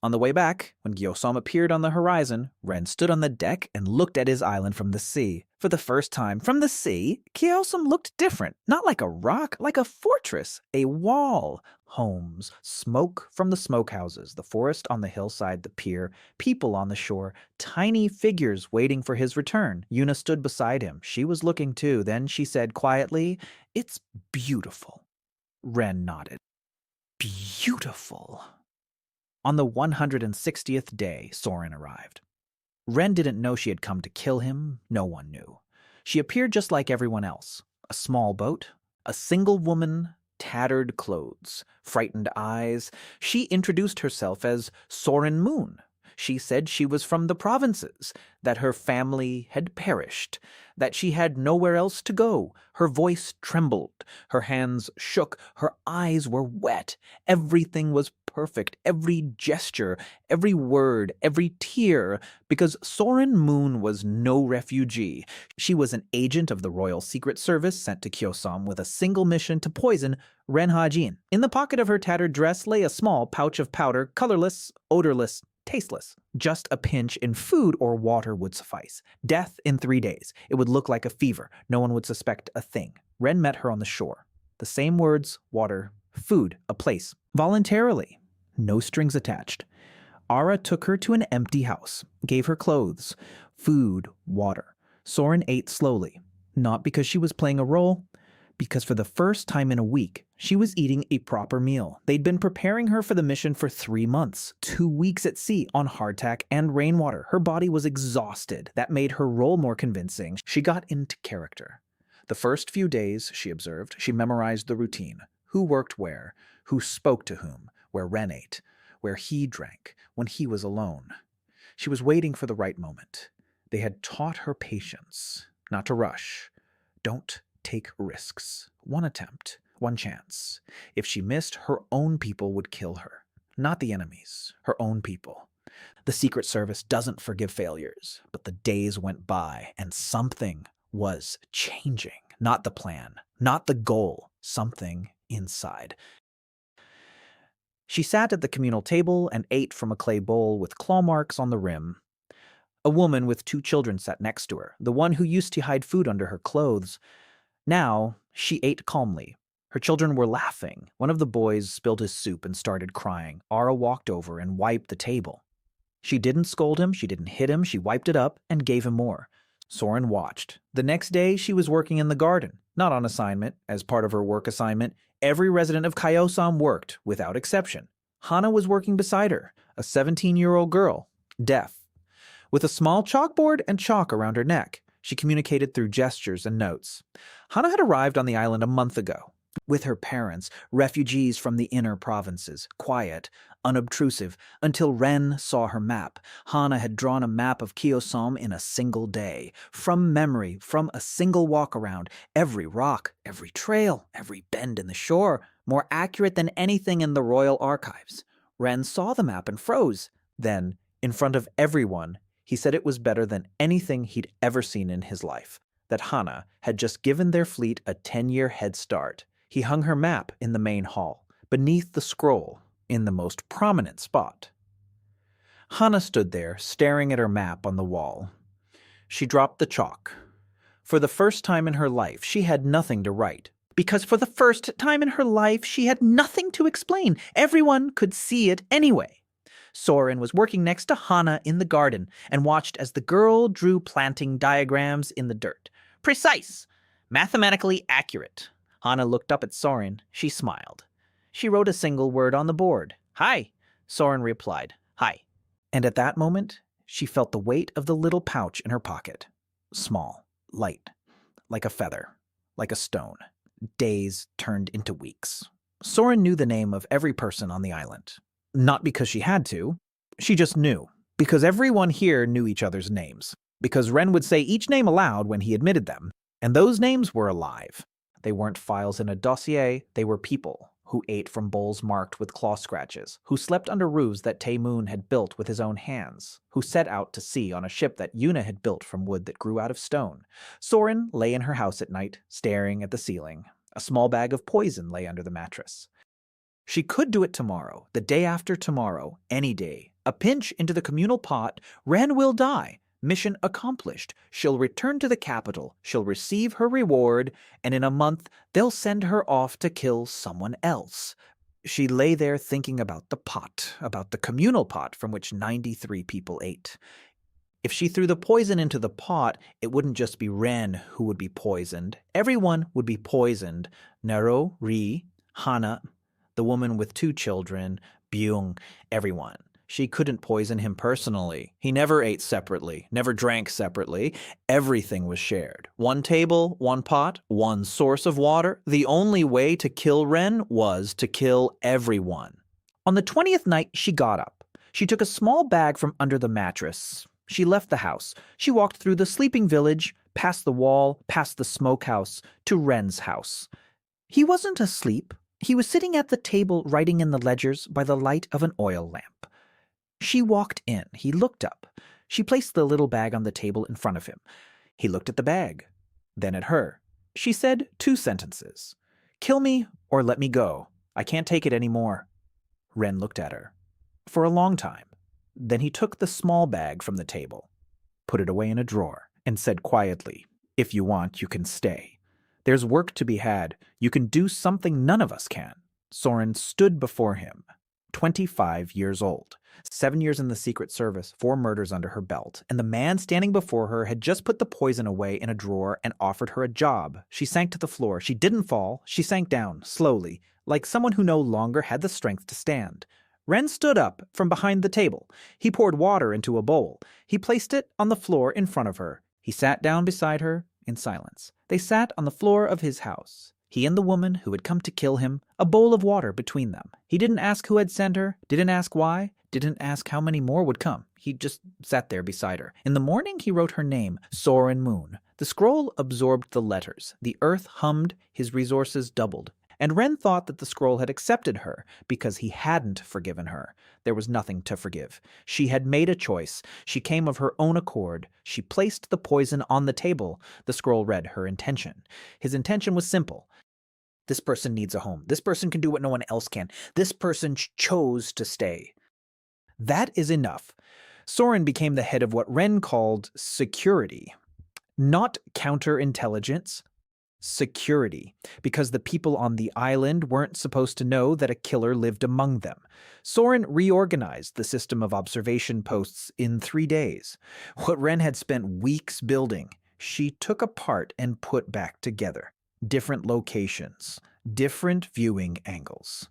Speaker 1: On the way back, when Kyosom appeared on the horizon, Ren stood on the deck and looked at his island from the sea. For the first time, from the sea, Kyosom looked different. Not like a rock, like a fortress, a wall. Homes, smoke from the smokehouses, the forest on the hillside, the pier, people on the shore, tiny figures waiting for his return. Yuna stood beside him. She was looking too. Then she said quietly, "It's beautiful." Ren nodded. Beautiful. On the 160th day, Soren arrived. Ren didn't know she had come to kill him. No one knew. She appeared just like everyone else. A small boat, a single woman, tattered clothes, frightened eyes. She introduced herself as Soren Moon. She said she was from the provinces, that her family had perished, that she had nowhere else to go. Her voice trembled, her hands shook, her eyes were wet. Everything was perfect, every gesture, every word, every tear, because Soren Moon was no refugee. She was an agent of the Royal Secret Service sent to Kyosom with a single mission to poison Ren Hajin. In the pocket of her tattered dress lay a small pouch of powder, colorless, odorless, tasteless. Just a pinch in food or water would suffice. Death in 3 days. It would look like a fever. No one would suspect a thing. Ren met her on the shore. The same words, water, food, a place. Voluntarily. No strings attached. Ara took her to an empty house, gave her clothes, food, water. Soren ate slowly. Not because she was playing a role, because for the first time in a week, she was eating a proper meal. They'd been preparing her for the mission for 3 months, 2 weeks at sea on hardtack and rainwater. Her body was exhausted. That made her role more convincing. She got into character. The first few days, she observed, she memorized the routine. Who worked where, who spoke to whom, where Ren ate, where he drank, when he was alone. She was waiting for the right moment. They had taught her patience, not to rush. Don't take risks. 1 attempt, 1 chance. If she missed, her own people would kill her. Not the enemies, her own people. The Secret Service doesn't forgive failures, but the days went by and something was changing. Not the plan, not the goal, something inside. She sat at the communal table and ate from a clay bowl with claw marks on the rim. A woman with 2 children sat next to her, the one who used to hide food under her clothes. Now, she ate calmly. Her children were laughing. One of the boys spilled his soup and started crying. Ara walked over and wiped the table. She didn't scold him, she didn't hit him, she wiped it up and gave him more. Soren watched. The next day, she was working in the garden, not on assignment. As part of her work assignment, every resident of Kyosom worked, without exception. Hana was working beside her, a 17-year-old girl, deaf. With a small chalkboard and chalk around her neck, she communicated through gestures and notes. Hana had arrived on the island a month ago, with her parents, refugees from the inner provinces, quiet, unobtrusive, until Ren saw her map. Hana had drawn a map of Kyosom in a single day, from memory, from a single walk-around, every rock, every trail, every bend in the shore, more accurate than anything in the royal archives. Ren saw the map and froze. Then, in front of everyone, he said it was better than anything he'd ever seen in his life, that Hana had just given their fleet a 10-year head start. He hung her map in the main hall, beneath the scroll, in the most prominent spot. Hana stood there, staring at her map on the wall. She dropped the chalk. For the first time in her life, she had nothing to write. Because for the first time in her life, she had nothing to explain. Everyone could see it anyway. Soren was working next to Hana in the garden and watched as the girl drew planting diagrams in the dirt. Precise, mathematically accurate. Hana looked up at Soren. She smiled. She wrote a single word on the board. Hi. Soren replied, hi. And at that moment, she felt the weight of the little pouch in her pocket. Small, light, like a feather, like a stone. Days turned into weeks. Soren knew the name of every person on the island. Not because she had to, she just knew. Because everyone here knew each other's names. Because Ren would say each name aloud when he admitted them. And those names were alive. They weren't files in a dossier, they were people who ate from bowls marked with claw scratches, who slept under roofs that Tae-moon had built with his own hands, who set out to sea on a ship that Yuna had built from wood that grew out of stone. Soren lay in her house at night, staring at the ceiling. A small bag of poison lay under the mattress. She could do it tomorrow, the day after tomorrow, any day. A pinch into the communal pot, Ren will die. Mission accomplished. She'll return to the capital, she'll receive her reward, and in a month they'll send her off to kill someone else. She lay there thinking about the pot, about the communal pot from which 93 people ate. If she threw the poison into the pot, it wouldn't just be Ren who would be poisoned. Everyone would be poisoned. Nero, Ri, Hana, the woman with 2 children, Byung, everyone. She couldn't poison him personally. He never ate separately, never drank separately. Everything was shared. One table, one pot, one source of water. The only way to kill Ren was to kill everyone. On the 20th night, she got up. She took a small bag from under the mattress. She left the house. She walked through the sleeping village, past the wall, past the smokehouse, to Ren's house. He wasn't asleep. He was sitting at the table writing in the ledgers by the light of an oil lamp. She walked in. He looked up. She placed the little bag on the table in front of him. He looked at the bag, then at her. She said 2 sentences. "Kill me or let me go. I can't take it anymore." Ren looked at her. For a long time. Then he took the small bag from the table, put it away in a drawer, and said quietly, "If you want, you can stay. There's work to be had. You can do something none of us can." Soren stood before him, 25 years old. 7 years in the Secret Service, 4 murders under her belt, and the man standing before her had just put the poison away in a drawer and offered her a job. She sank to the floor. She didn't fall. She sank down, slowly, like someone who no longer had the strength to stand. Ren stood up from behind the table. He poured water into a bowl. He placed it on the floor in front of her. He sat down beside her in silence. They sat on the floor of his house. He and the woman who had come to kill him, a bowl of water between them. He didn't ask who had sent her, didn't ask why, didn't ask how many more would come. He just sat there beside her. In the morning, he wrote her name, Soren Moon. The scroll absorbed the letters. The earth hummed, his resources doubled. And Ren thought that the scroll had accepted her because he hadn't forgiven her. There was nothing to forgive. She had made a choice. She came of her own accord. She placed the poison on the table. The scroll read her intention. His intention was simple. This person needs a home. This person can do what no one else can. This person chose to stay. That is enough. Soren became the head of what Ren called security. Not counterintelligence, security, because the people on the island weren't supposed to know that a killer lived among them. Soren reorganized the system of observation posts in 3 days. What Ren had spent weeks building, she took apart and put back together. Different locations, different viewing angles.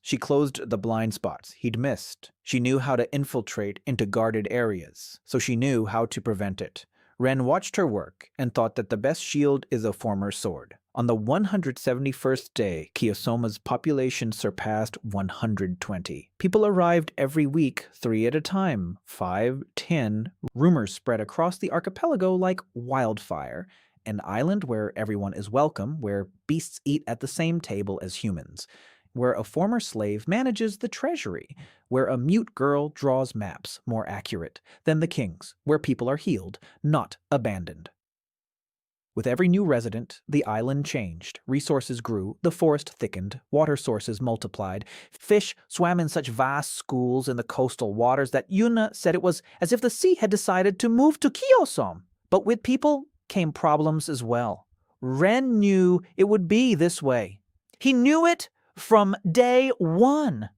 Speaker 1: She closed the blind spots he'd missed. She knew how to infiltrate into guarded areas, so she knew how to prevent it. Ren watched her work and thought that the best shield is a former sword. On the 171st day, Kyosoma's population surpassed 120. People arrived every week, 3 at a time, 5, 10. Rumors spread across the archipelago like wildfire. An island where everyone is welcome, where beasts eat at the same table as humans, where a former slave manages the treasury, where a mute girl draws maps more accurate than the king's, where people are healed, not abandoned. With every new resident, the island changed. Resources grew, the forest thickened, water sources multiplied. Fish swam in such vast schools in the coastal waters that Yuna said it was as if the sea had decided to move to Kyosom. But with people came problems as well. Ren knew it would be this way. He knew it from day one.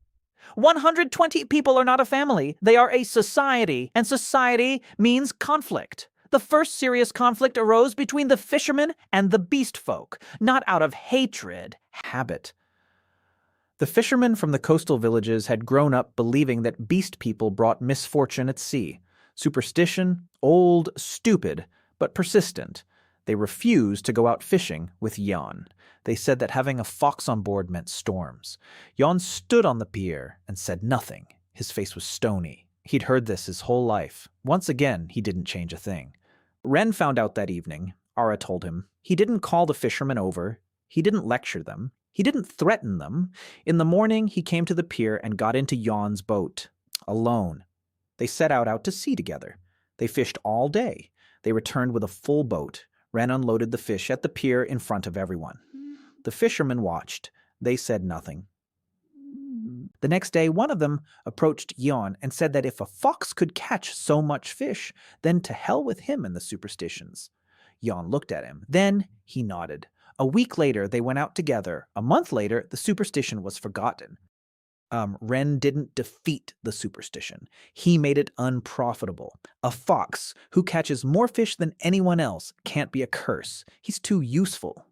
Speaker 1: 120 people are not a family. They are a society, and society means conflict. The first serious conflict arose between the fishermen and the beast folk, not out of hatred, habit. The fishermen from the coastal villages had grown up believing that beast people brought misfortune at sea. Superstition, old, stupid, but persistent. They refused to go out fishing with Jan. They said that having a fox on board meant storms. Jan stood on the pier and said nothing. His face was stony. He'd heard this his whole life. Once again, he didn't change a thing. Ren found out that evening. Ara told him. He didn't call the fishermen over. He didn't lecture them. He didn't threaten them. In the morning, he came to the pier and got into Jan's boat. Alone. They set out to sea together. They fished all day. They returned with a full boat. Ren unloaded the fish at the pier in front of everyone. The fishermen watched. They said nothing. The next day, one of them approached Jan and said that if a fox could catch so much fish, then to hell with him and the superstitions. Jan looked at him. Then he nodded. A week later, they went out together. A month later, the superstition was forgotten. Ren didn't defeat the superstition. He made it unprofitable. A fox who catches more fish than anyone else can't be a curse. He's too useful.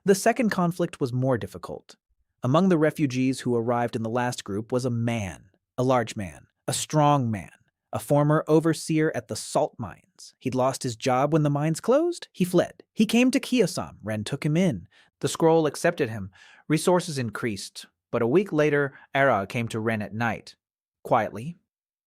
Speaker 1: The second conflict was more difficult. Among the refugees who arrived in the last group was a man, a large man, a strong man, a former overseer at the salt mines. He'd lost his job when the mines closed. He fled. He came to Kyosom. Ren took him in. The scroll accepted him. Resources increased. But a week later, Ara came to Ren at night, quietly,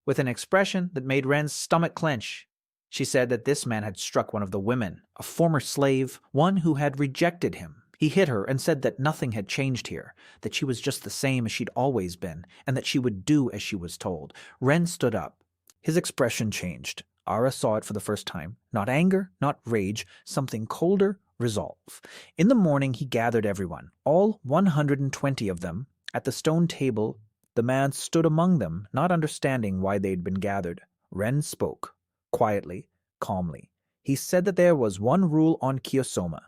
Speaker 1: with an expression that made Ren's stomach clench. She said that this man had struck one of the women, a former slave, one who had rejected him. He hit her and said that nothing had changed here, that she was just the same as she'd always been, and that she would do as she was told. Ren stood up. His expression changed. Ara saw it for the first time. Not anger, not rage, something colder, resolve. In the morning, he gathered everyone, all 120 of them, at the stone table. The man stood among them, not understanding why they'd been gathered. Ren spoke, quietly, calmly. He said that there was one rule on Kyosoma.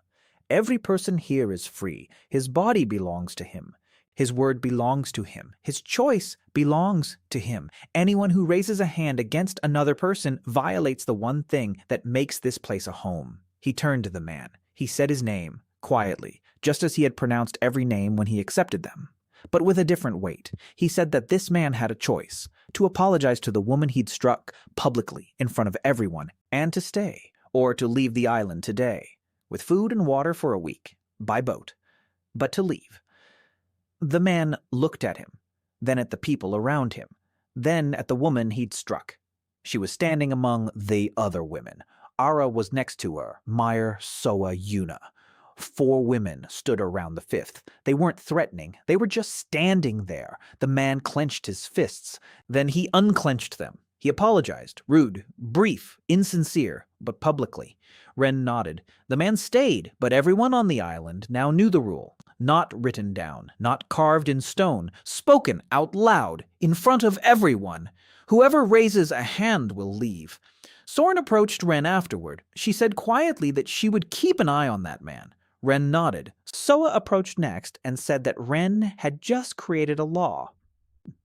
Speaker 1: Every person here is free. His body belongs to him. His word belongs to him. His choice belongs to him. Anyone who raises a hand against another person violates the one thing that makes this place a home. He turned to the man. He said his name, quietly, just as he had pronounced every name when he accepted them, but with a different weight. He said that this man had a choice, to apologize to the woman he'd struck publicly in front of everyone, and to stay, or to leave the island today, with food and water for a week, by boat, but to leave. The man looked at him, then at the people around him, then at the woman he'd struck. She was standing among the other women. Ara was next to her, Meyer, Soa, Yuna. 4 women stood around the 5th. They weren't threatening. They were just standing there. The man clenched his fists. Then he unclenched them. He apologized, rude, brief, insincere, but publicly. Ren nodded. The man stayed, but everyone on the island now knew the rule. Not written down, not carved in stone, spoken out loud, in front of everyone. Whoever raises a hand will leave. Soren approached Ren afterward. She said quietly that she would keep an eye on that man. Ren nodded. Soa approached next and said that Ren had just created a law.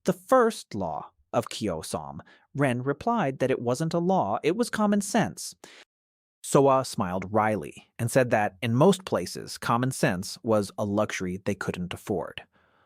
Speaker 1: The first law of Kyosom. Ren replied that it wasn't a law, it was common sense. Soa smiled wryly and said that, in most places, common sense was a luxury they couldn't afford.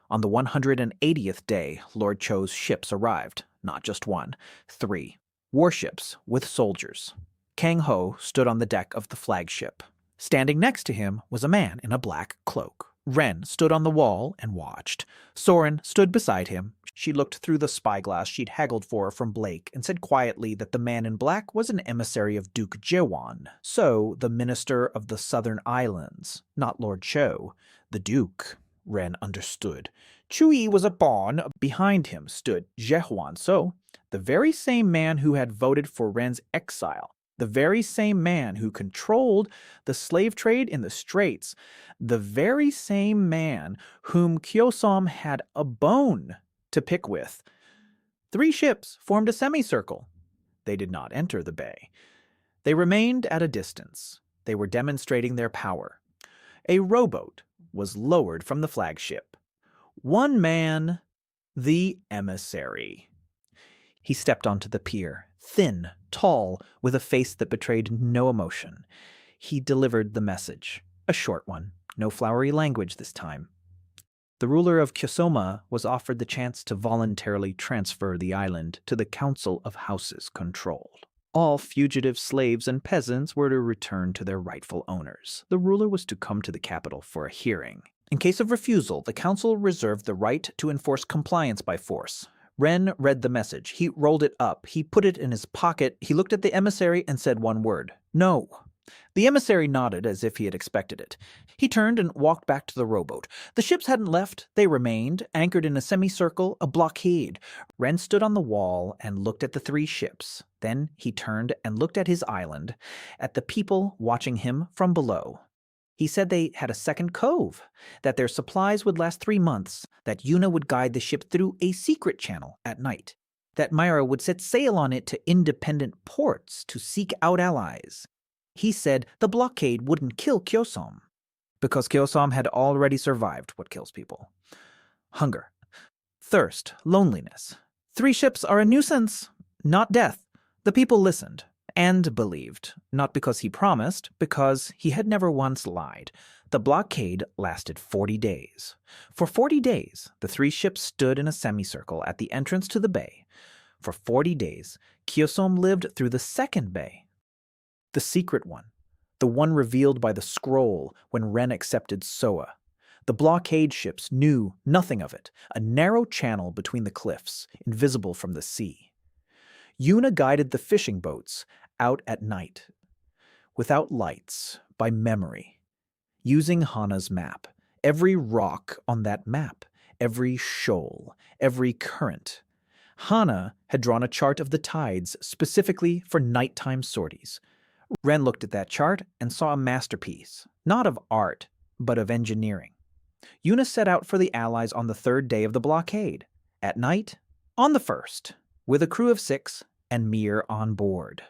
Speaker 1: On the 180th day, Lord Cho's ships arrived. Not just 1, 3. Warships with soldiers. Kang Ho stood on the deck of the flagship. Standing next to him was a man in a black cloak. Ren stood on the wall and watched. Soren stood beside him. She looked through the spyglass she'd haggled for from Blake and said quietly that the man in black was an emissary of Duke Jewan, so the minister of the southern islands, not Lord Cho. The Duke, Ren understood. Chui was a pawn. Behind him stood Jehuan, so the very same man who had voted for Ren's exile. The very same man who controlled the slave trade in the Straits. The very same man whom Kyosom had a bone to pick with. 3 ships formed a semicircle. They did not enter the bay. They remained at a distance. They were demonstrating their power. A rowboat was lowered from the flagship. One man, the emissary. He stepped onto the pier, thin, tall, with a face that betrayed no emotion. He delivered the message, a short one, no flowery language this time. The ruler of Kyosoma was offered the chance to voluntarily transfer the island to the Council of Houses' control. All fugitive slaves and peasants were to return to their rightful owners. The ruler was to come to the capital for a hearing. In case of refusal, the council reserved the right to enforce compliance by force. Ren read the message. He rolled it up. He put it in his pocket. He looked at the emissary and said one word. No. The emissary nodded as if he had expected it. He turned and walked back to the rowboat. The ships hadn't left. They remained, anchored in a semicircle, a blockade. Ren stood on the wall and looked at the 3 ships. Then he turned and looked at his island, at the people watching him from below. He said they had a second cove, that their supplies would last 3 months, that Yuna would guide the ship through a secret channel at night, that Myra would set sail on it to independent ports to seek out allies. He said the blockade wouldn't kill Kyosom, because Kyosom had already survived what kills people. Hunger, thirst, loneliness. 3 ships are a nuisance, not death. The people listened. And believed, not because he promised, because he had never once lied. The blockade lasted 40 days. For 40 days, the 3 ships stood in a semicircle at the entrance to the bay. For 40 days, Kyosom lived through the second bay, the secret one, the one revealed by the scroll when Ren accepted Soa. The blockade ships knew nothing of it, a narrow channel between the cliffs, invisible from the sea. Yuna guided the fishing boats out at night, without lights, by memory, using Hana's map. Every rock on that map, every shoal, every current. Hana had drawn a chart of the tides specifically for nighttime sorties. Ren looked at that chart and saw a masterpiece, not of art, but of engineering. Yuna set out for the Allies on the 3rd day of the blockade. At night, on the 1st, with a crew of 6 and Mir on board.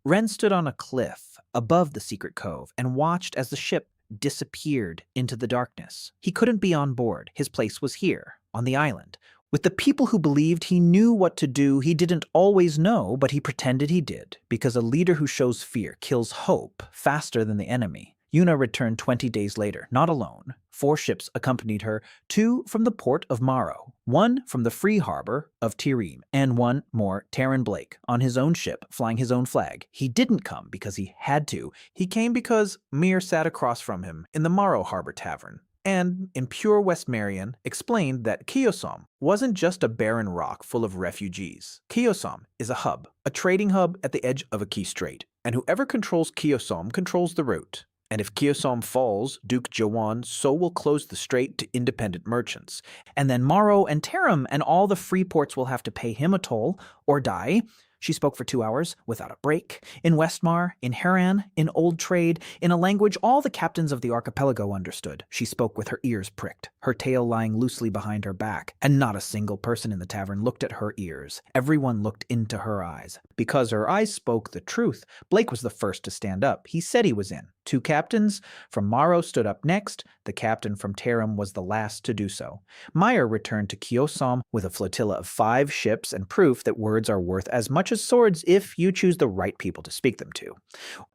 Speaker 1: Ren stood on a cliff above the secret cove and watched as the ship disappeared into the darkness. He couldn't be on board. His place was here, on the island. With the people who believed he knew what to do, he didn't always know, but he pretended he did, because a leader who shows fear kills hope faster than the enemy. Yuna returned 20 days later, not alone. 4 ships accompanied her, 2 from the port of Maro, 1 from the free harbor of Tirim, and 1 more, Taryn Blake, on his own ship, flying his own flag. He didn't come because he had to. He came because Mir sat across from him in the Maro Harbor Tavern, and, in pure West Marion, explained that Kyosom wasn't just a barren rock full of refugees. Kyosom is a hub, a trading hub at the edge of a key strait, and whoever controls Kyosom controls the route. And if Kyosom falls, Duke Jawan so will close the strait to independent merchants. And then Maro and Tarim and all the free ports will have to pay him a toll or die. She spoke for 2 hours without a break, in Westmar, in Haran, in Old Trade, in a language all the captains of the archipelago understood. She spoke with her ears pricked, her tail lying loosely behind her back, and not a single person in the tavern looked at her ears. Everyone looked into her eyes. Because her eyes spoke the truth, Blake was the first to stand up. He said he was in. 2 captains from Maro stood up next. The captain from Tarim was the last to do so. Meyer returned to Kyosom with a flotilla of 5 ships and proof that words are worth as much as swords if you choose the right people to speak them to.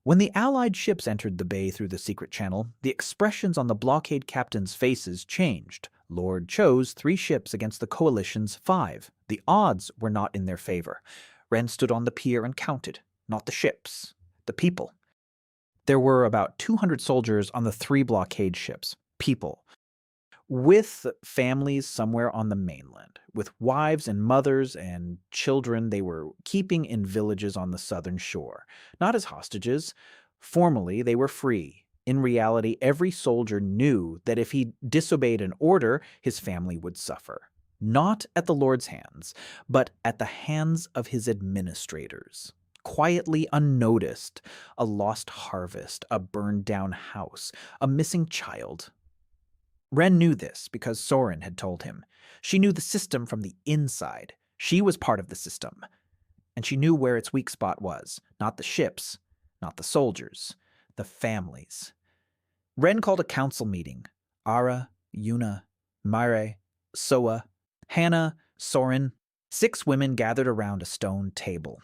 Speaker 1: When the Allied ships entered the bay through the secret channel, the expressions on the blockade captains' faces changed. Lord chose 3 ships against the coalition's 5. The odds were not in their favor. Ren stood on the pier and counted, not the ships, the people. There were about 200 soldiers on the 3 blockade ships, people, with families somewhere on the mainland, with wives and mothers and children they were keeping in villages on the southern shore, not as hostages. Formally, they were free. In reality, every soldier knew that if he disobeyed an order, his family would suffer. Not at the Lord's hands, but at the hands of his administrators. Quietly unnoticed, a lost harvest, a burned-down house, a missing child. Ren knew this because Soren had told him. She knew the system from the inside. She was part of the system. And she knew where its weak spot was. Not the ships, not the soldiers, the families. Ren called a council meeting. Ara, Yuna, Myre, Soa, Hannah, Soren. 6 women gathered around a stone table.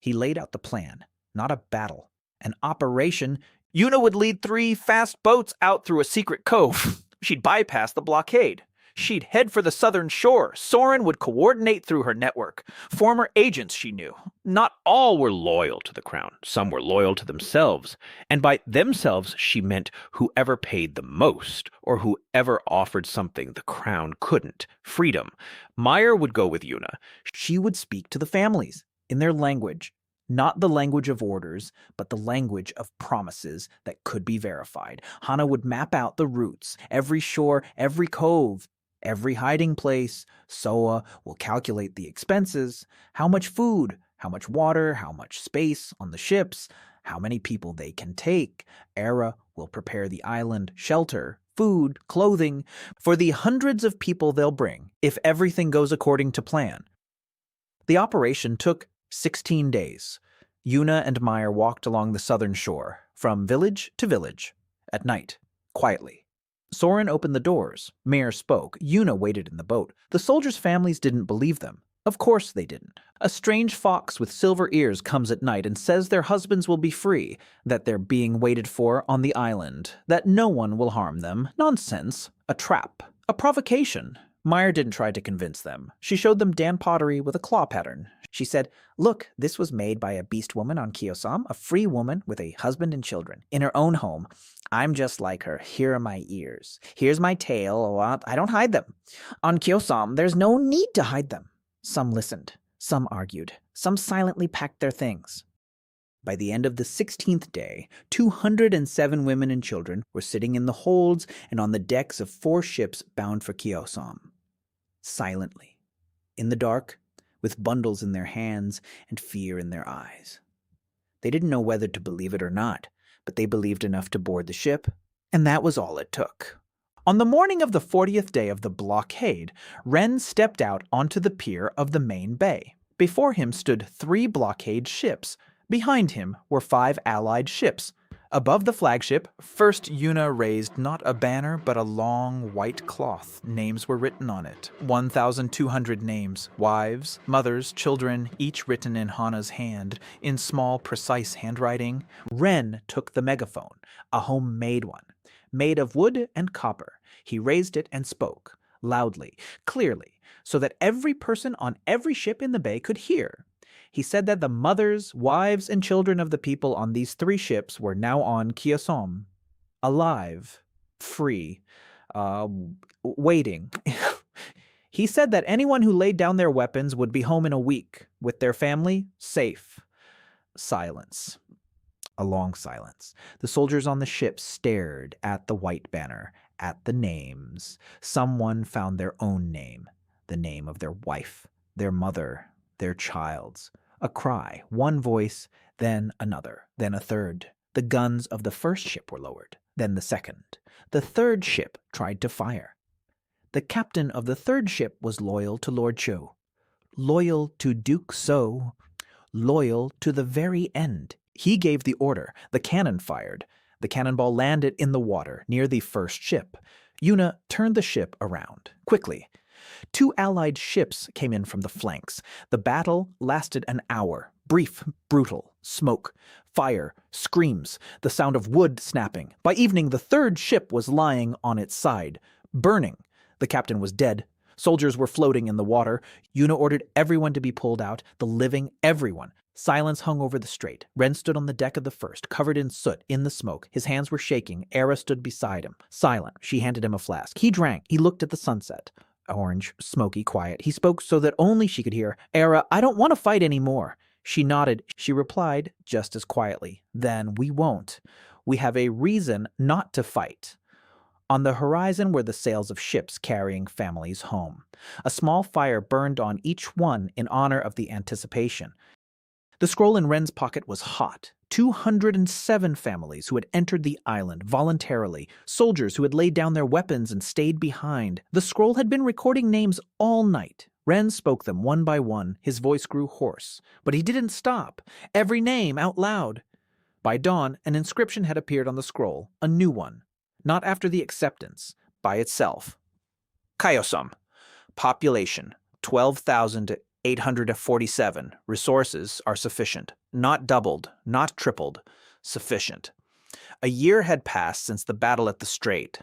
Speaker 1: He laid out the plan, not a battle, an operation. Yuna would lead 3 fast boats out through a secret cove. She'd bypass the blockade.
Speaker 2: She'd head for the southern shore. Soren would coordinate through her network. Former agents she knew.
Speaker 4: Not all were loyal to the crown. Some were loyal to themselves. And by themselves, she meant whoever paid the most, or whoever offered something the crown couldn't. Freedom. Meyer would go with Yuna.
Speaker 1: She would speak to the families in their language, not the language of orders, but the language of promises that could be verified. Hana would map out the routes, every shore, every cove, every hiding place. Soa will calculate the expenses, how much food, how much water, how much space on the ships, how many people they can take. Era will prepare the island, shelter, food, clothing, for the hundreds of people they'll bring, if everything goes according to plan. The operation took 16 days. Yuna and Meyer walked along the southern shore, from village to village, at night, quietly. Soren opened the doors. Meyer spoke. Yuna waited in the boat. The soldiers' families didn't believe them. Of course they didn't. A strange fox with silver ears comes at night and says their husbands will be free, that they're being waited for on the island, that no one will harm them. Nonsense. A trap. A provocation. Meyer didn't try to convince them. She showed them Dan pottery with a claw pattern. She said, "Look, this was made by a beast woman on Kyosom, a free woman with a husband and children, in her own home. I'm just like her. Here are my ears. Here's my tail. I don't hide them. On Kyosom, there's no need to hide them." Some listened. Some argued. Some silently packed their things. By the end of the 16th day, 207 women and children were sitting in the holds and on the decks of 4 ships bound for Kyosom. Silently, in the dark, with bundles in their hands and fear in their eyes. They didn't know whether to believe it or not, but they believed enough to board the ship, and that was all it took. On the morning of the 40th day of the blockade, Ren stepped out onto the pier of the main bay. Before him stood 3 blockade ships. Behind him were 5 allied ships. Above the flagship, first Yuna raised not a banner but a long white cloth. Names were written on it. 1,200 names. Wives, mothers, children, each written in Hana's hand, in small, precise handwriting. Ren took the megaphone, a homemade one, made of wood and copper. He raised it and spoke, loudly, clearly, so that every person on every ship in the bay could hear. He said that the mothers, wives, and children of the people on these 3 ships were now on Kyosom, alive, free, waiting. He said that anyone who laid down their weapons would be home in a week, with their family, safe. Silence. A long silence. The soldiers on the ship stared at the white banner, at the names. Someone found their own name, the name of their wife, their mother, their child's. A cry, one voice, then another, then a third. The guns of the first ship were lowered, then the second. The third ship tried to fire. The captain of the third ship was loyal to Lord Cho, loyal to Duke So, loyal to the very end. He gave the order. The cannon fired. The cannonball landed in the water near the first ship. Yuna turned the ship around, quickly. 2 allied ships came in from the flanks. The battle lasted an hour. Brief, brutal. Smoke, fire, screams, the sound of wood snapping. By evening, the third ship was lying on its side, burning. The captain was dead. Soldiers were floating in the water. Yuna ordered everyone to be pulled out, the living, everyone. Silence hung over the strait. Ren stood on the deck of the first, covered in soot, in the smoke. His hands were shaking. Era stood beside him, silent. She handed him a flask. He drank. He looked at the sunset. Orange, smoky, quiet. He spoke so that only she could hear. "Era, I don't want to fight anymore." She nodded. She replied, just as quietly, "Then we won't. We have a reason not to fight." On the horizon were the sails of ships carrying families home. A small fire burned on each one in honor of the anticipation. The scroll in Ren's pocket was hot. 207 families who had entered the island voluntarily, soldiers who had laid down their weapons and stayed behind. The scroll had been recording names all night. Ren spoke them one by one. His voice grew hoarse, but he didn't stop. Every name out loud. By dawn, an inscription had appeared on the scroll, a new one. Not after the acceptance, by itself. Kyosom. Population, 12,847. Resources are sufficient. Not doubled, not tripled. Sufficient. A year had passed since the battle at the strait.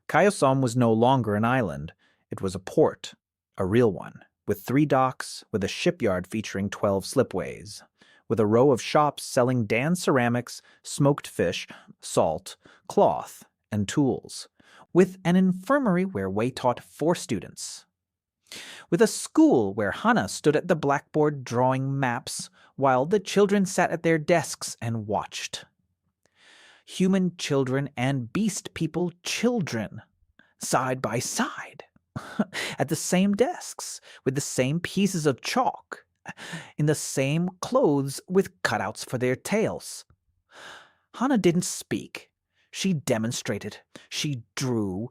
Speaker 1: Kyosom was no longer an island. It was a port, a real one, with 3 docks, with a shipyard featuring 12 slipways, with a row of shops selling Dan ceramics, smoked fish, salt, cloth, and tools, with an infirmary where Wei taught 4 students, with a school where Hana stood at the blackboard drawing maps while the children sat at their desks and watched. Human children and beast people children, side by side, at the same desks, with the same pieces of chalk, in the same clothes with cutouts for their tails. Hana didn't speak. She demonstrated. She drew.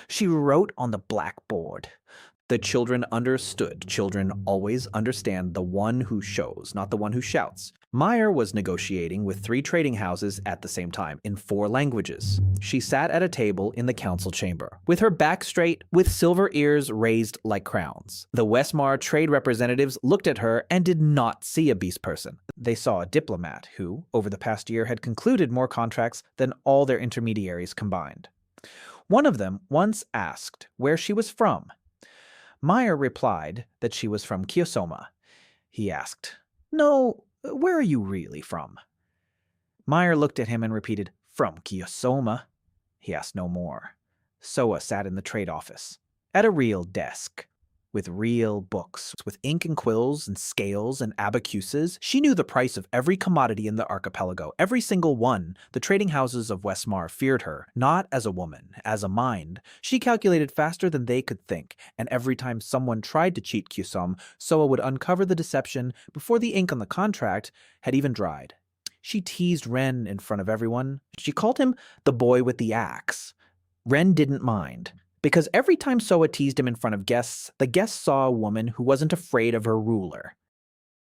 Speaker 1: She wrote on the blackboard. The children understood. Children always understand the one who shows, not the one who shouts. Meyer was negotiating with 3 trading houses at the same time in 4 languages. She sat at a table in the council chamber, with her back straight, with silver ears raised like crowns. The Westmar trade representatives looked at her and did not see a beast person. They saw a diplomat who, over the past year, had concluded more contracts than all their intermediaries combined. One of them once asked where she was from. Meyer replied that she was from Kyosom. He asked, "No, where are you really from?" Meyer looked at him and repeated, "From Kyosom." He asked no more. Soa sat in the trade office, at a real desk, with real books, with ink and quills and scales and abacuses. She knew the price of every commodity in the archipelago, every single one. The trading houses of Westmar feared her, not as a woman, as a mind. She calculated faster than they could think, and every time someone tried to cheat Kyosom, Soa would uncover the deception before the ink on the contract had even dried. She teased Ren in front of everyone. She called him the boy with the axe. Ren didn't mind, because every time Soa teased him in front of guests, the guests saw a woman who wasn't afraid of her ruler.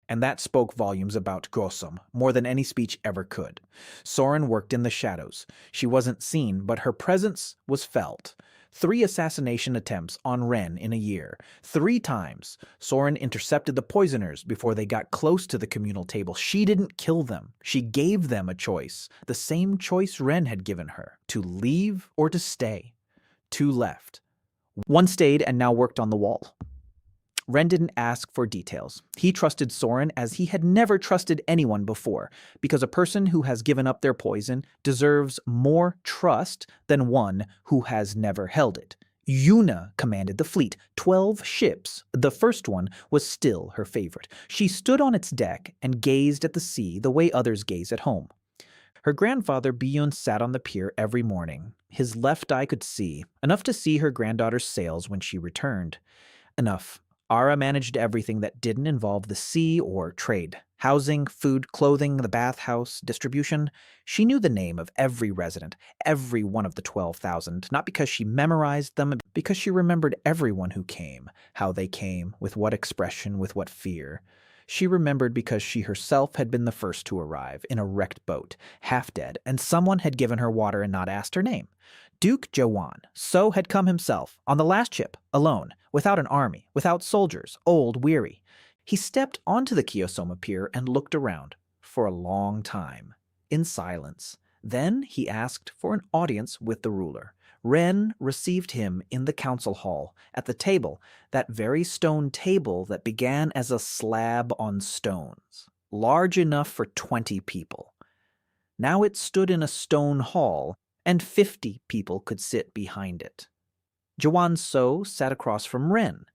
Speaker 1: And that spoke volumes about Kyosom, more than any speech ever could. Soren worked in the shadows. She wasn't seen, but her presence was felt. 3 assassination attempts on Ren in a year. 3 times. Soren intercepted the poisoners before they got close to the communal table. She didn't kill them. She gave them a choice. The same choice Ren had given her, to leave or to stay. 2 left. 1 stayed and now worked on the wall. Ren didn't ask for details. He trusted Soren as he had never trusted anyone before, because a person who has given up their poison deserves more trust than one who has never held it. Yuna commanded the fleet, 12 ships. The first one was still her favorite. She stood on its deck and gazed at the sea the way others gaze at home. Her grandfather Biyun sat on the pier every morning. His left eye could see, enough to see her granddaughter's sails when she returned. Enough. Ara managed everything that didn't involve the sea or trade. Housing, food, clothing, the bathhouse, distribution. She knew the name of every resident, every one of the 12,000, not because she memorized them, but because she remembered everyone who came, how they came, with what expression, with what fear. She remembered because she herself had been the first to arrive, in a wrecked boat, half dead, and someone had given her water and not asked her name. Duke Jawan, So had come himself, on the last ship, alone, without an army, without soldiers, old, weary. He stepped onto the Kyosom pier and looked around, for a long time, in silence. Then he asked for an audience with the ruler. Ren received him in the council hall, at the table, that very stone table that began as a slab on stones, large enough for 20 people. Now it stood in a stone hall, and 50 people could sit behind it. Jawan So sat across from Ren.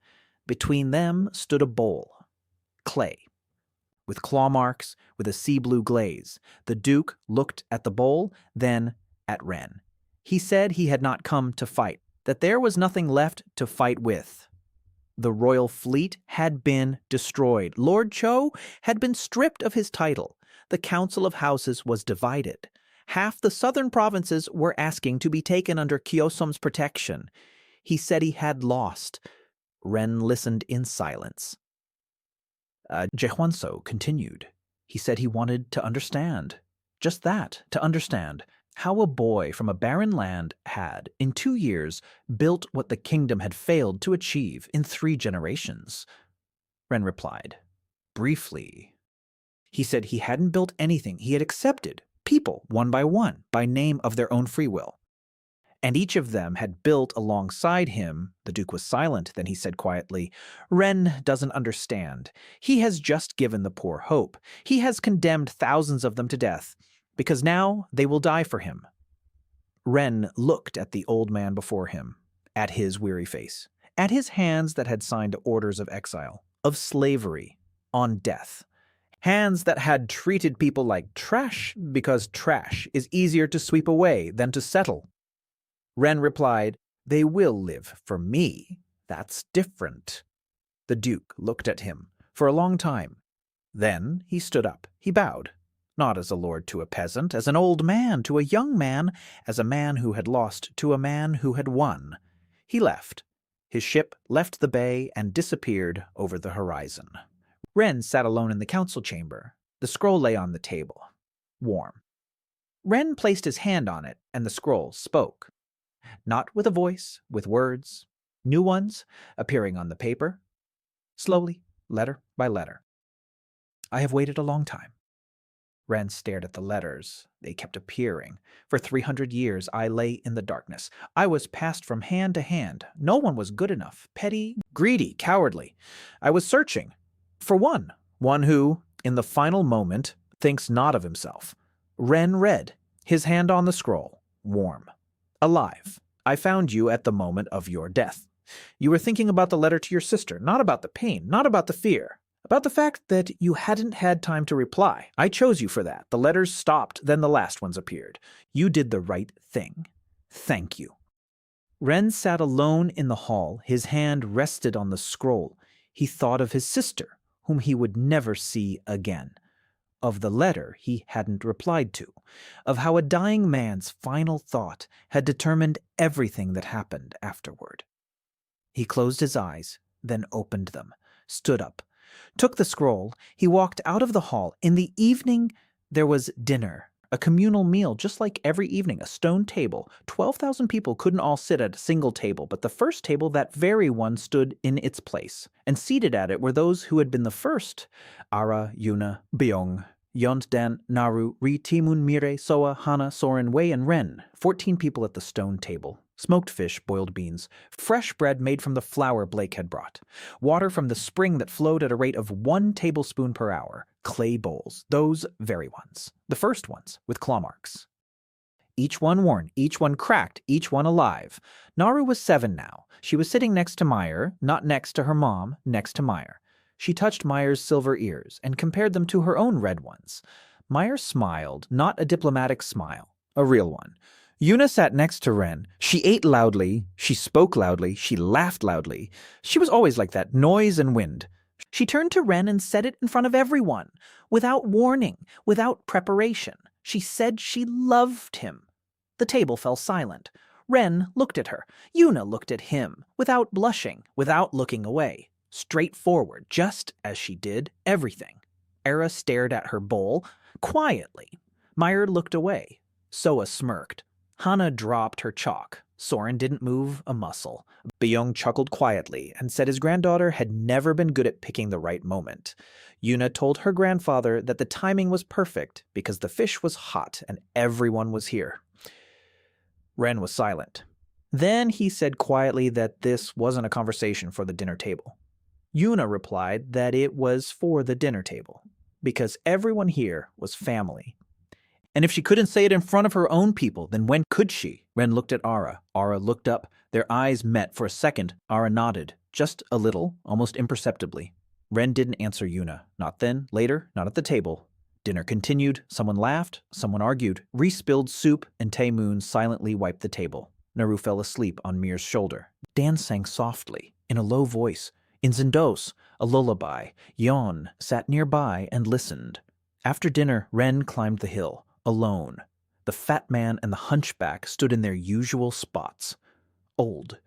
Speaker 1: Between them stood a bowl, clay, with claw marks, with a sea blue glaze. The Duke looked at the bowl, then at Ren. He said he had not come to fight, that there was nothing left to fight with. The royal fleet had been destroyed. Lord Cho had been stripped of his title. The Council of Houses was divided. Half the southern provinces were asking to be taken under Kyosom's protection. He said he had lost. Ren listened in silence. Jehwanso continued. He said he wanted to understand. Just that, to understand. How a boy from a barren land had, in 2 years, built what the kingdom had failed to achieve in 3 generations. Ren replied, briefly. He said he hadn't built anything. He had accepted people, one by one, by name of their own free will. and each of them had built alongside him. The Duke was silent, then he said quietly, "Ren doesn't understand. He has just given the poor hope. He has condemned thousands of them to death, because now they will die for him." Ren looked at the old man before him, at his weary face, at his hands that had signed orders of exile, of slavery, on death. Hands that had treated people like trash because trash is easier to sweep away than to settle. Ren replied, "They will live for me. That's different." The Duke looked at him for a long time. Then he stood up. He bowed, not as a lord to a peasant, as an old man to a young man, as a man who had lost to a man who had won. He left. His ship left the bay and disappeared over the horizon. Ren sat alone in the council chamber. The scroll lay on the table, warm. Ren placed his hand on it, and the scroll spoke. Not with a voice, with words, new ones appearing on the paper, slowly, letter by letter. "I have waited a long time." Ren stared at the letters. They kept appearing. "For 300 years I lay in the darkness. I was passed from hand to hand. No one was good enough, petty, greedy, cowardly. I was searching for one who, in the final moment, thinks not of himself." Ren read, his hand on the scroll, warm. "Alive. I found you at the moment of your death. You were thinking about the letter to your sister, not about the pain, not about the fear, about the fact that you hadn't had time to reply. I chose you for that. The letters stopped, then the last ones appeared. You did the right thing. Thank you." Ren sat alone in the hall. His hand rested on the scroll. He thought of his sister, whom he would never see again, of the letter he hadn't replied to, of how a dying man's final thought had determined everything that happened afterward. He closed his eyes, then opened them, stood up, took the scroll. He walked out of the hall. In the evening, there was dinner, a communal meal, just like every evening, a stone table. 12,000 people couldn't all sit at a single table, but the first table, that very one, stood in its place, and seated at it were those who had been the first: Ara, Yuna, Byung, Yonddan, Naru, Ri, Timun, Mire, Soa, Hana, Soren, Wei, and Ren. 14 people at the stone table. Smoked fish, boiled beans, fresh bread made from the flour Blake had brought, water from the spring that flowed at a rate of 1 tablespoon per hour, clay bowls, those very ones, the first ones, with claw marks. Each one worn, each one cracked, each one alive. Naru was 7 now. She was sitting next to Meyer, not next to her mom, next to Meyer. She touched Meyer's silver ears and compared them to her own red ones. Meyer smiled, not a diplomatic smile, a real one. Yuna sat next to Ren. She ate loudly, she spoke loudly, she laughed loudly. She was always like that, noise and wind. She turned to Ren and said it in front of everyone, without warning, without preparation. She said she loved him. The table fell silent. Ren looked at her. Yuna looked at him, without blushing, without looking away. Straightforward, just as she did everything. Era stared at her bowl, quietly. Meyer looked away. Soa smirked. Hana dropped her chalk. Soren didn't move a muscle. Byung chuckled quietly and said his granddaughter had never been good at picking the right moment. Yuna told her grandfather that the timing was perfect because the fish was hot and everyone was here. Ren was silent. Then he said quietly that this wasn't a conversation for the dinner table. Yuna replied that it was for the dinner table, because everyone here was family. And if she couldn't say it in front of her own people, then when could she? Ren looked at Ara. Ara looked up. Their eyes met for a second. Ara nodded, just a little, almost imperceptibly. Ren didn't answer Yuna. Not then, later, not at the table. Dinner continued. Someone laughed, someone argued. Rhys spilled soup, and Taemoon silently wiped the table. Naru fell asleep on Mir's shoulder. Dan sang softly, in a low voice. In Zindos, a lullaby. Yon sat nearby and listened. After dinner, Ren climbed the hill. Alone. The fat man and the hunchback stood in their usual spots. Old,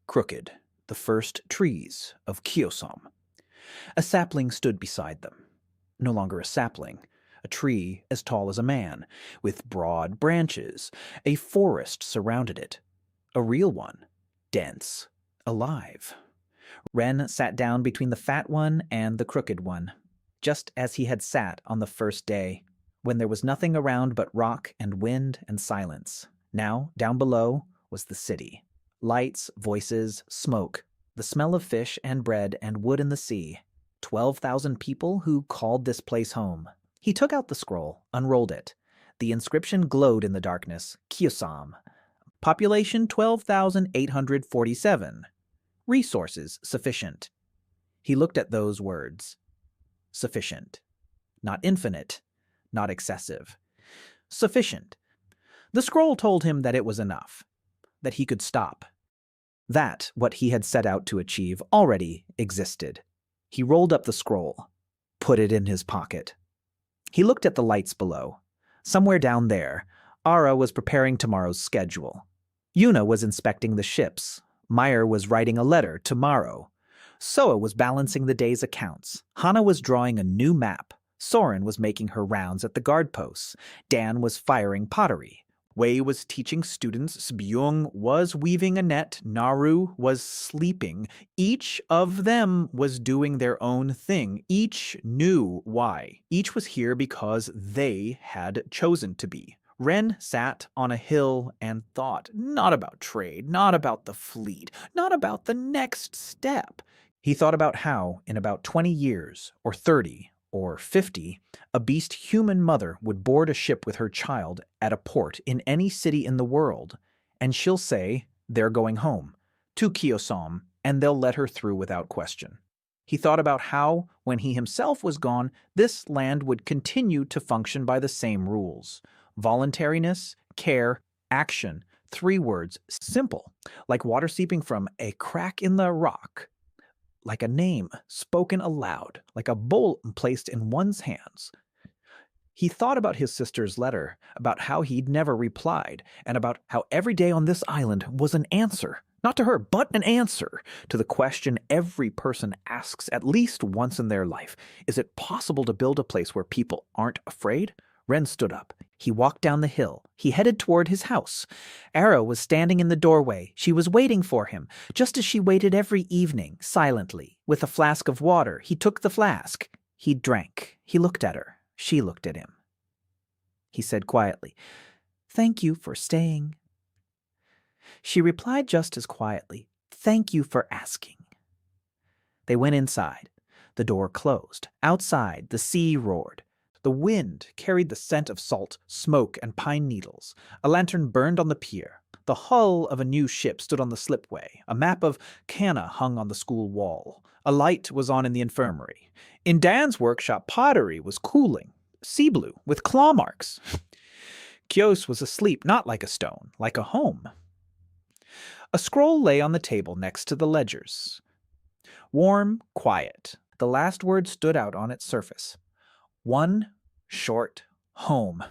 Speaker 1: crooked, the first trees of Kyosom. A sapling stood beside them. No longer a sapling. A tree as tall as a man, with broad branches. A forest surrounded it. A real one. Dense. Alive. Ren sat down between the fat one and the crooked one, just as he had sat on the first day, when there was nothing around but rock and wind and silence. Now, down below, was the city. Lights, voices, smoke, the smell of fish and bread and wood in the sea. 12,000 people who called this place home. He took out the scroll, unrolled it. The inscription glowed in the darkness. Kyosom. Population 12,847. Resources sufficient. He looked at those words. Sufficient. Not infinite. Not excessive. Sufficient. The scroll told him that it was enough. That he could stop. That what he had set out to achieve already existed. He rolled up the scroll. Put it in his pocket. He looked at the lights below. Somewhere down there, Ara was preparing tomorrow's schedule. Yuna was inspecting the ships. Meyer was writing a letter to Maro. Soa was balancing the day's accounts. Hana was drawing a new map. Soren was making her rounds at the guard posts. Dan was firing pottery. Wei was teaching students. Sbyung was weaving a net. Naru was sleeping. Each of them was doing their own thing. Each knew why. Each was here because they had chosen to be. Ren sat on a hill and thought, not about trade, not about the fleet, not about the next step. He thought about how, in about 20 years, or 30, or 50, a beast human mother would board a ship with her child at a port in any city in the world, and she'll say, they're going home, to Kyosom, and they'll let her through without question. He thought about how, when he himself was gone, this land would continue to function by the same rules. Voluntariness, care, action, 3 words, simple, like water seeping from a crack in the rock. Like a name spoken aloud, like a bowl placed in one's hands. He thought about his sister's letter, about how he'd never replied, and about how every day on this island was an answer, not to her, but an answer to the question every person asks at least once in their life. Is it possible to build a place where people aren't afraid? Ren stood up. He walked down the hill. He headed toward his house. Ara was standing in the doorway. She was waiting for him, just as she waited every evening, silently, with a flask of water. He took the flask. He drank. He looked at her. She looked at him. He said quietly, "Thank you for staying." She replied just as quietly, "Thank you for asking." They went inside. The door closed. Outside, the sea roared. The wind carried the scent of salt, smoke, and pine needles. A lantern burned on the pier. The hull of a new ship stood on the slipway. A map of Cana hung on the school wall. A light was on in the infirmary. In Dan's workshop, pottery was cooling, sea blue, with claw marks. Kyos was asleep, not like a stone, like a home. A scroll lay on the table next to the ledgers. Warm, quiet. The last word stood out on its surface. One short home.